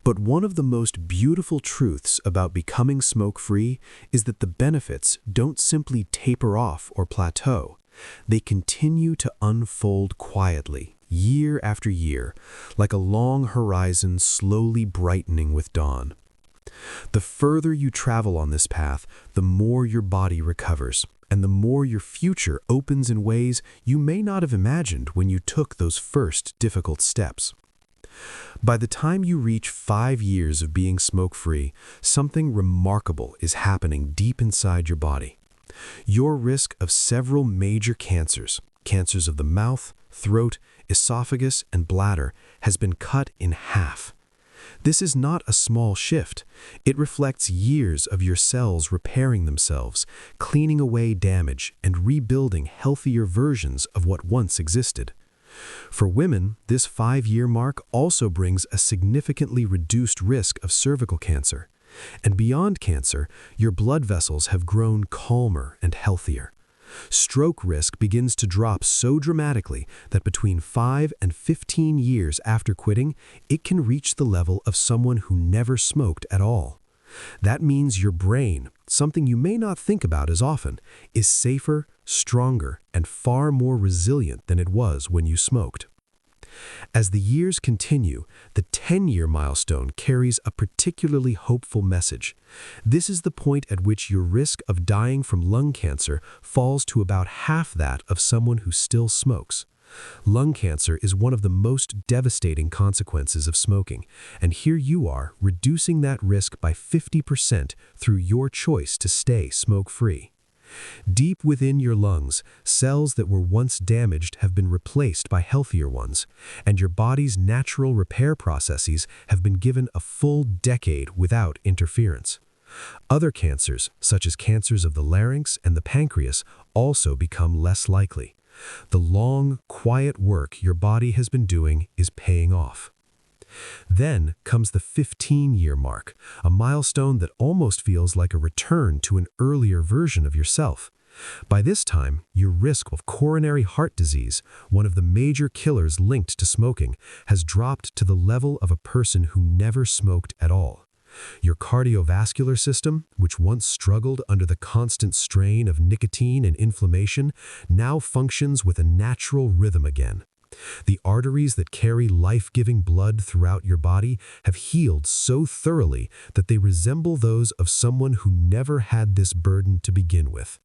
But one of the most beautiful truths about becoming smoke-free is that the benefits don't simply taper off or plateau. They continue to unfold quietly, year after year, like a long horizon slowly brightening with dawn. The further you travel on this path, the more your body recovers, and the more your future opens in ways you may not have imagined when you took those first difficult steps. By the time you reach 5 years of being smoke-free, something remarkable is happening deep inside your body. Your risk of several major cancers, cancers of the mouth, throat, esophagus, and bladder, has been cut in half. This is not a small shift. It reflects years of your cells repairing themselves, cleaning away damage, and rebuilding healthier versions of what once existed. For women, this 5-year mark also brings a significantly reduced risk of cervical cancer. And beyond cancer, your blood vessels have grown calmer and healthier. Stroke risk begins to drop so dramatically that between 5 and 15 years after quitting, it can reach the level of someone who never smoked at all. That means your brain, something you may not think about as often, is safer, stronger, and far more resilient than it was when you smoked. As the years continue, the 10-year milestone carries a particularly hopeful message. This is the point at which your risk of dying from lung cancer falls to about half that of someone who still smokes. Lung cancer is one of the most devastating consequences of smoking, and here you are reducing that risk by 50% through your choice to stay smoke-free. Deep within your lungs, cells that were once damaged have been replaced by healthier ones, and your body's natural repair processes have been given a full decade without interference. Other cancers, such as cancers of the larynx and the pancreas, also become less likely. The long, quiet work your body has been doing is paying off. Then comes the 15-year mark, a milestone that almost feels like a return to an earlier version of yourself. By this time, your risk of coronary heart disease, one of the major killers linked to smoking, has dropped to the level of a person who never smoked at all. Your cardiovascular system, which once struggled under the constant strain of nicotine and inflammation, now functions with a natural rhythm again. The arteries that carry life-giving blood throughout your body have healed so thoroughly that they resemble those of someone who never had this burden to begin with.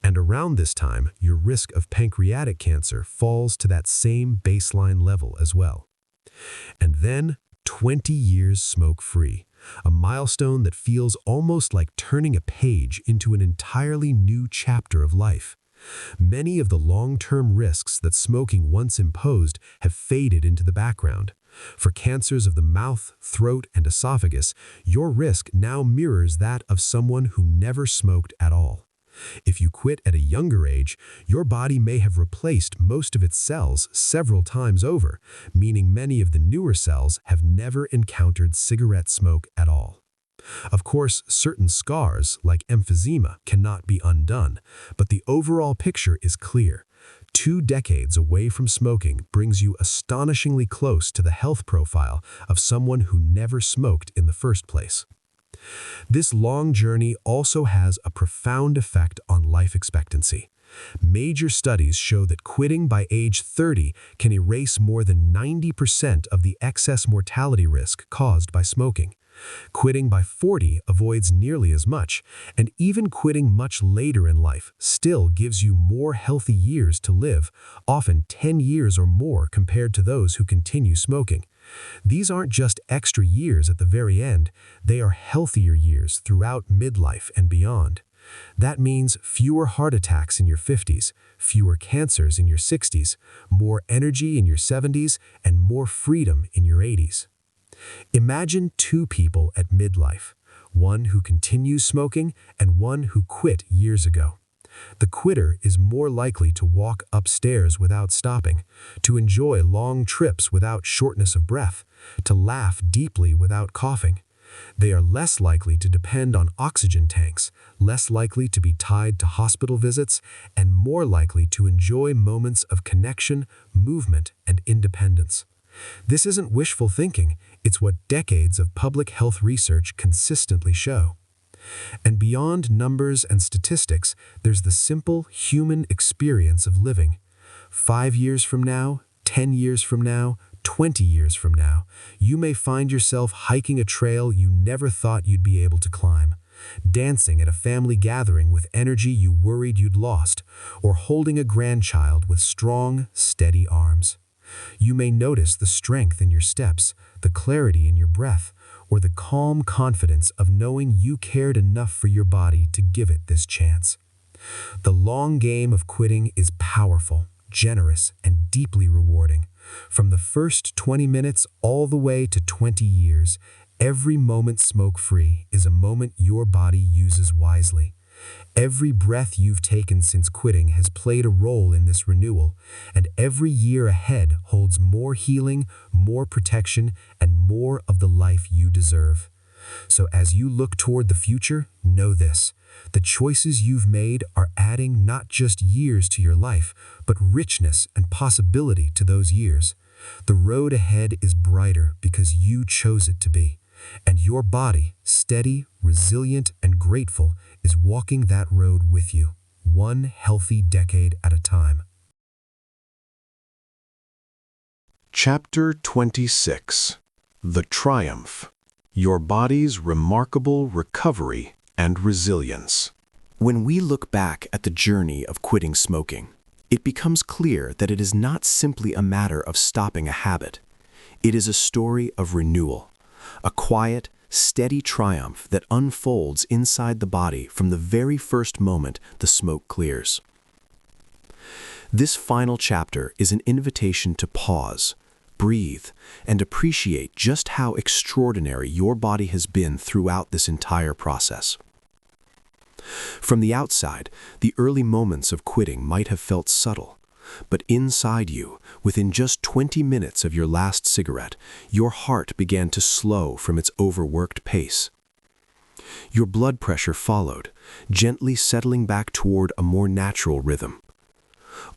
And around this time, your risk of pancreatic cancer falls to that same baseline level as well. And then, 20 years smoke-free, a milestone that feels almost like turning a page into an entirely new chapter of life. Many of the long-term risks that smoking once imposed have faded into the background. For cancers of the mouth, throat, and esophagus, your risk now mirrors that of someone who never smoked at all. If you quit at a younger age, your body may have replaced most of its cells several times over, meaning many of the newer cells have never encountered cigarette smoke at all. Of course, certain scars, like emphysema, cannot be undone, but the overall picture is clear. 2 decades away from smoking brings you astonishingly close to the health profile of someone who never smoked in the first place. This long journey also has a profound effect on life expectancy. Major studies show that quitting by age 30 can erase more than 90% of the excess mortality risk caused by smoking. Quitting by 40 avoids nearly as much, and even quitting much later in life still gives you more healthy years to live, often 10 years or more compared to those who continue smoking. These aren't just extra years at the very end, they are healthier years throughout midlife and beyond. That means fewer heart attacks in your 50s, fewer cancers in your 60s, more energy in your 70s, and more freedom in your 80s. Imagine 2 people at midlife, one who continues smoking and one who quit years ago. The quitter is more likely to walk upstairs without stopping, to enjoy long trips without shortness of breath, to laugh deeply without coughing. They are less likely to depend on oxygen tanks, less likely to be tied to hospital visits, and more likely to enjoy moments of connection, movement, and independence. This isn't wishful thinking, it's what decades of public health research consistently show. And beyond numbers and statistics, there's the simple human experience of living. 5 years from now, 10 years from now, 20 years from now, you may find yourself hiking a trail you never thought you'd be able to climb. dancing at a family gathering with energy you worried you'd lost, or holding a grandchild with strong, steady arms. You may notice the strength in your steps, the clarity in your breath, or the calm confidence of knowing you cared enough for your body to give it this chance. The long game of quitting is powerful, generous, and deeply rewarding. From the first 20 minutes all the way to 20 years, every moment smoke-free is a moment your body uses wisely. Every breath you've taken since quitting has played a role in this renewal, and every year ahead holds more healing, more protection, and more of the life you deserve. So as you look toward the future, know this: the choices you've made are adding not just years to your life, but richness and possibility to those years. The road ahead is brighter because you chose it to be, and your body, steady, resilient, and grateful, is walking that road with you, one healthy decade at a time. Chapter 26. The Triumph. Your body's remarkable recovery and resilience. When we look back at the journey of quitting smoking, it becomes clear that it is not simply a matter of stopping a habit. It is a story of renewal, a quiet, steady triumph that unfolds inside the body from the very first moment the smoke clears. This final chapter is an invitation to pause, breathe, and appreciate just how extraordinary your body has been throughout this entire process. From the outside, the early moments of quitting might have felt subtle, but inside you, within just 20 minutes of your last cigarette, your heart began to slow from its overworked pace. Your blood pressure followed, gently settling back toward a more natural rhythm.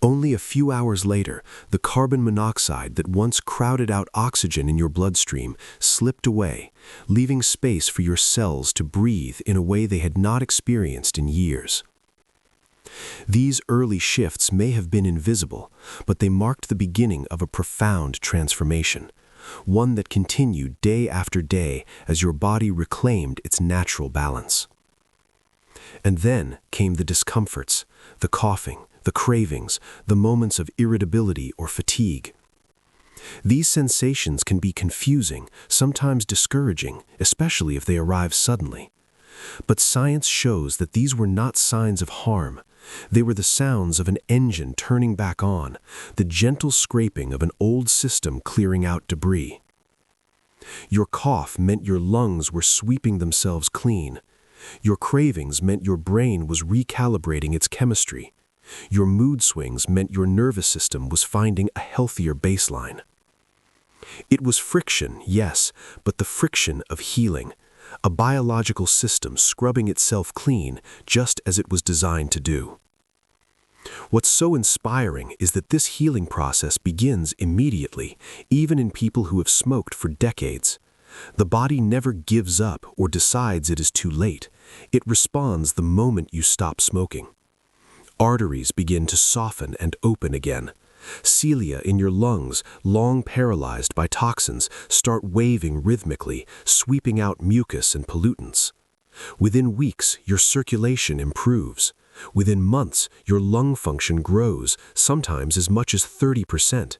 Only a few hours later, the carbon monoxide that once crowded out oxygen in your bloodstream slipped away, leaving space for your cells to breathe in a way they had not experienced in years. These early shifts may have been invisible, but they marked the beginning of a profound transformation, one that continued day after day as your body reclaimed its natural balance. And then came the discomforts, the coughing, the cravings, the moments of irritability or fatigue. These sensations can be confusing, sometimes discouraging, especially if they arrive suddenly. But science shows that these were not signs of harm. They were the sounds of an engine turning back on, the gentle scraping of an old system clearing out debris. Your cough meant your lungs were sweeping themselves clean. Your cravings meant your brain was recalibrating its chemistry. Your mood swings meant your nervous system was finding a healthier baseline. It was friction, yes, but the friction of healing, a biological system scrubbing itself clean just as it was designed to do. What's so inspiring is that this healing process begins immediately, even in people who have smoked for decades. The body never gives up or decides it is too late. It responds the moment you stop smoking. Arteries begin to soften and open again. Cilia in your lungs, long paralyzed by toxins, start waving rhythmically, sweeping out mucus and pollutants. Within weeks, your circulation improves. Within months, your lung function grows, sometimes as much as 30%.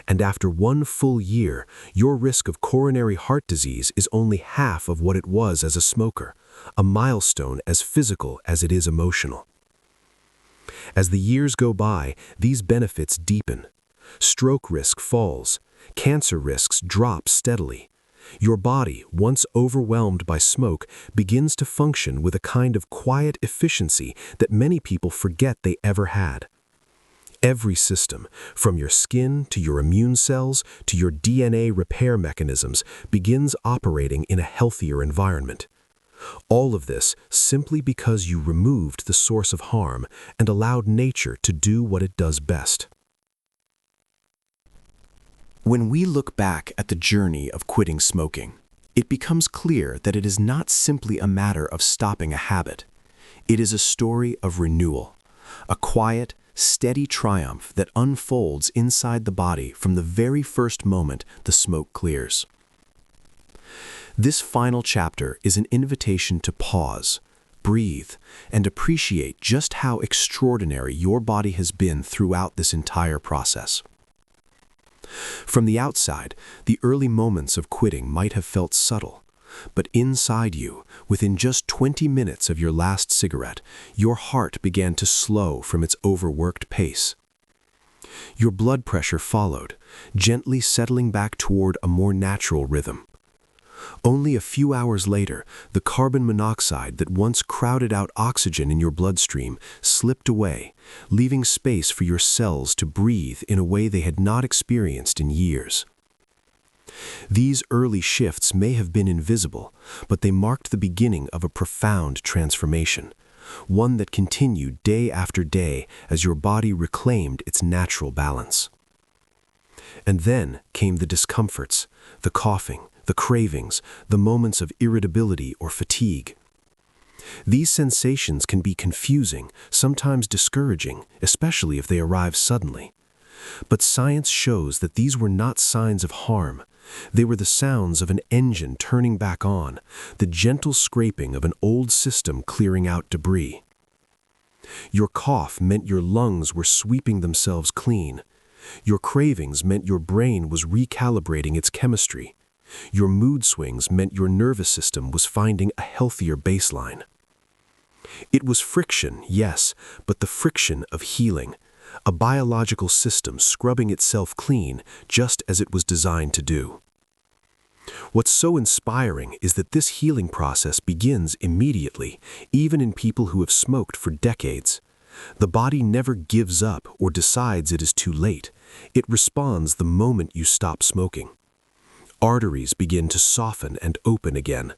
And after one full year, your risk of coronary heart disease is only half of what it was as a smoker, a milestone as physical as it is emotional. As the years go by, these benefits deepen. Stroke risk falls. Cancer risks drop steadily. Your body, once overwhelmed by smoke, begins to function with a kind of quiet efficiency that many people forget they ever had. Every system, from your skin to your immune cells to your DNA repair mechanisms, begins operating in a healthier environment. All of this simply because you removed the source of harm and allowed nature to do what it does best. When we look back at the journey of quitting smoking, it becomes clear that it is not simply a matter of stopping a habit. It is a story of renewal, a quiet, steady triumph that unfolds inside the body from the very first moment the smoke clears. This final chapter is an invitation to pause, breathe, and appreciate just how extraordinary your body has been throughout this entire process. From the outside, the early moments of quitting might have felt subtle, but inside you, within just 20 minutes of your last cigarette, your heart began to slow from its overworked pace. Your blood pressure followed, gently settling back toward a more natural rhythm. Only a few hours later, the carbon monoxide that once crowded out oxygen in your bloodstream slipped away, leaving space for your cells to breathe in a way they had not experienced in years. These early shifts may have been invisible, but they marked the beginning of a profound transformation, one that continued day after day as your body reclaimed its natural balance. And then came the discomforts, the coughing, the cravings, the moments of irritability or fatigue. These sensations can be confusing, sometimes discouraging, especially if they arrive suddenly. But science shows that these were not signs of harm. They were the sounds of an engine turning back on, the gentle scraping of an old system clearing out debris. Your cough meant your lungs were sweeping themselves clean. Your cravings meant your brain was recalibrating its chemistry. Your mood swings meant your nervous system was finding a healthier baseline. It was friction, yes, but the friction of healing, a biological system scrubbing itself clean just as it was designed to do. What's so inspiring is that this healing process begins immediately, even in people who have smoked for decades. The body never gives up or decides it is too late. It responds the moment you stop smoking. Arteries begin to soften and open again.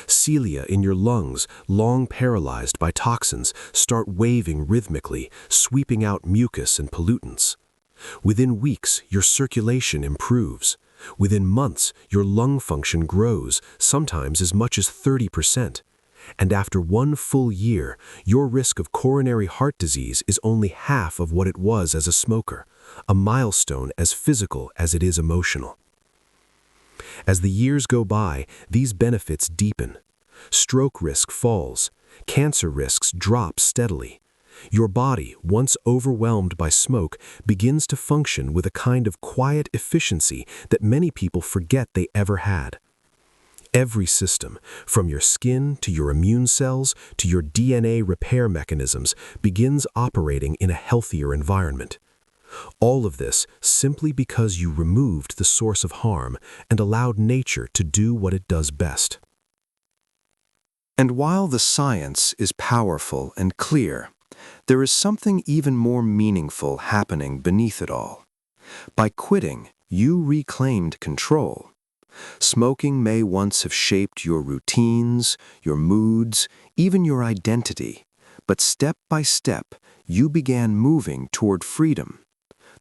Cilia in your lungs, long paralyzed by toxins, start waving rhythmically, sweeping out mucus and pollutants. Within weeks, your circulation improves. Within months, your lung function grows, sometimes as much as 30%. And after 1 full year, your risk of coronary heart disease is only half of what it was as a smoker, a milestone as physical as it is emotional. As the years go by, these benefits deepen. Stroke risk falls. Cancer risks drop steadily. Your body, once overwhelmed by smoke, begins to function with a kind of quiet efficiency that many people forget they ever had. Every system, from your skin to your immune cells to your DNA repair mechanisms, begins operating in a healthier environment. All of this simply because you removed the source of harm and allowed nature to do what it does best. And while the science is powerful and clear, there is something even more meaningful happening beneath it all. By quitting, you reclaimed control. Smoking may once have shaped your routines, your moods, even your identity, but step by step, you began moving toward freedom.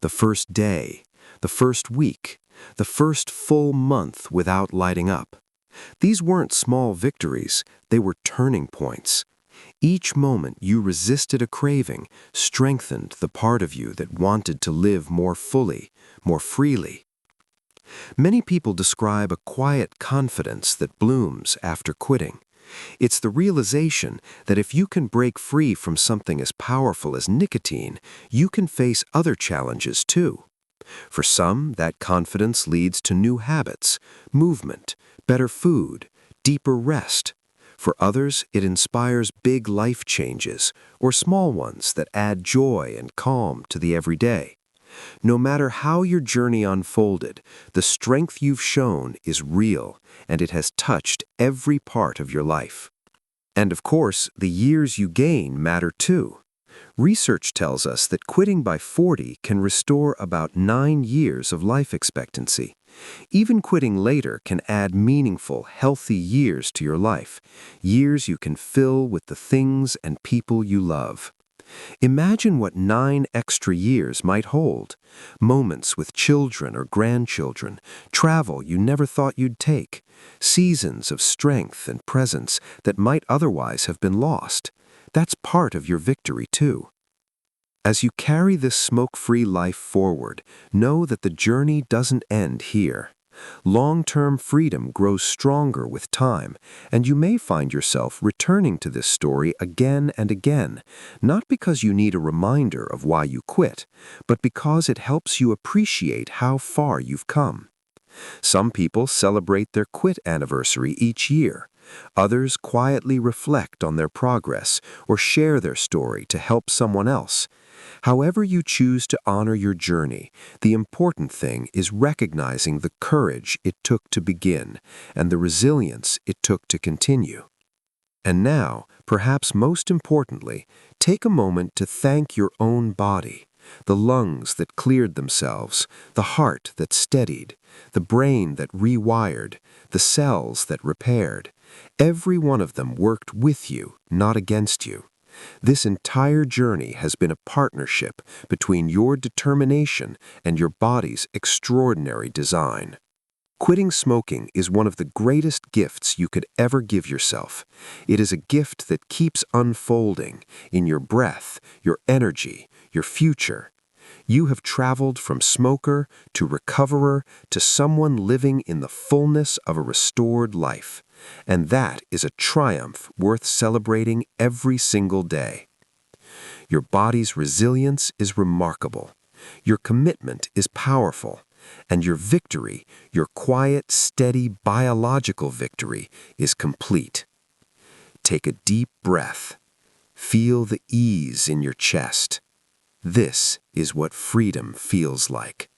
The first day, the first week, the first full month without lighting up. These weren't small victories, they were turning points. Each moment you resisted a craving strengthened the part of you that wanted to live more fully, more freely. Many people describe a quiet confidence that blooms after quitting. It's the realization that if you can break free from something as powerful as nicotine, you can face other challenges too. For some, that confidence leads to new habits, movement, better food, deeper rest. For others, it inspires big life changes or small ones that add joy and calm to the everyday. No matter how your journey unfolded, the strength you've shown is real, and it has touched every part of your life. And of course, the years you gain matter too. Research tells us that quitting by 40 can restore about 9 years of life expectancy. Even quitting later can add meaningful, healthy years to your life, years you can fill with the things and people you love. Imagine what 9 extra years might hold. Moments with children or grandchildren, travel you never thought you'd take, seasons of strength and presence that might otherwise have been lost. That's part of your victory too. As you carry this smoke-free life forward, know that the journey doesn't end here. Long-term freedom grows stronger with time, and you may find yourself returning to this story again and again, not because you need a reminder of why you quit, but because it helps you appreciate how far you've come. Some people celebrate their quit anniversary each year. Others quietly reflect on their progress or share their story to help someone else. However you choose to honor your journey, the important thing is recognizing the courage it took to begin and the resilience it took to continue. And now, perhaps most importantly, take a moment to thank your own body. The lungs that cleared themselves, the heart that steadied, the brain that rewired, the cells that repaired. Every one of them worked with you, not against you. This entire journey has been a partnership between your determination and your body's extraordinary design. Quitting smoking is one of the greatest gifts you could ever give yourself. It is a gift that keeps unfolding in your breath, your energy, your future. You have traveled from smoker to recoverer to someone living in the fullness of a restored life. And that is a triumph worth celebrating every single day. Your body's resilience is remarkable. Your commitment is powerful. And your victory, your quiet, steady, biological victory, is complete. Take a deep breath. Feel the ease in your chest. This is what freedom feels like.